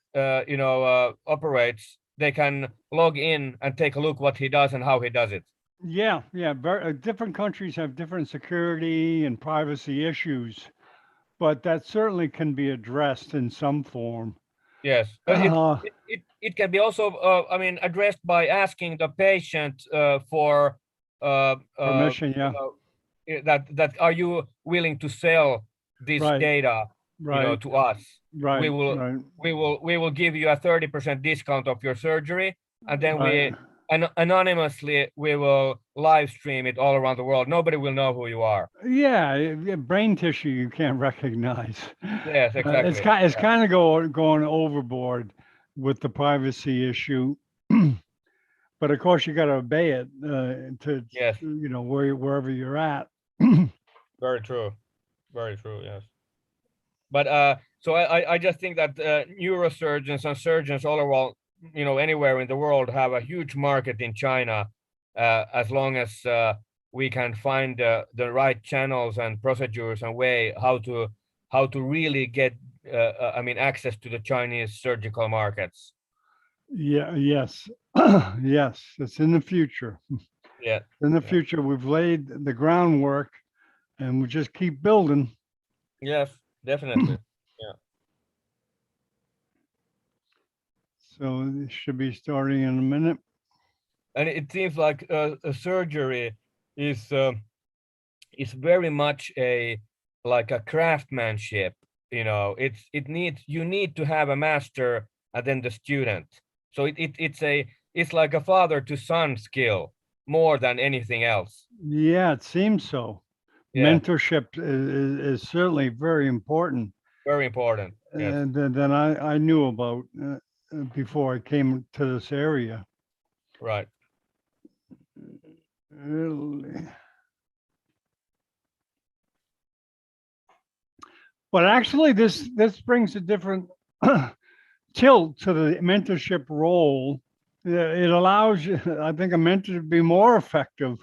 operates. They can log in and take a look what he does and how he does it. Yeah. Different countries have different security and privacy issues, but that certainly can be addressed in some form. Yes, but it can be also, I mean, addressed by asking the patient for Permission, yeah. that are you willing to sell this Right. data, to us? Right. We will give you a 30% discount of your surgery, and then Right. anonymously, we will live stream it all around the world. Nobody will know who you are. Yeah, brain tissue you can't recognize. Yes, exactly. It's kind of going overboard with the privacy issue. But of course, you got to obey it to, yes, wherever you're at. Very true. Very true. Yes. But so I just think that neurosurgeons and surgeons all around, anywhere in the world have a huge market in China, as long as we can find the right channels and procedures and way how to really get access to the Chinese surgical markets. Yeah. Yes. Yes. It's in the future. Yeah. In the future, we've laid the groundwork, and we just keep building. Yes, definitely. Yeah. So it should be starting in a minute. And it seems like a surgery is very much like a craftsmanship. You need to have a master and then the student. So it's like a father to son skill more than anything else. Yeah, it seems so. Yeah. Mentorship is certainly very important. Very important. Yes. And then I knew about before I came to this area. Right. But actually, this brings a different tilt to the mentorship role. It allows, I think, a mentor to be more effective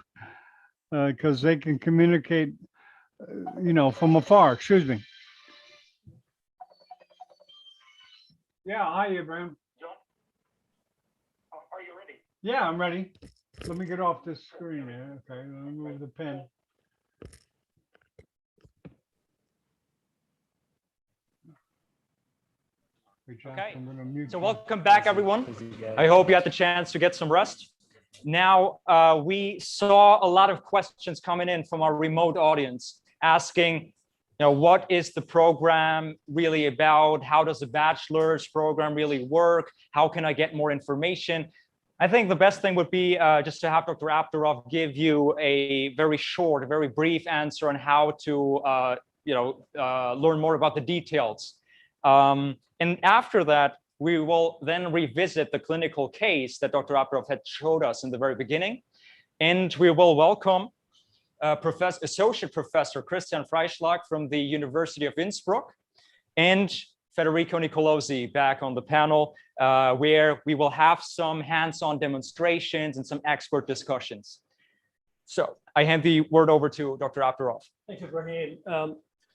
because they can communicate, from afar. Excuse me. Yeah, hi, Abraham. Are you ready? Yeah, I'm ready. Let me get off this screen here. Okay, let me move the pen. Okay, so welcome back, everyone. I hope you had the chance to get some rest. Now, we saw a lot of questions coming in from our remote audience asking, what is the program really about? How does the bachelor's program really work? How can I get more information? I think the best thing would be just to have Dr. Abdulrauf give you a very short, a very brief answer on how to, learn more about the details. And after that, we will then revisit the clinical case that Dr. Abdulrauf had showed us in the very beginning. And we will welcome Associate Professor Christian Freischlag from the University of Innsbruck and Federico Nicolosi back on the panel, where we will have some hands-on demonstrations and some expert discussions. So I hand the word over to Dr. Abdulrauf. Thank you, Ibrahim.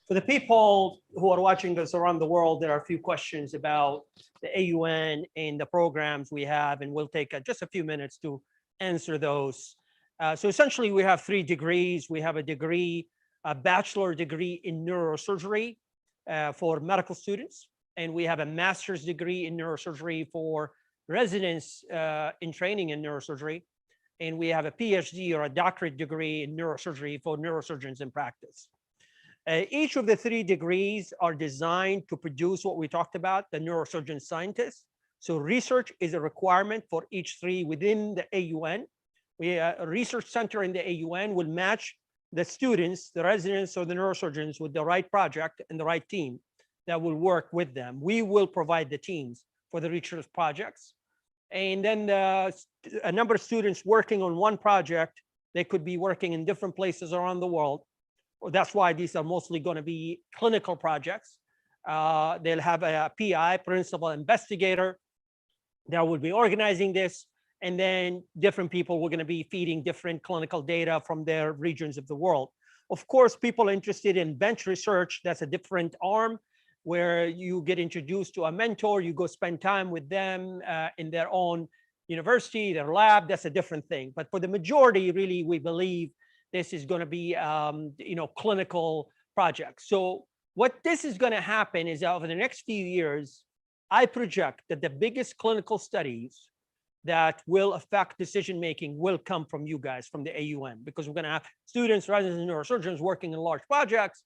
For the people who are watching us around the world, there are a few questions about the AUN and the programs we have, and we'll take just a few minutes to answer those. So essentially, we have 3 degrees. We have a bachelor degree in neurosurgery for medical students, and we have a master's degree in neurosurgery for residents in training in neurosurgery, and we have a PhD or a doctorate degree in neurosurgery for neurosurgeons in practice. Each of the 3 degrees are designed to produce what we talked about, the neurosurgeon scientist. So research is a requirement for each 3 within the AUN. A research center in the AUN will match the students, the residents or the neurosurgeons with the right project and the right team that will work with them. We will provide the teams for the research projects. And then a number of students working on one project, they could be working in different places around the world. That's why these are mostly going to be clinical projects. They'll have a PI, principal investigator, that will be organizing this. And then different people were going to be feeding different clinical data from their regions of the world. Of course, people interested in bench research, that's a different arm where you get introduced to a mentor, you go spend time with them in their own university, their lab, that's a different thing. But for the majority, really, we believe this is going to be, clinical projects. So what this is going to happen is over the next few years, I project that the biggest clinical studies that will affect decision-making will come from you guys, from the AUN, because we're going to have students, residents, and neurosurgeons working in large projects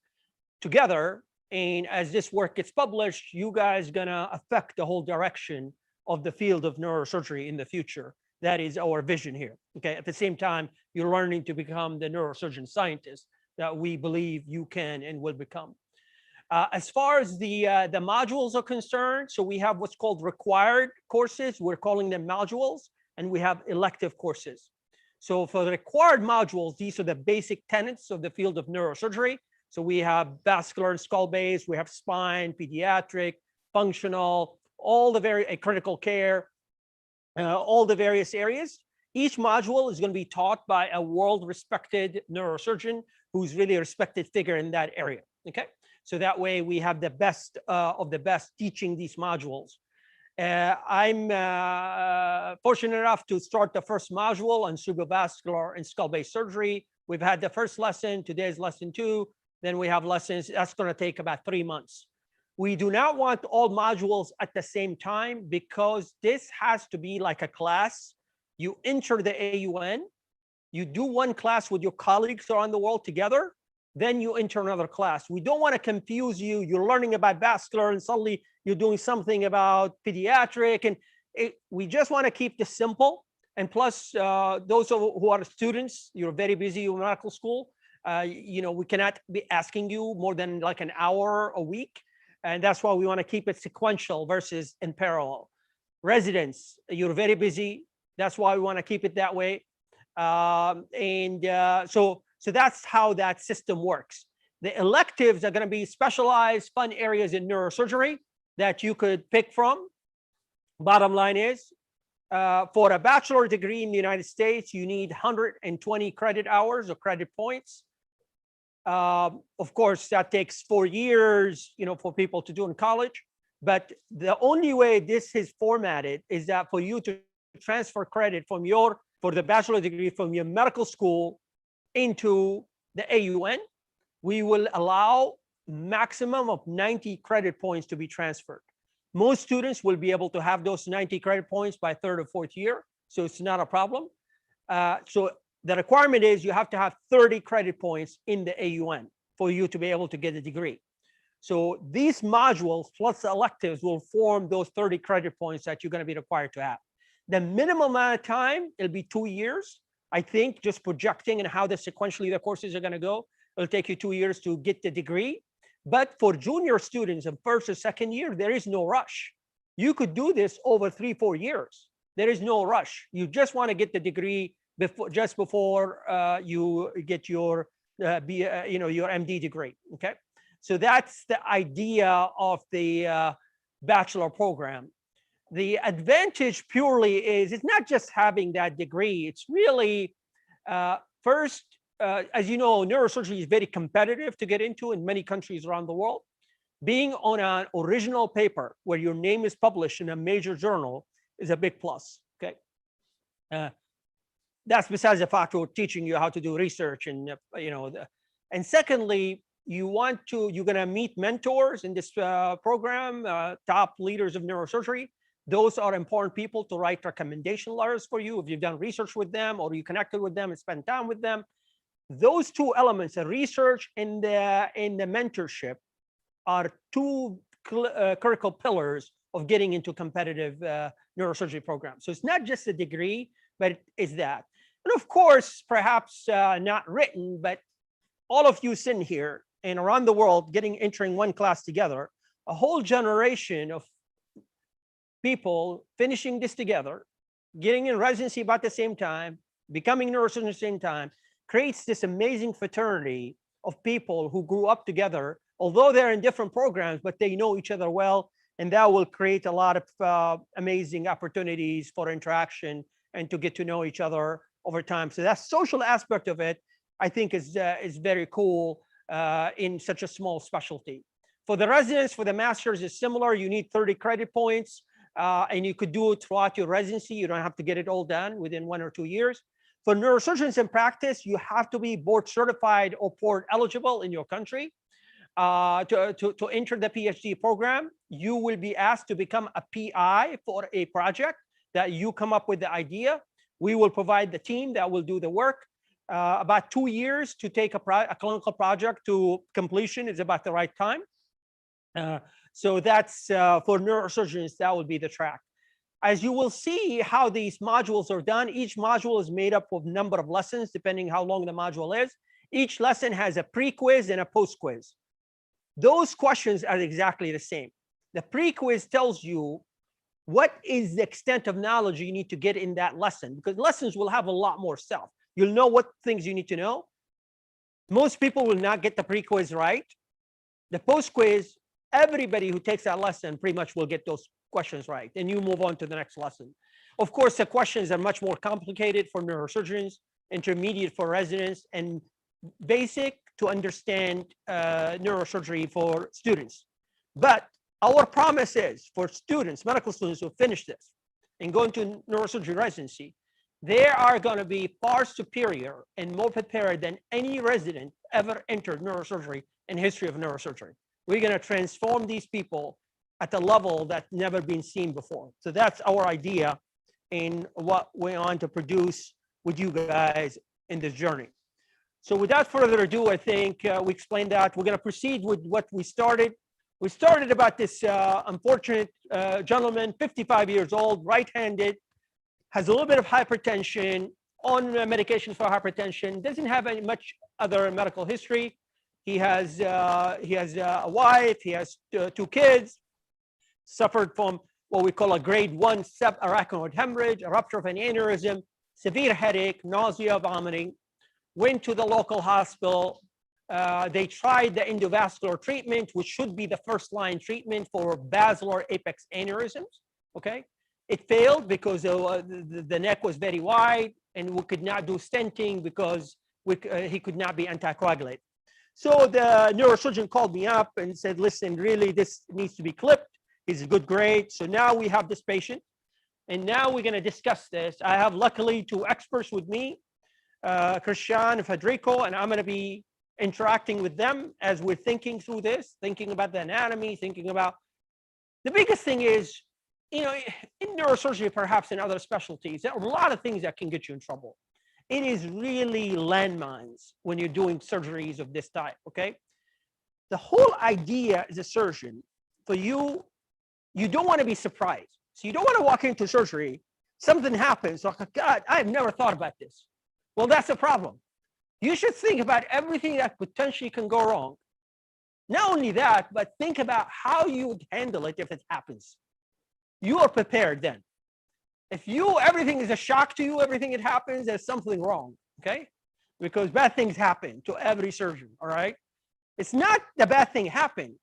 together. And as this work gets published, you guys are going to affect the whole direction of the field of neurosurgery in the future. That is our vision here. Okay. At the same time, you're learning to become the neurosurgeon scientist that we believe you can and will become. As far as the modules are concerned, so we have what's called required courses. We're calling them modules, and we have elective courses. So for the required modules, these are the basic tenets of the field of neurosurgery. So we have vascular and skull base, we have spine, pediatric, functional, all the critical care, all the various areas. Each module is going to be taught by a world-respected neurosurgeon who's really a respected figure in that area. Okay, so that way we have the best of the best teaching these modules. I'm fortunate enough to start the first module on cerebrovascular and skull-based surgery. We've had the first lesson. Today is lesson 2. Then we have lessons. That's going to take about 3 months. We do not want all modules at the same time because this has to be like a class. You enter the AUN, you do one class with your colleagues around the world together, then you enter another class. We don't want to confuse you. You're learning about vascular and suddenly you're doing something about pediatric. And we just want to keep this simple. And plus, those who are students, you're very busy in medical school. We cannot be asking you more than like an hour a week. And that's why we want to keep it sequential versus in parallel. Residents, you're very busy. That's why we want to keep it that way. So that's how that system works. The electives are going to be specialized fun areas in neurosurgery that you could pick from. Bottom line is, for a bachelor degree in the United States, you need 120 credit hours or credit points. Of course, that takes 4 years, for people to do in college. But the only way this is formatted is that for you to transfer credit for the bachelor degree from your medical school into the AUN, we will allow maximum of 90 credit points to be transferred. Most students will be able to have those 90 credit points by 3rd or 4th year, so it's not a problem. So the requirement is you have to have 30 credit points in the AUN for you to be able to get a degree. So these modules plus the electives will form those 30 credit points that you're going to be required to have. The minimum amount of time, it'll be 2 years. I think just projecting and how sequentially the courses are going to go, it'll take you 2 years to get the degree. But for junior students in 1st or 2nd year, there is no rush. You could do this over 3-4 years. There is no rush. You just want to get the degree just before you get your your MD degree. Okay, so that's the idea of the bachelor program. The advantage purely is it's not just having that degree. It's really first, as you know, neurosurgery is very competitive to get into in many countries around the world. Being on an original paper where your name is published in a major journal is a big plus. Okay, that's besides the fact we're teaching you how to do research and and secondly, you're going to meet mentors in this program, top leaders of neurosurgery. Those are important people to write recommendation letters for you if you've done research with them or you connected with them and spent time with them. Those two elements, the research and the mentorship, are two critical pillars of getting into competitive neurosurgery programs. So it's not just a degree, but it's that. And of course, perhaps not written, but all of you sitting here and around the world entering one class together, a whole generation of people finishing this together, getting in residency about the same time, becoming neurosurgeons at the same time, creates this amazing fraternity of people who grew up together, although they're in different programs, but they know each other well, and that will create a lot of amazing opportunities for interaction and to get to know each other over time. So that social aspect of it, I think, is very cool in such a small specialty. For the residents, for the masters, is similar. You need 30 credit points, and you could do it throughout your residency. You don't have to get it all done within 1 or 2 years. For neurosurgeons in practice, you have to be board certified or board eligible in your country. To enter the PhD program, you will be asked to become a PI for a project that you come up with the idea. We will provide the team that will do the work. About 2 years to take a clinical project to completion is about the right time. So that's for neurosurgeons, that would be the track. As you will see how these modules are done, each module is made up of a number of lessons, depending how long the module is. Each lesson has a pre-quiz and a post-quiz. Those questions are exactly the same. The pre-quiz tells you what is the extent of knowledge you need to get in that lesson, because lessons will have a lot more stuff. You'll know what things you need to know. Most people will not get the pre-quiz right. The post-quiz, everybody who takes that lesson pretty much will get those questions right, and you move on to the next lesson. Of course, the questions are much more complicated for neurosurgeons, intermediate for residents, and basic to understand neurosurgery for students. But our promise is for students, medical students who finish this and go into neurosurgery residency, they are going to be far superior and more prepared than any resident ever entered neurosurgery in history of neurosurgery. We're going to transform these people at a level that's never been seen before. So that's our idea in what we want to produce with you guys in this journey. So without further ado, I think we explained that. We're going to proceed with what we started. We started about this unfortunate gentleman, 55 years old, right-handed, has a little bit of hypertension, on medication for hypertension, doesn't have any much other medical history. He has a wife, he has 2 kids, suffered from what we call a grade 1 subarachnoid hemorrhage, a rupture of an aneurysm, severe headache, nausea, vomiting, went to the local hospital. They tried the endovascular treatment, which should be the first line treatment for basilar apex aneurysms, okay? It failed because the neck was very wide, and we could not do stenting because he could not be anticoagulated. So the neurosurgeon called me up and said, listen, really, this needs to be clipped. He's a good grade. So now we have this patient, and now we're going to discuss this. I have luckily 2 experts with me, Christian and Federico, and I'm going to be interacting with them as we're thinking through this, thinking about the anatomy, thinking about the biggest thing is, you know, in neurosurgery, perhaps in other specialties, there are a lot of things that can get you in trouble. It is really landmines when you're doing surgeries of this type, okay? The whole idea as a surgeon, for you, you don't want to be surprised. So you don't want to walk into surgery, something happens, like, God, I've never thought about this. Well, that's a problem. You should think about everything that potentially can go wrong. Not only that, but think about how you would handle it if it happens. You are prepared then. If everything is a shock to you, everything that happens, there's something wrong, okay? Because bad things happen to every surgeon, all right? It's not the bad thing happened.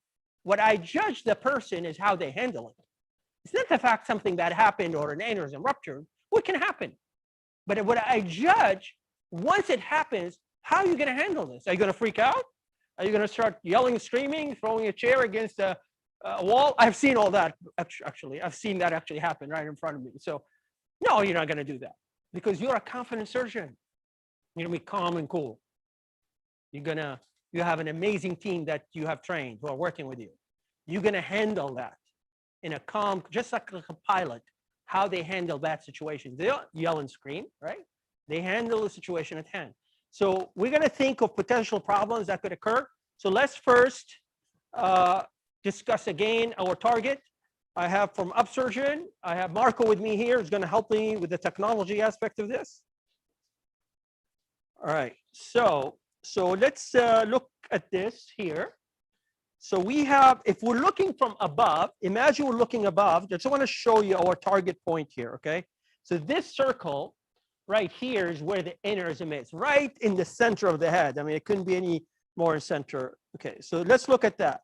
What I judge the person is how they handle it. It's not the fact something bad happened or an aneurysm ruptured. What can happen? But what I judge, once it happens, how are you going to handle this? Are you going to freak out? Are you going to start yelling, screaming, throwing a chair against a wall? I've seen all that, actually. I've seen that actually happen right in front of me. So, no, you're not going to do that because you're a confident surgeon. You're going to be calm and cool. You have an amazing team that you have trained who are working with you. You're going to handle that in a calm, just like a pilot, how they handle bad situations. They don't yell and scream, right? They handle the situation at hand. So we're going to think of potential problems that could occur. So let's first discuss again our target. I have from Upsurgeon, I have Marco with me here, who's going to help me with the technology aspect of this. All right, so let's look at this here. So we have, if we're looking from above, imagine we're looking above. Just want to show you our target point here, okay? So this circle right here is where the aneurysm is, right in the center of the head. I mean, it couldn't be any more in center. Okay, so let's look at that.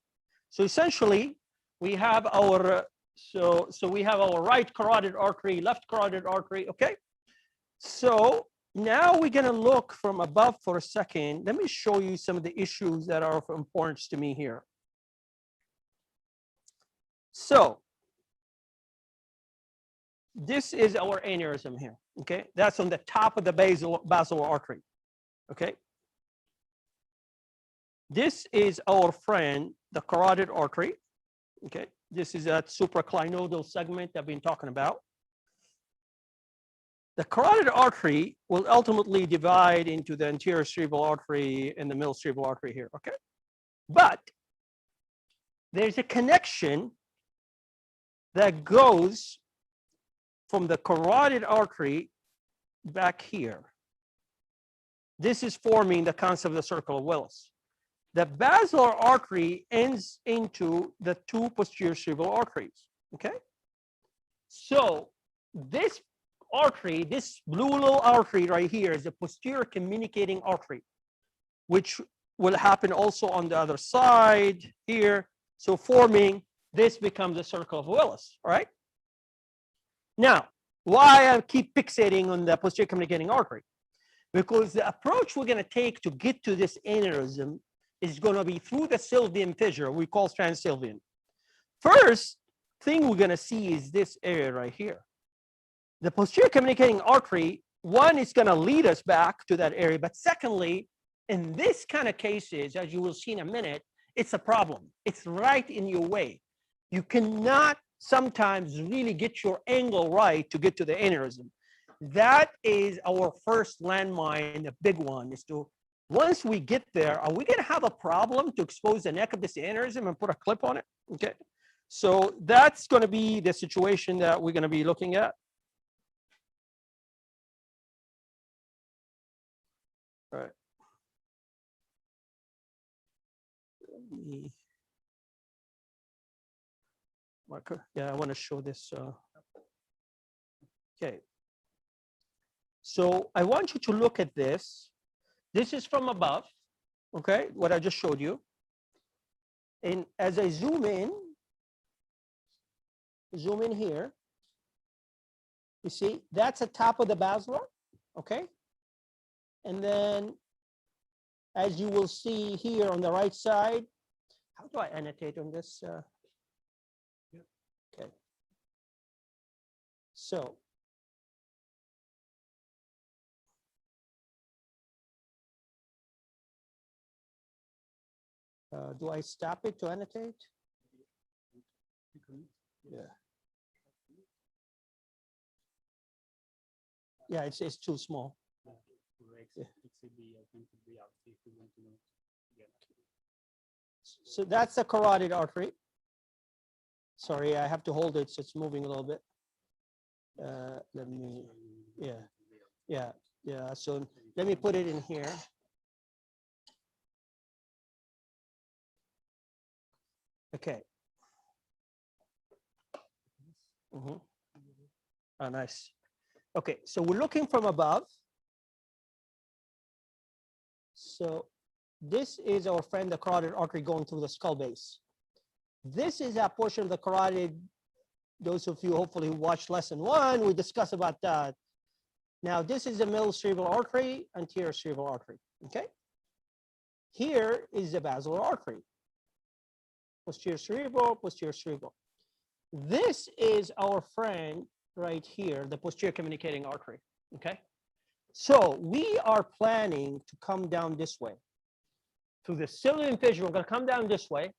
So essentially, we have our, so we have our right carotid artery, left carotid artery, okay? So now we're gonna look from above for a second. Let me show you some of the issues that are of importance to me here. So this is our aneurysm here, okay? That's on the top of the basilar artery, okay? This is our friend, the carotid artery, okay? This is that supraclinodal segment I've been talking about. The carotid artery will ultimately divide into the anterior cerebral artery and the middle cerebral artery here, okay? But there's a connection that goes from the carotid artery back here. This is forming the concept of the circle of Willis. The basilar artery ends into the two posterior cerebral arteries, okay? So this artery, this blue little artery right here is the posterior communicating artery, which will happen also on the other side here. So forming, this becomes the circle of Willis, all right? Now, why I keep fixating on the posterior communicating artery? Because the approach we're going to take to get to this aneurysm is going to be through the sylvian fissure we call transsylvian. First thing we're going to see is this area right here. The posterior communicating artery, one, is going to lead us back to that area, but secondly, in this kind of cases, as you will see in a minute, it's a problem. It's right in your way. You cannot sometimes really get your angle right to get to the aneurysm. That is our first landmine, the big one, is to, once we get there, are we going to have a problem to expose the neck of this aneurysm and put a clip on it? Okay. So that's going to be the situation that we're going to be looking at. All right. Marker. Yeah, I want to show this. Okay. So I want you to look at this. This is from above, okay, what I just showed you. And as I zoom in here, you see, that's the top of the basilar, okay? And then, as you will see here on the right side, how do I annotate on this? Okay. So, do I stop it to annotate? Yeah. Yeah, it's too small. Yeah. So that's the carotid artery. Sorry, I have to hold it, so it's moving a little bit. Let me, yeah. So let me put it in here. Okay. Oh, nice. Okay, so we're looking from above. So this is our friend, the carotid artery going through the skull base. This is a portion of the carotid. Those of you hopefully who watched lesson 1, we discussed about that. Now, this is the middle cerebral artery, anterior cerebral artery, okay? Here is the basilar artery. Posterior cerebral, posterior cerebral. This is our friend right here, the posterior communicating artery, okay? So we are planning to come down this way. Through the sylvian fissure, we're going to come down this way.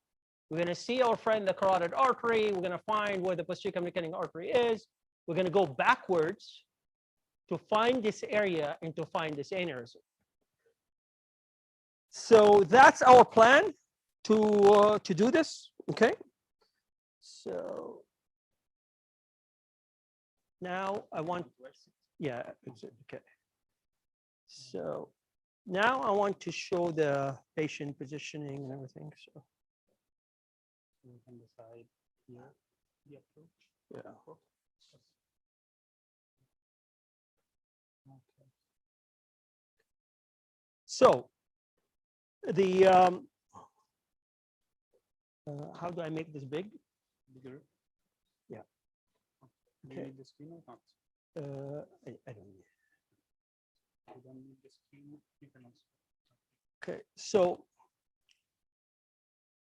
We're going to see our friend, the carotid artery. We're going to find where the posterior communicating artery is. We're going to go backwards to find this area and to find this aneurysm. So that's our plan to do this, okay? So now I want, yeah, okay. So now I want to show the patient positioning and everything. So on the side here, the approach. Yeah. Okay. So the how do I make this big? Bigger. Yeah. Do you Okay. need the screen or not? I don't need. You don't need the screen. You can also. Okay. So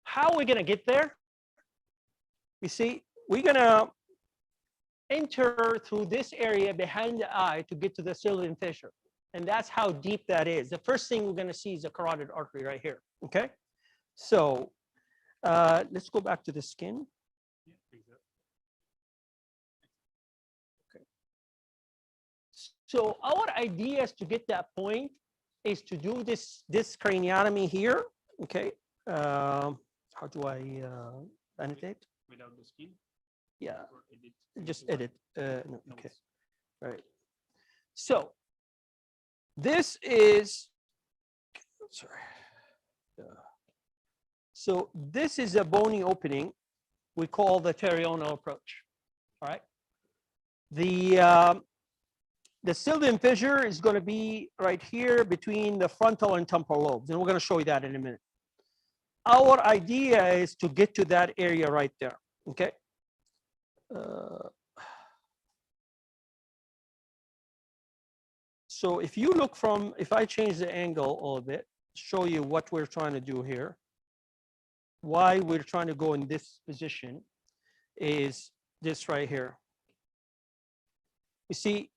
how are we going to get there? You see, we're going to enter through this area behind the eye to get to the sylvian fissure. And that's how deep that is. The first thing we're going to see is the carotid artery right here. Okay. So let's go back to the skin. Okay. So our idea is to get that point is to do this craniotomy here. Okay. How do I annotate? Without the skin? Yeah, just edit. No, okay, all right. So this is, sorry. So this is a bony opening we call the terional approach. All right. The sylvian fissure is going to be right here between the frontal and temporal lobes, and we're going to show you that in a minute. Our idea is to get to that area right there. Okay. So if you look from, if I change the angle a little bit, show you what we're trying to do here, why we're trying to go in this position is this right here. You see,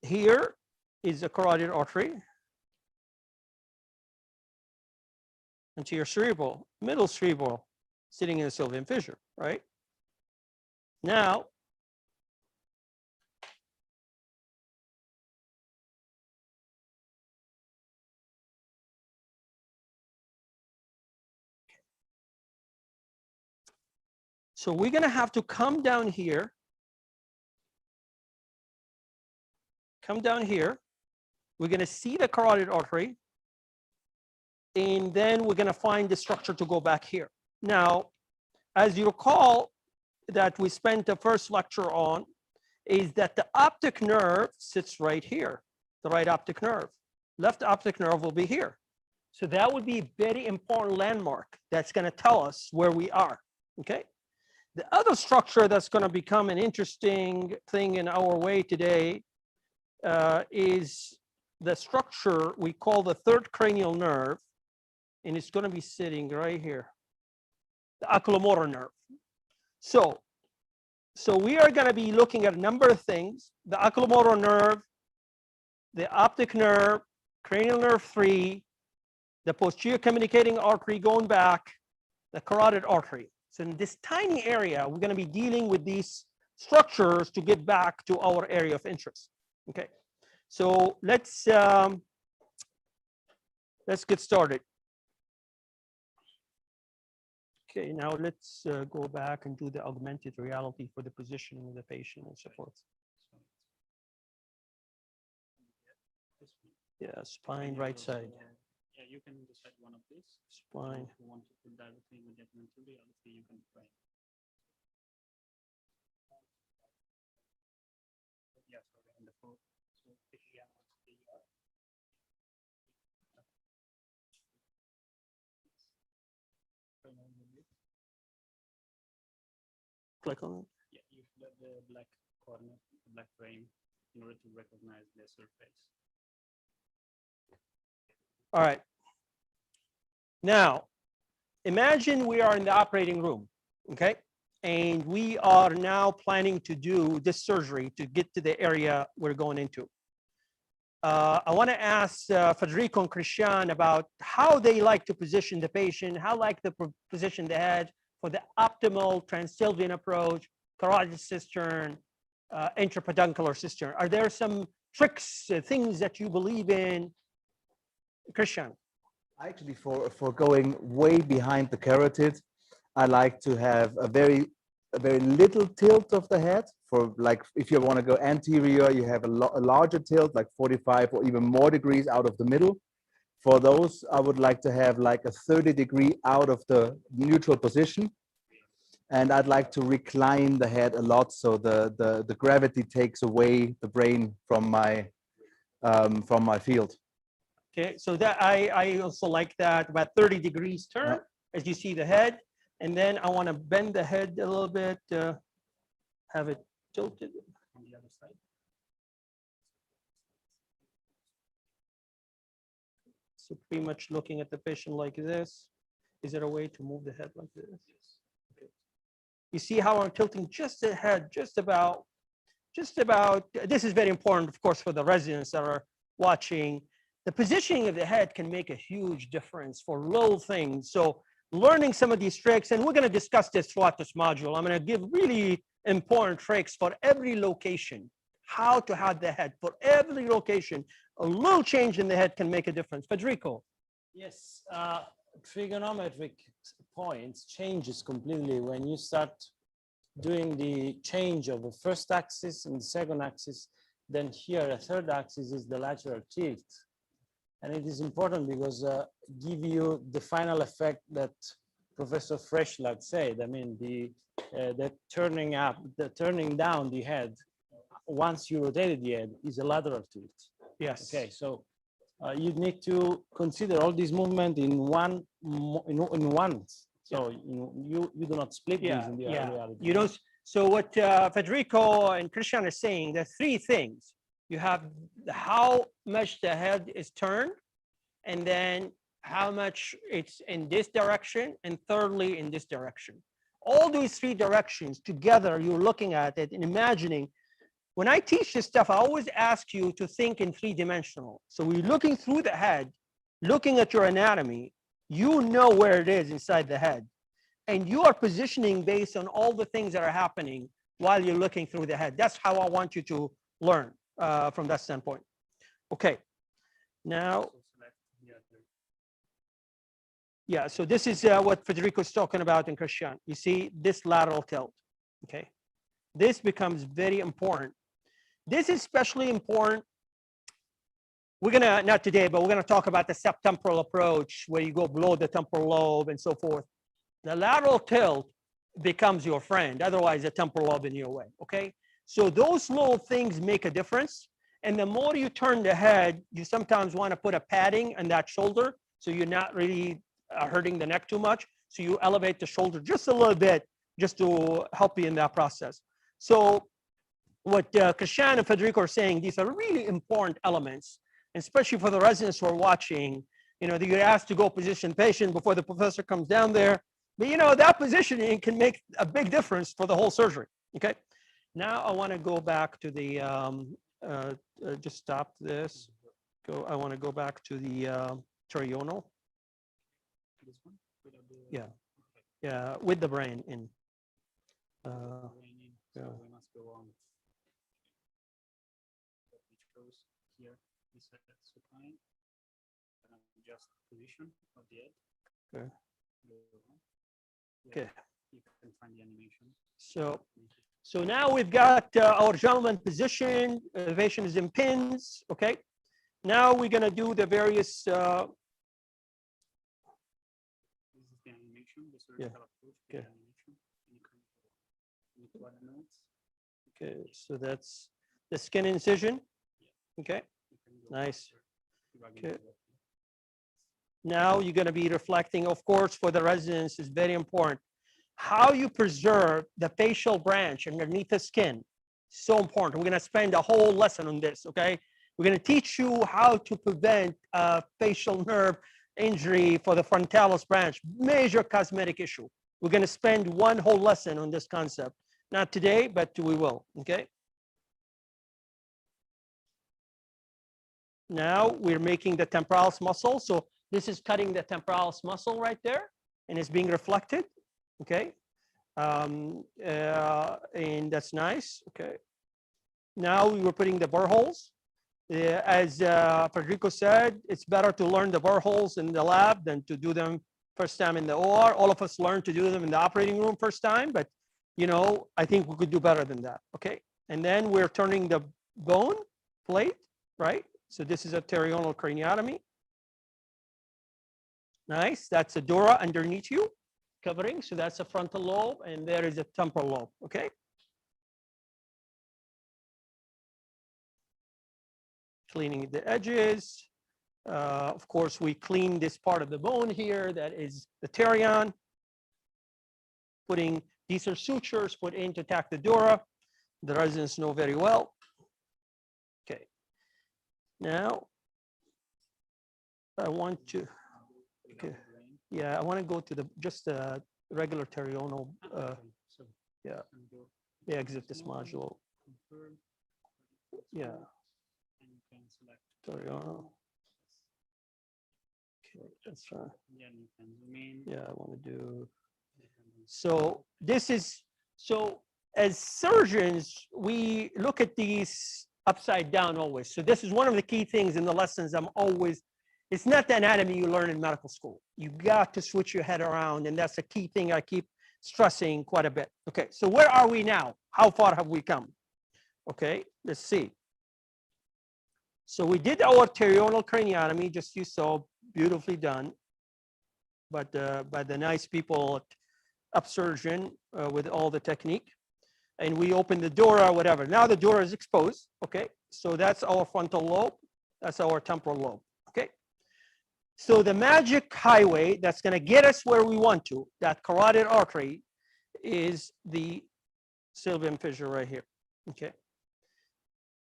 here is the carotid artery, anterior cerebral, middle cerebral, sitting in the sylvian fissure, right? Now, so we're going to have to come down here. Come down here. We're going to see the carotid artery. And then we're going to find the structure to go back here. Now, as you recall that we spent the first lecture on, is that the optic nerve sits right here, the right optic nerve. Left optic nerve will be here. So that would be a very important landmark that's going to tell us where we are. Okay. The other structure that's going to become an interesting thing in our way today is the structure we call the third cranial nerve, and it's going to be sitting right here, the oculomotor nerve. So we are going to be looking at a number of things: the oculomotor nerve, the optic nerve, cranial nerve 3, the posterior communicating artery going back, the carotid artery. So in this tiny area, we're going to be dealing with these structures to get back to our area of interest. Okay, so let's get started. Okay, now let's go back and do the augmented reality for the positioning of the patient and so forth. Yeah, spine right side. Yeah, you can decide one of these. Spine. If you want to put directly with augmented reality, you can try. Yeah, sorry, in the phone. So yeah, Click on it. Yeah, you should have the black corner, the black frame, in order to recognize the surface. All right. Now, imagine we are in the operating room, okay? And we are now planning to do this surgery to get to the area we're going into. I want to ask Federico and Christian about how they like to position the patient, how like to position the head for the optimal transsylvian approach, carotid cistern, intrapeduncular cistern. Are there some tricks, things that you believe in? Christian. Actually, for going way behind the carotid, I like to have a very little tilt of the head. For like, if you want to go anterior, you have a larger tilt, like 45 or even more degrees out of the middle. For those, I would like to have like a 30-degree out of the neutral position. And I'd like to recline the head a lot, so the gravity takes away the brain from my field. Okay, so that I also like that, about 30 degrees turn, as you see the head. And then I want to bend the head a little bit, have it tilted on the other side. So pretty much looking at the patient like this. Is there a way to move the head like this? Okay. You see how I'm tilting just the head, just about, this is very important, of course, for the residents that are watching. The positioning of the head can make a huge difference for little things. So learning some of these tricks, and we're going to discuss this throughout this module. I'm going to give really important tricks for every location, how to have the head for every location. A little change in the head can make a difference. Federico. Yes, trigonometric points changes completely when you start doing the change of the first axis and the second axis, then here a third axis is the lateral tilt. And it is important because give you the final effect that Professor Freshlag said. I mean, the turning up, the turning down the head, once you rotated the head, is a lateral tilt. Yes. Okay, so you need to consider all these movement in one. So you do not split these in the reality. You don't. So what Federico and Christian are saying, there are three things. You have how much the head is turned, and then how much it's in this direction, and thirdly in this direction. All these three directions together, you're looking at it and imagining. When I teach this stuff, I always ask you to think in three-dimensional. So we're looking through the head, looking at your anatomy, you know where it is inside the head. And you are positioning based on all the things that are happening while you're looking through the head. That's how I want you to learn from that standpoint. Okay, now, yeah, so this is what Federico is talking about in Christian. You see this lateral tilt, okay? This becomes very important. This is especially important. We're gonna, not today, but we're gonna talk about the subtemporal approach where you go below the temporal lobe and so forth. The lateral tilt becomes your friend, otherwise the temporal lobe in your way, okay? So those little things make a difference. And the more you turn the head, you sometimes wanna put a padding on that shoulder so you're not really hurting the neck too much. So you elevate the shoulder just a little bit just to help you in that process. So what Christian and Federico are saying, these are really important elements, especially for the residents who are watching. You know, you're asked to go position patient before the professor comes down there. But you know, that positioning can make a big difference for the whole surgery, okay? Now I wanna go back to the, just stop this. I wanna go back to the terional. Yeah, yeah, with the brain in. Yeah. We must go on. Which goes here, this supine, and adjust position of the head. Okay. Okay. You can find the animation. So now we've got our gentleman position, elevation is in pins, okay? Now we're gonna do the various, This is the animation, the surgical approach to the animation. You can add notes. Okay, so that's the skin incision, okay? Nice. Okay. Now you're gonna be reflecting, of course, for the residents is very important. How you preserve the facial branch underneath the skin, so important. We're gonna spend a whole lesson on this, okay? We're gonna teach you how to prevent facial nerve injury for the frontalis branch, major cosmetic issue. We're gonna spend one whole lesson on this concept. Not today, but we will, okay? Now we're making the temporalis muscle. So this is cutting the temporalis muscle right there, and it's being reflected, okay? And that's nice, okay? Now we were putting the burr holes. As Federico said, it's better to learn the burr holes in the lab than to do them first time in the OR. All of us learned to do them in the operating room first time, but you know, I think we could do better than that, okay? And then we're turning the bone plate, right? So this is a terional craniotomy. Nice, that's a dura underneath you, covering, so that's a frontal lobe, and there is a temporal lobe, okay? Cleaning the edges. Of course, we clean this part of the bone here, that is the terion. Putting, these are sutures put in to attack the dura. The residents know very well. Okay. Now, I want to, okay. Yeah, I want to go to the, just the regular terional, yeah, the exit this module. Yeah. Terional. Okay, that's right. Yeah, I want to do. So this is, so as surgeons, we look at these upside down always. So this is one of the key things in the lessons I'm always, it's not the anatomy you learn in medical school. You got to switch your head around, and that's a key thing I keep stressing quite a bit. Okay, so where are we now? How far have we come? Okay, let's see. So we did our terminal craniotomy, just you saw, beautifully done, but by the nice people at Upsurgeon with all the technique. And we opened the dura, whatever. Now the dura is exposed. Okay, so that's our frontal lobe. That's our temporal lobe. Okay. So the magic highway that's going to get us where we want to, that carotid artery, is the sylvian fissure right here. Okay.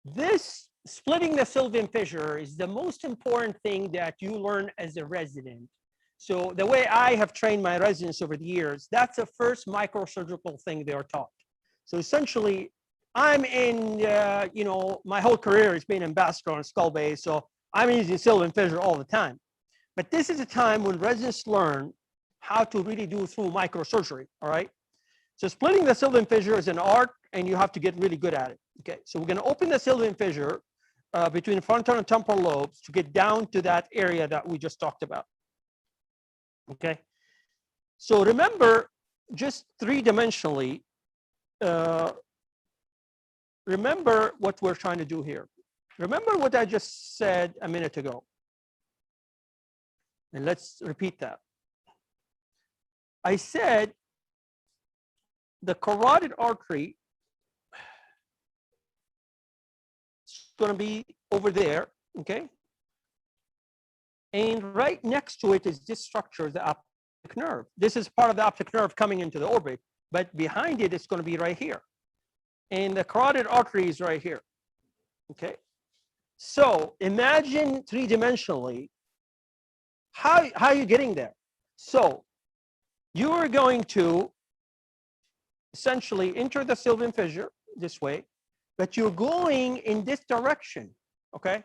This splitting the sylvian fissure is the most important thing that you learn as a resident. So the way I have trained my residents over the years, that's the first microsurgical thing they are taught. So essentially, I'm in, you know, my whole career has been in vascular and skull base, so I'm using sylvian fissure all the time. But this is a time when residents learn how to really do through microsurgery, all right? So splitting the sylvian fissure is an art, and you have to get really good at it, okay? So we're gonna open the sylvian fissure between frontal and temporal lobes to get down to that area that we just talked about, okay? So remember, just three-dimensionally, remember what we're trying to do here. Remember what I just said a minute ago. And let's repeat that. I said the carotid artery is going to be over there, okay? And right next to it is this structure, the optic nerve. This is part of the optic nerve coming into the orbit, but behind it, it's going to be right here. And the carotid artery is right here, okay? So imagine three-dimensionally, how are you getting there? So you are going to essentially enter the sylvian fissure this way, but you're going in this direction, okay?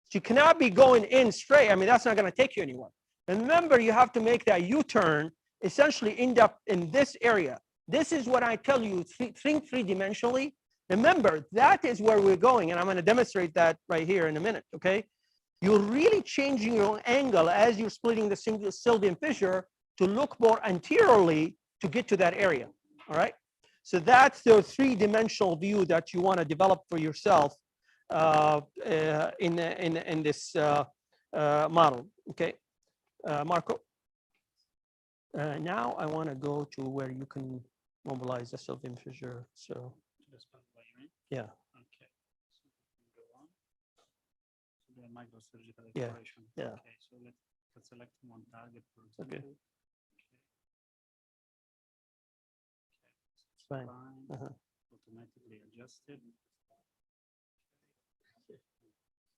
So you cannot be going in straight. I mean, that's not going to take you anywhere. And remember, you have to make that U-turn, essentially end up in this area. This is what I tell you, think three-dimensionally. Remember, that is where we're going, and I'm going to demonstrate that right here in a minute, okay? You're really changing your angle as you're splitting the sylvian fissure to look more anteriorly to get to that area, all right? So that's the three-dimensional view that you want to develop for yourself in this model, okay? Marco? Now I want to go to where you can mobilize the sylvian fissure, so. Yeah. Okay. So we can go on to the microsurgical Yeah. exploration. Yeah. Okay. So let's select one target, for example. Okay. It's Fine. Automatically adjusted. This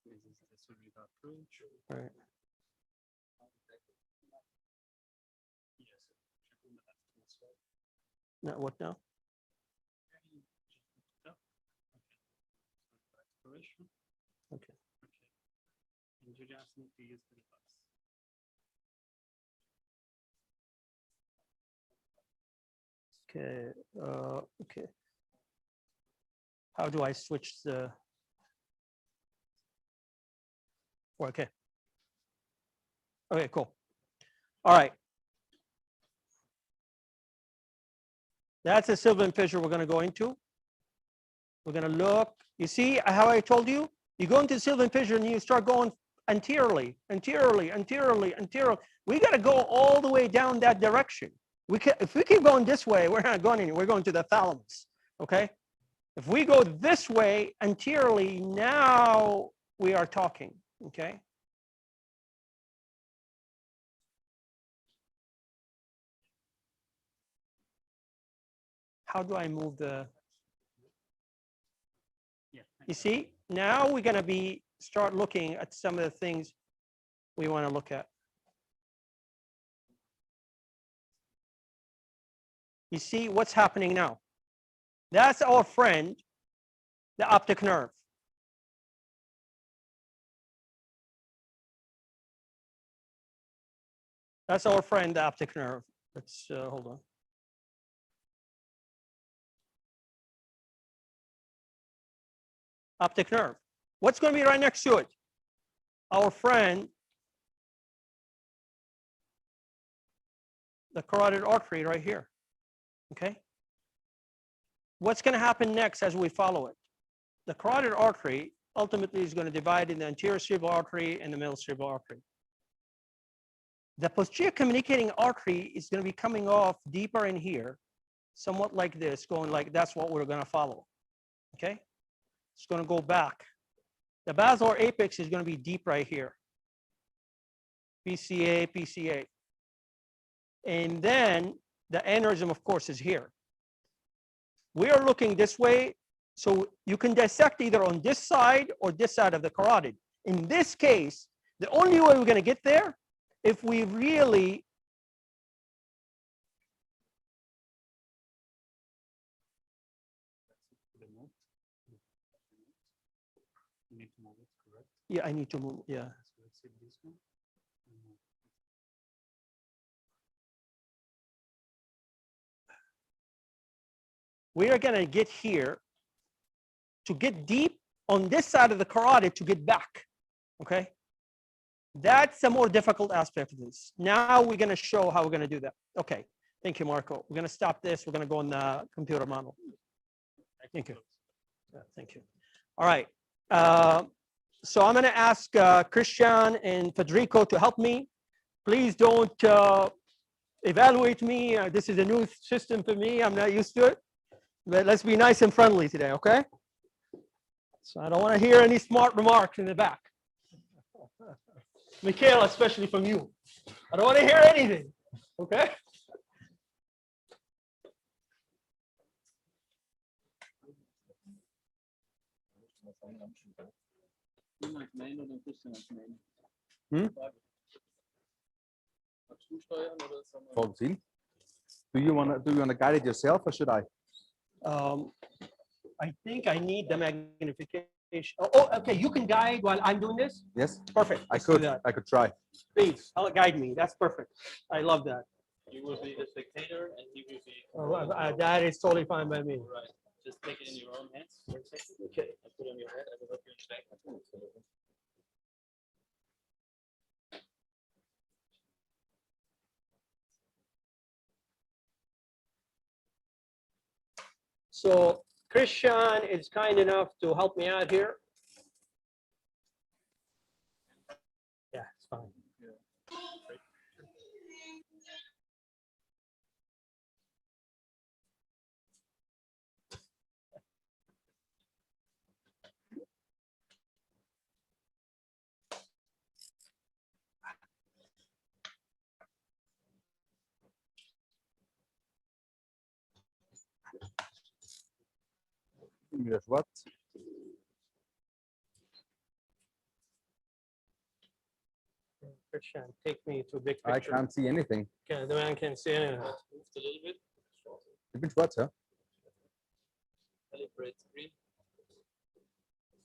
is the surgical approach. Right. Yes. Now what now? Exploration. Okay. Okay. And you just need to use the device. Okay. Okay. How do I switch the? Okay. Okay. Cool. All right. That's a sylvian fissure we're going to go into. We're going to look. You see how I told you? You go into the sylvian fissure and you start going anteriorly, anteriorly, anteriorly, anteriorly. We got to go all the way down that direction. If we keep going this way, we're not going anywhere. We're going to the thalamus, okay? If we go this way anteriorly, now we are talking, okay? How do I move the? Yeah. You see, now we're going to start looking at some of the things we want to look at. You see what's happening now? That's our friend, the optic nerve. That's our friend, the optic nerve. Let's hold on. Optic nerve. What's going to be right next to it? Our friend, the carotid artery right here. Okay. What's going to happen next as we follow it? The carotid artery ultimately is going to divide in the anterior cerebral artery and the middle cerebral artery. The posterior communicating artery is going to be coming off deeper in here, somewhat like this, going like that's what we're going to follow. Okay? It's going to go back. The basilar apex is going to be deep right here. PCA, PCA. And then the aneurysm, of course, is here. We are looking this way, so you can dissect either on this side or this side of the carotid. In this case, the only way we're going to get there, if we really You need to move it, correct? yeah, I need to move, yeah. So let's hit this one. We are going to get here to get deep on this side of the carotid to get back. Okay? That's a more difficult aspect of this. Now we're going to show how we're going to do that. Okay. Thank you, Marco. We're going to stop this. We're going to go in the computer model. Thank you. Yeah, thank you. All right. So I'm going to ask Christian and Federico to help me. Please don't evaluate me. This is a new system for me. I'm not used to it. But let's be nice and friendly today, okay? So I don't want to hear any smart remarks in the back. Michaela, especially from you. I don't want to hear anything, okay? Do you want to guide it yourself, or should I? I think I need the magnification. Oh, okay. You can guide while I'm doing this? Yes. Perfect. I Let's do could. that. I could try. Please, guide me. That's perfect. I love that. You will be the spectator and he will be. Oh, that is totally fine by me. Right. Just take it in your own hands for a second. Okay. And put it on your head. I will help you in the back. So Christian is kind enough to help me out here. Yeah, it's fine. Yes, what? Christian, take me to a big I picture. can't see anything. Okay, the man can't see anything. Moved a little bit. Ich bin schwarz, ja? Calibrate screen.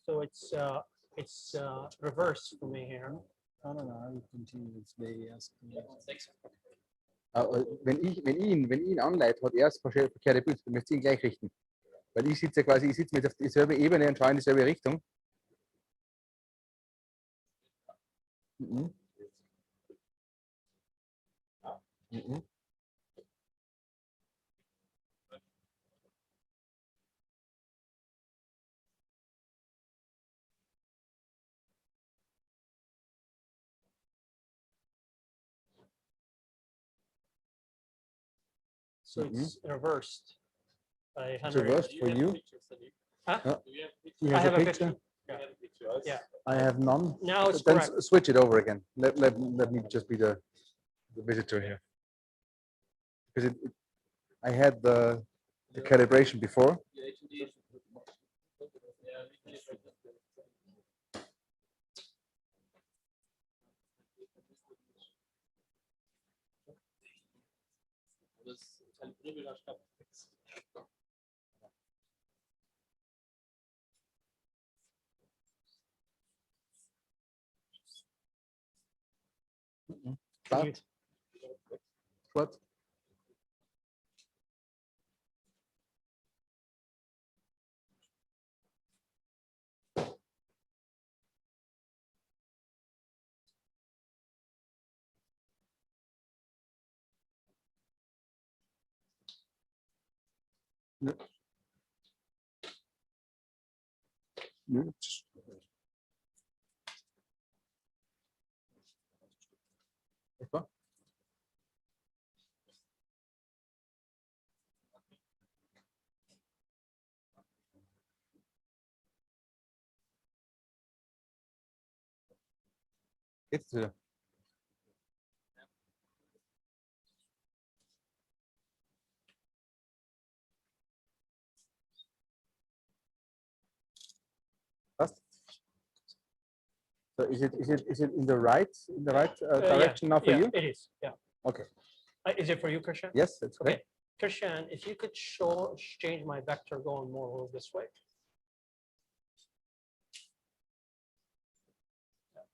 So it's reversed for me here. No, I will continue with the Thanks. Wenn ich ihn anleite, hat er das verkehrte Bild. Du müsst ihn gleich richten. Weil ich sitze quasi, ich sitze mit auf dieselbe Ebene und schaue in dieselbe Richtung. Mhm. Mhm. So it's reversed. By It's reversed for you. Huh? He I has have a picture. Yeah. I have none. Now it's then correct. switch it over again. Let me just be the visitor here. Because I had the calibration before. Start. What? It's so is it in the right direction now for yeah, you? It is. Yeah. Okay. Is it for you, Christian? Yes, it's Okay. great. Christian, if you could change my vector going more this way.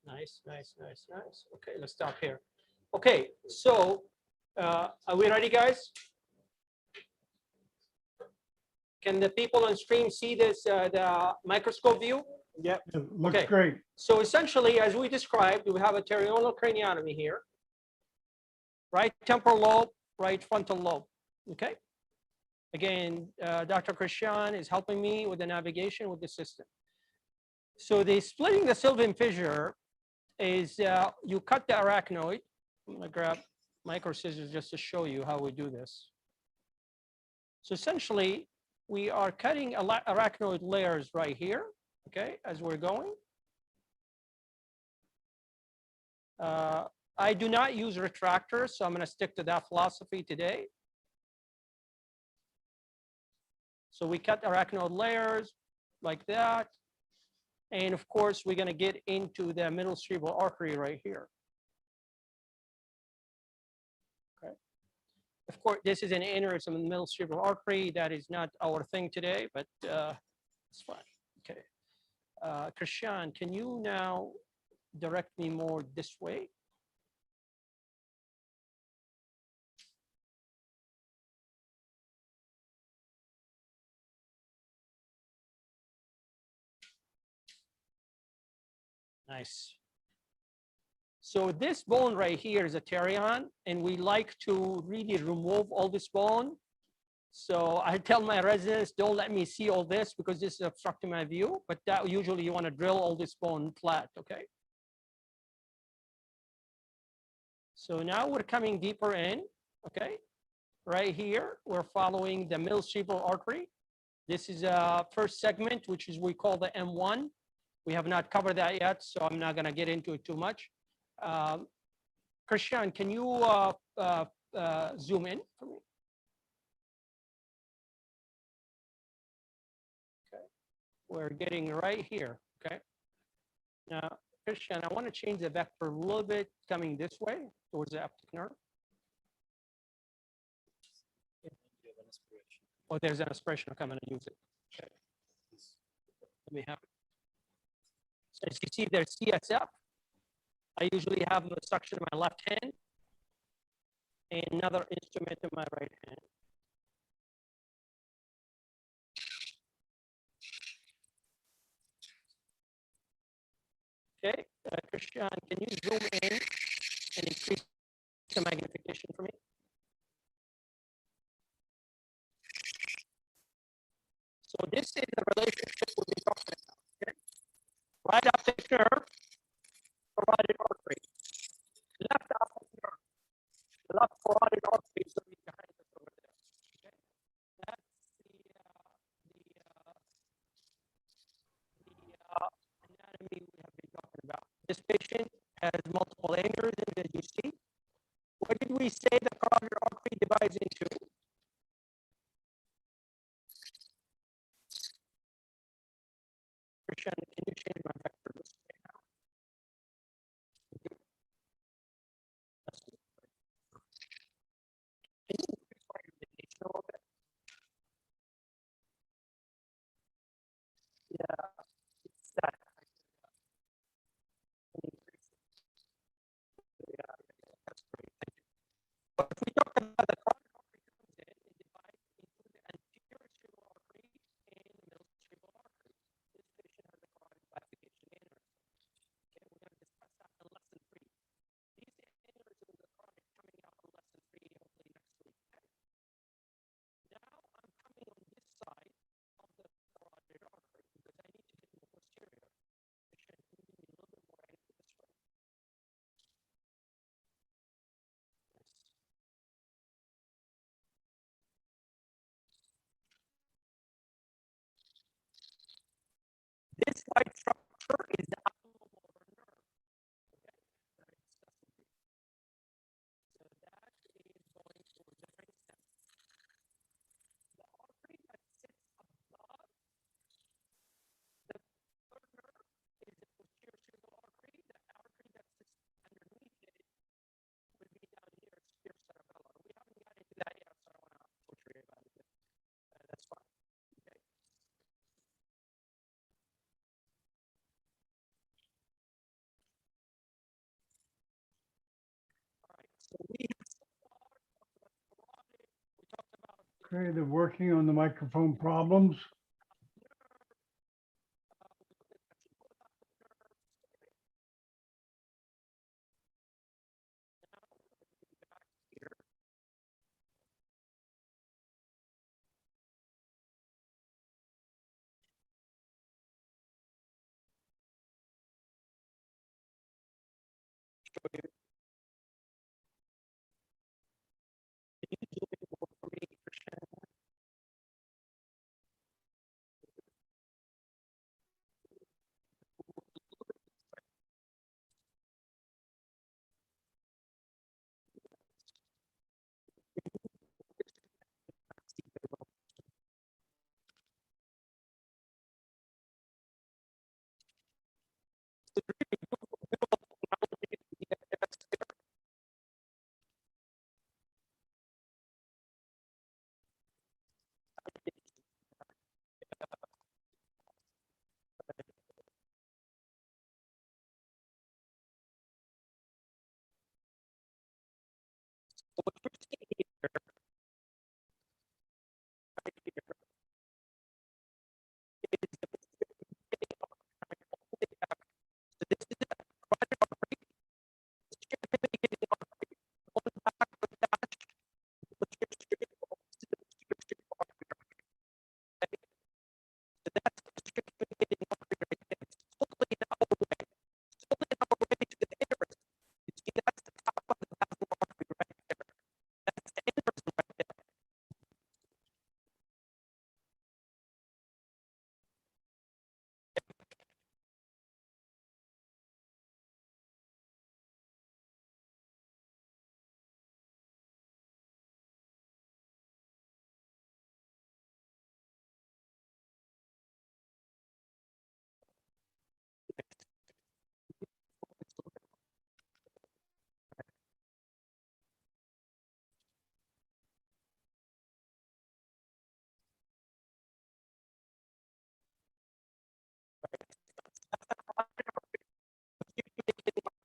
Nice, nice, nice, nice. Okay, let's stop here. Okay, so are we ready, guys? Can the people on stream see this, the microscope view? Yeah, it looks Okay. great. So essentially, as we described, we have a terminal craniotomy here. Right temporal lobe, right frontal lobe. Okay. Again, Dr. Christian is helping me with the navigation with the system. So the splitting the sylvian fissure is you cut the arachnoid. I'm going to grab micro scissors just to show you how we do this. So essentially, we are cutting arachnoid layers right here, okay, as we're going. I do not use retractors, so I'm going to stick to that philosophy today. So we cut arachnoid layers like that. And of course, we're going to get into the middle cerebral artery right here. Okay. Of course, this is an aneurysm in the middle cerebral artery. That is not our thing today, but it's fine. Okay. Christian, can you now direct me more this way? Nice. So this bone right here is a pterion, and we like to really remove all this bone. So I tell my residents, don't let me see all this because this is obstructing my view, but that usually you want to drill all this bone flat, okay? So now we're coming deeper in, okay? Right here, we're following the middle cerebral artery. This is a first segment, which is we call the M1. We have not covered that yet, so I'm not going to get into it too much. Christian, can you zoom in for me? Okay, we're getting right here. Okay. Now, Christian, I want to change the vector a little bit, coming this way towards the optic nerve. Oh, there's an aspiration. I'm going to use it. Okay. Let me have it. So as you see, there's CSF. I usually have the suction in my left hand and another instrument in my right hand. Okay, Christian, can you zoom in and increase the magnification for me? So this is the relationship we've been talking about. Okay? Right optic nerve, carotid artery. Left optic nerve, the left carotid artery is going to be behind us over there. Okay? That's the anatomy we have been talking about. This patient has multiple aneurysms, as you see. What did we say the carotid artery divides into? Christian, can you change my vector this way now? Can you increase my orientation a little bit? Yeah, it's that. Yeah, that's great. Thank you. But if we talk about the carotid artery comes in, it divides into the anterior cerebral artery and the middle cerebral artery. This patient has a carotid bifurcation aneurysm. Okay, we're going to discuss that in lesson 3. These aneurysms are carotid coming out in lesson 3, hopefully next week. Okay? Now I'm coming on this white structure is the oculomotor nerve. Okay, very specifically. So that is going for the brainstem. The artery that sits above the third nerve is the posterior cerebral artery. The artery that sits underneath it would be down here, superior cerebellum. We haven't got into that yet, so I don't want to torture you about it. That's fine. Okay. All right. So we have so far talked about robotic. We talked about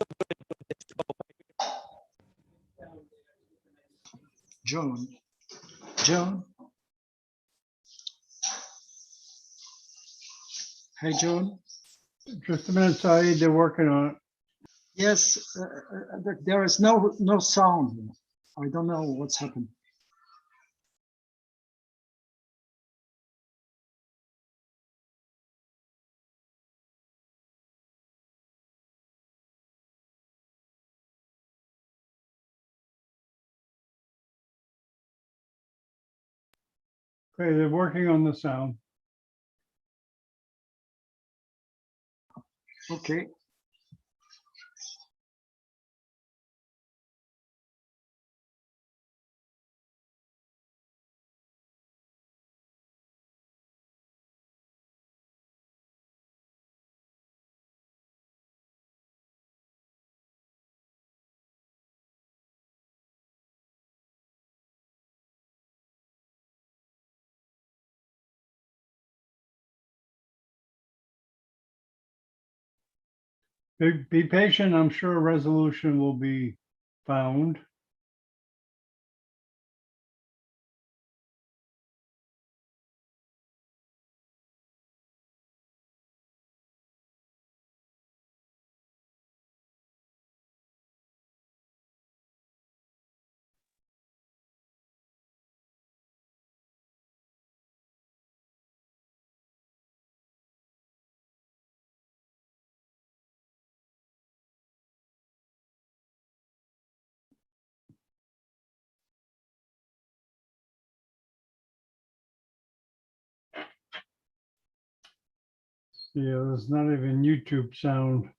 Okay, they're working on the microphone problems. John. John. Hey, John. Just a minute, Saeed, they're working on it. Yes, there is no sound. I don't know what's happened. Okay, they're working on the sound. Okay. Be patient. I'm sure a resolution will be found. Yeah, there's not even YouTube sound.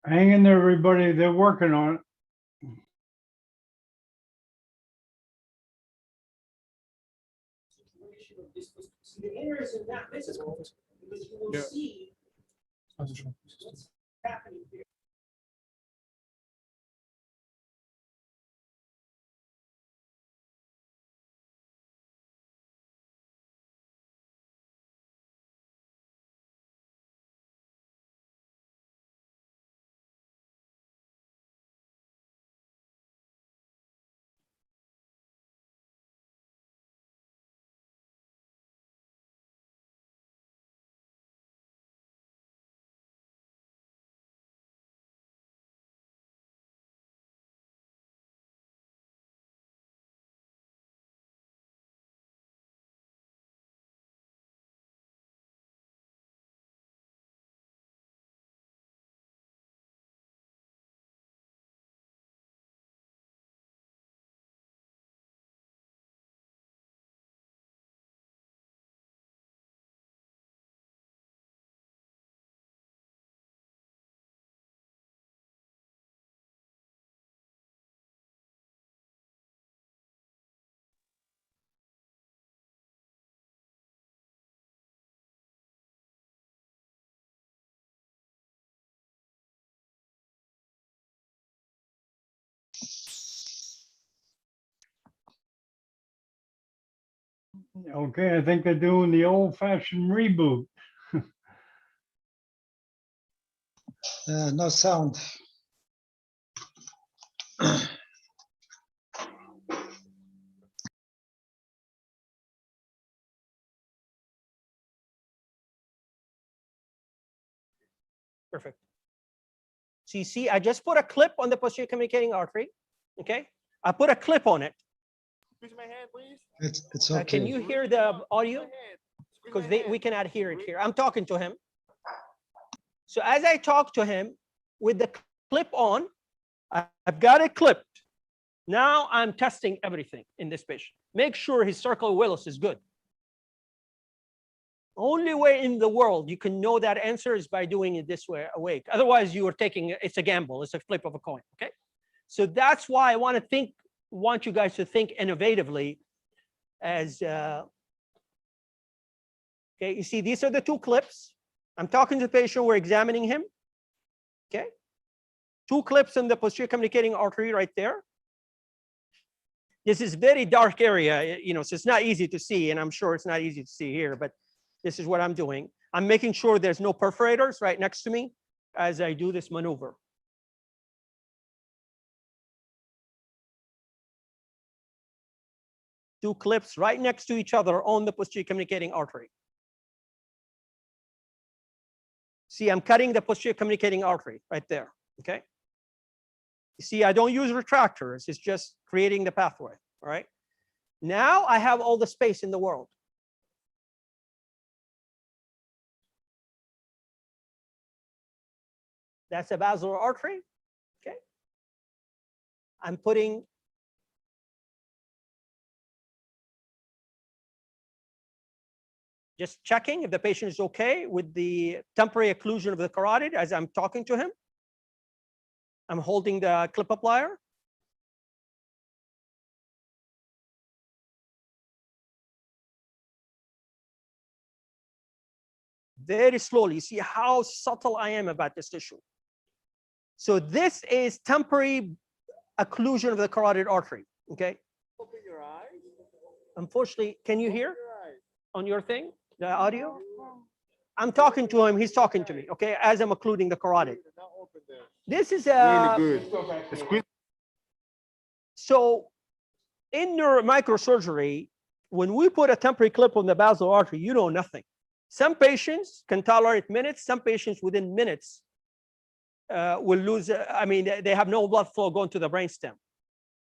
Hang in there, everybody. They're working on it. The inner is not visible because you will see what's happening here. Okay, I think they're doing the old-fashioned reboot. No sound. Perfect. So you see, I just put a clip on the posterior communicating artery. Okay, I put a clip on it. It's okay. Can you hear the audio? Because we cannot hear it here. I'm talking to him. So as I talk to him with the clip on, I've got it clipped. Now I'm testing everything in this patient. Make sure his circle of Willis is good. Only way in the world you can know that answer is by doing it this way awake. Otherwise, you are taking it's a gamble. It's a flip of a coin. Okay, so that's why I want you guys to think innovatively. As okay, you see, these are the two clips. I'm talking to the patient. We're examining him. Okay, two clips in the posterior communicating artery right there. This is very dark area, you know, so it's not easy to see, and I'm sure it's not easy to see here, but this is what I'm doing. I'm making sure there's no perforators right next to me as I do this maneuver. Two clips right next to each other on the posterior communicating artery. See, I'm cutting the posterior communicating artery right there, okay? You see, I don't use retractors. It's just creating the pathway. All right. Now I have all the space in the world. That's a basilar artery. Okay. I'm putting just checking if the patient is okay with the temporary occlusion of the carotid as I'm talking to him. I'm holding the clip applier. Very slowly, see how subtle I am about this issue. So this is temporary occlusion of the carotid artery, okay? Open your eyes. Unfortunately, can you hear on your thing, the audio? I'm talking to him, he's talking to me, okay, as I'm occluding the carotid. This is Really good. So in microsurgery, when we put a temporary clip on the basilar artery, you know nothing. Some patients can tolerate minutes, some patients within minutes will lose, they have no blood flow going to the brainstem.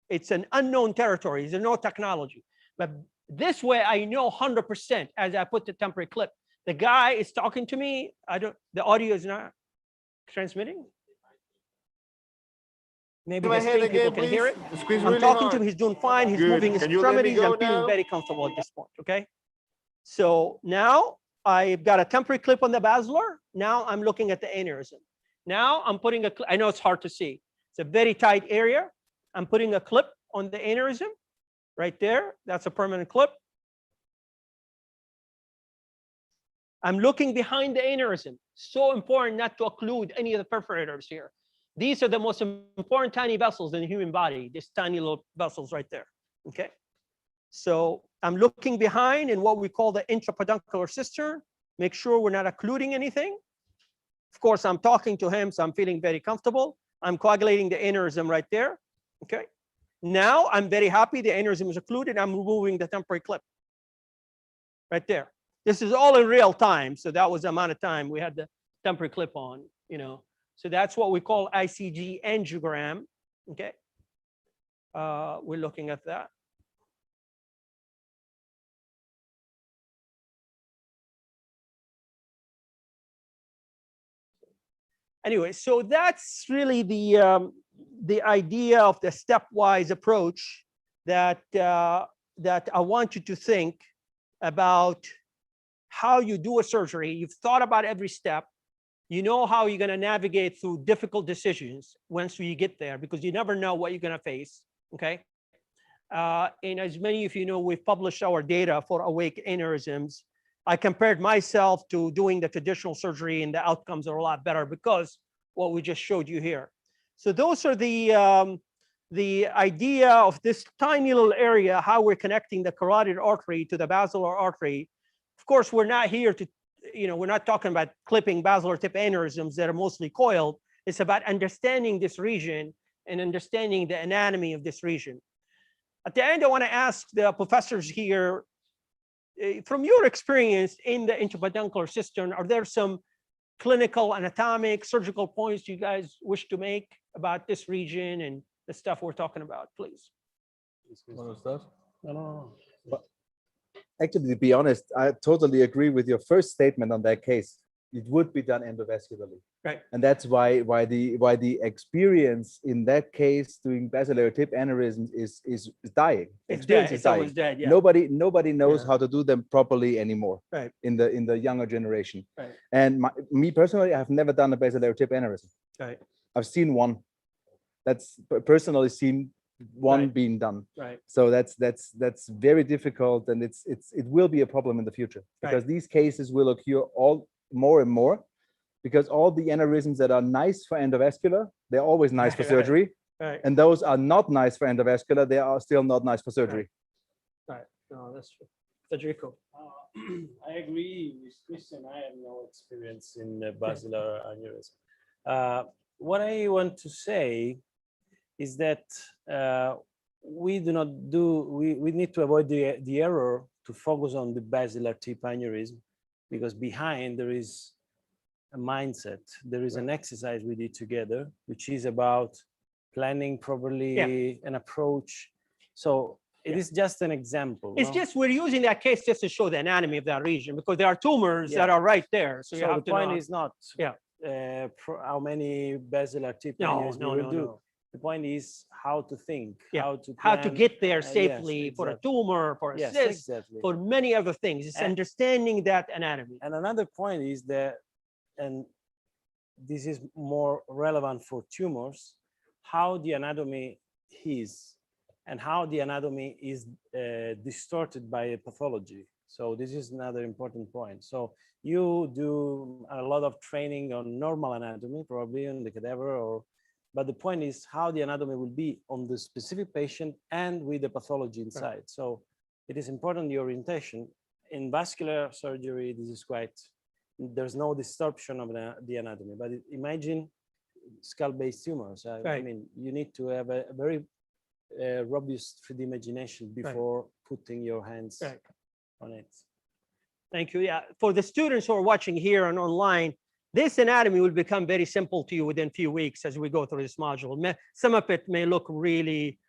It's an unknown territory, there's no technology. But this way I know 100% as I put the temporary clip. The guy is talking to me, the audio is not transmitting. Maybe the screen people can hear it. I'm talking to him, he's doing fine, he's moving his extremities, I'm feeling very comfortable at this point, okay? So now I've got a temporary clip on the basilar. Now I'm looking at the aneurysm. Now I'm putting I know it's hard to see. It's a very tight area. I'm putting a clip on the aneurysm right there. That's a permanent clip. I'm looking behind the aneurysm. So important not to occlude any of the perforators here. These are the most important tiny vessels in the human body, these tiny little vessels right there, okay? So I'm looking behind in what we call the intrapeduncular cistern, make sure we're not occluding anything. Of course, I'm talking to him, so I'm feeling very comfortable. I'm coagulating the aneurysm right there, okay? Now I'm very happy the aneurysm is occluded, I'm removing the temporary clip right there. This is all in real time, so that was the amount of time we had the temporary clip on, you know. So that's what we call ICG angiogram, okay? We're looking at that. Anyway, so that's really the idea of the stepwise approach that that I want you to think about how you do a surgery. You've thought about every step. You know how you're going to navigate through difficult decisions once you get there, because you never know what you're going to face, okay? And as many of you know, we've published our data for awake aneurysms. I compared myself to doing the traditional surgery, and the outcomes are a lot better because what we just showed you here. So those are the idea of this tiny little area, how we're connecting the carotid artery to the basilar artery. Of course, we're not here to, we're not talking about clipping basilar tip aneurysms that are mostly coiled. It's about understanding this region and understanding the anatomy of this region. At the end, I want to ask the professors here, from your experience in the intrapeduncular cistern, are there some clinical, anatomic, surgical points you guys wish to make about this region and the stuff we're talking about, please? No. But actually, to be honest, I totally agree with your first statement on that case. It would be done endovascularly. Right. And that's why the experience in that case doing basilar tip aneurysms is dying. It's dead. It's always dead. Yeah. Nobody knows how to do them properly anymore. Right. In the younger generation. Right. And me personally, I have never done a basilar tip aneurysm. Right. I've seen one. That's personally seen one being done. Right. So that's very difficult, and it will be a problem in the future because these cases will occur all more and more, because all the aneurysms that are nice for endovascular, they're always nice for surgery. Right. And those are not nice for endovascular, they are still not nice for surgery. Right. No, that's true. Federico. I agree with Christian. I have no experience in the basilar aneurysm. What I want to say is that we need to avoid the error to focus on the basilar tip aneurysm, because behind there is a mindset. There is an exercise we did together, which is about planning properly an approach. So it is just an example. It's no? just we're using that case just to show the anatomy of that region because there are tumors that Yeah. are right there. So, you So have the to point know. is not how many basilar tip No, USB no, will no, do. no. The point is how to think, Yeah. how to How to plan, get there yes, safely for a exactly. tumor, for a Yes, cyst, exactly. for many other things. It's And- understanding that anatomy. And another point is that, and this is more relevant for tumors, how the anatomy is and how the anatomy is distorted by a pathology. So this is another important point. So you do a lot of training on normal anatomy, probably on the cadaver, but the point is how the anatomy will be on the specific patient and with the pathology inside. So it is important, the orientation. In vascular surgery, this is quite, there's no distortion of the anatomy, but imagine skull-based tumors. I Right. mean, you need to have a very robust 3D imagination before putting your hands on it. Thank you. Yeah, for the students who are watching here and online, this anatomy will become very simple to you within a few weeks as we go through this module. Some of it may look really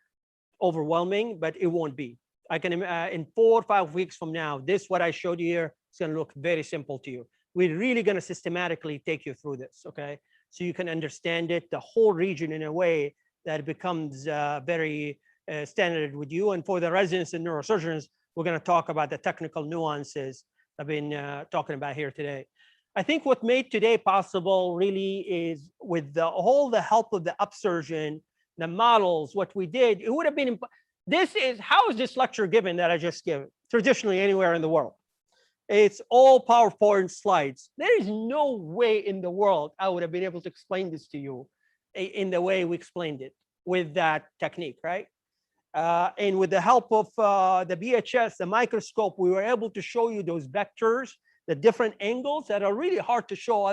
overwhelming, but it won't be. I can, in 4 or 5 weeks from now, this, what I showed you here, is going to look very simple to you. We're really going to systematically take you through this, okay? So you can understand it, the whole region in a way that it becomes very standard with you. And for the residents and neurosurgeons, we're going to talk about the technical nuances I've been talking about here today. I think what made today possible really is with all the help of the Upsurgeon, the models, what we did, it would have been, how is this lecture given that I just gave traditionally anywhere in the world? It's all PowerPoint slides. There is no way in the world I would have been able to explain this to you in the way we explained it with that technique, right? And with the help of the BHS, the microscope, we were able to show you those vectors, the different angles that are really hard to show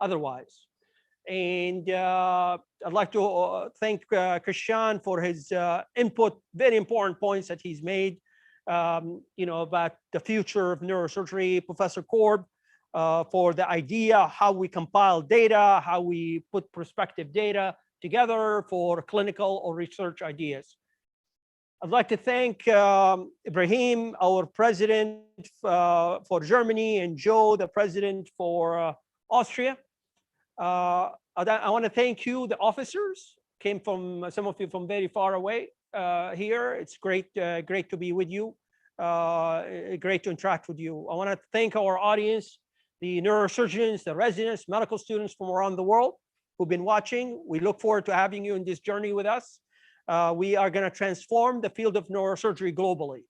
otherwise. And I'd like to thank Christian for his input, very important points that he's made, about the future of neurosurgery. Professor Korb for the idea, how we compile data, how we put prospective data together for clinical or research ideas. I'd like to thank Ibrahim, our president for Germany, and Joe, the president for Austria. I want to thank you, the officers. Came from some of you from very far away here. It's great to be with you. Great to interact with you. I want to thank our audience, the neurosurgeons, the residents, medical students from around the world who've been watching. We look forward to having you in this journey with us. We are going to transform the field of neurosurgery globally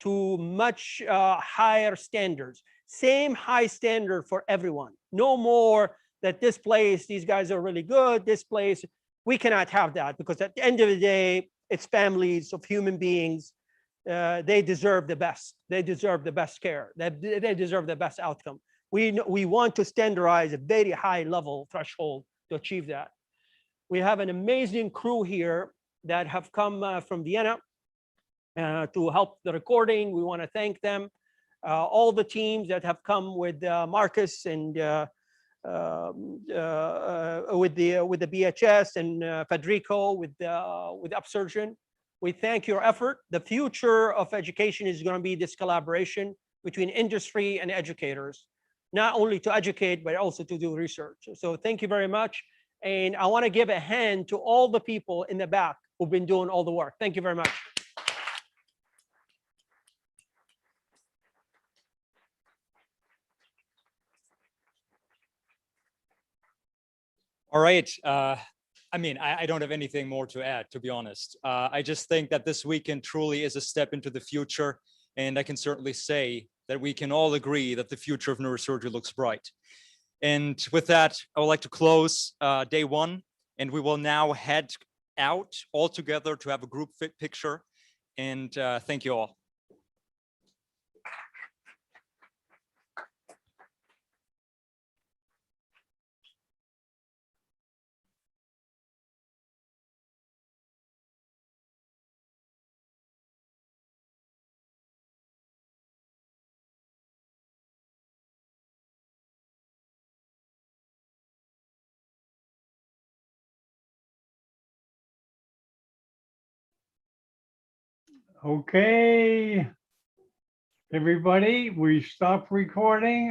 to much higher standards. Same high standard for everyone. No more that this place, these guys are really good, this place. We cannot have that because at the end of the day, it's families of human beings. They deserve the best. They deserve the best care. They deserve the best outcome. We want to standardize a very high level threshold to achieve that. We have an amazing crew here that have come from Vienna to help the recording. We want to thank them. All the teams that have come with Marcus and with the BHS and Federico with Upsurgeon. We thank your effort. The future of education is going to be this collaboration between industry and educators, not only to educate, but also to do research. So thank you very much. And I want to give a hand to all the people in the back who've been doing all the work. Thank you very much. All right. I mean, I don't have anything more to add, to be honest. I just think that this weekend truly is a step into the future. And I can certainly say that we can all agree that the future of neurosurgery looks bright. And with that, I would like to close day one. And we will now head out all together to have a group fit picture. And thank you all. Okay. Everybody, we stop recording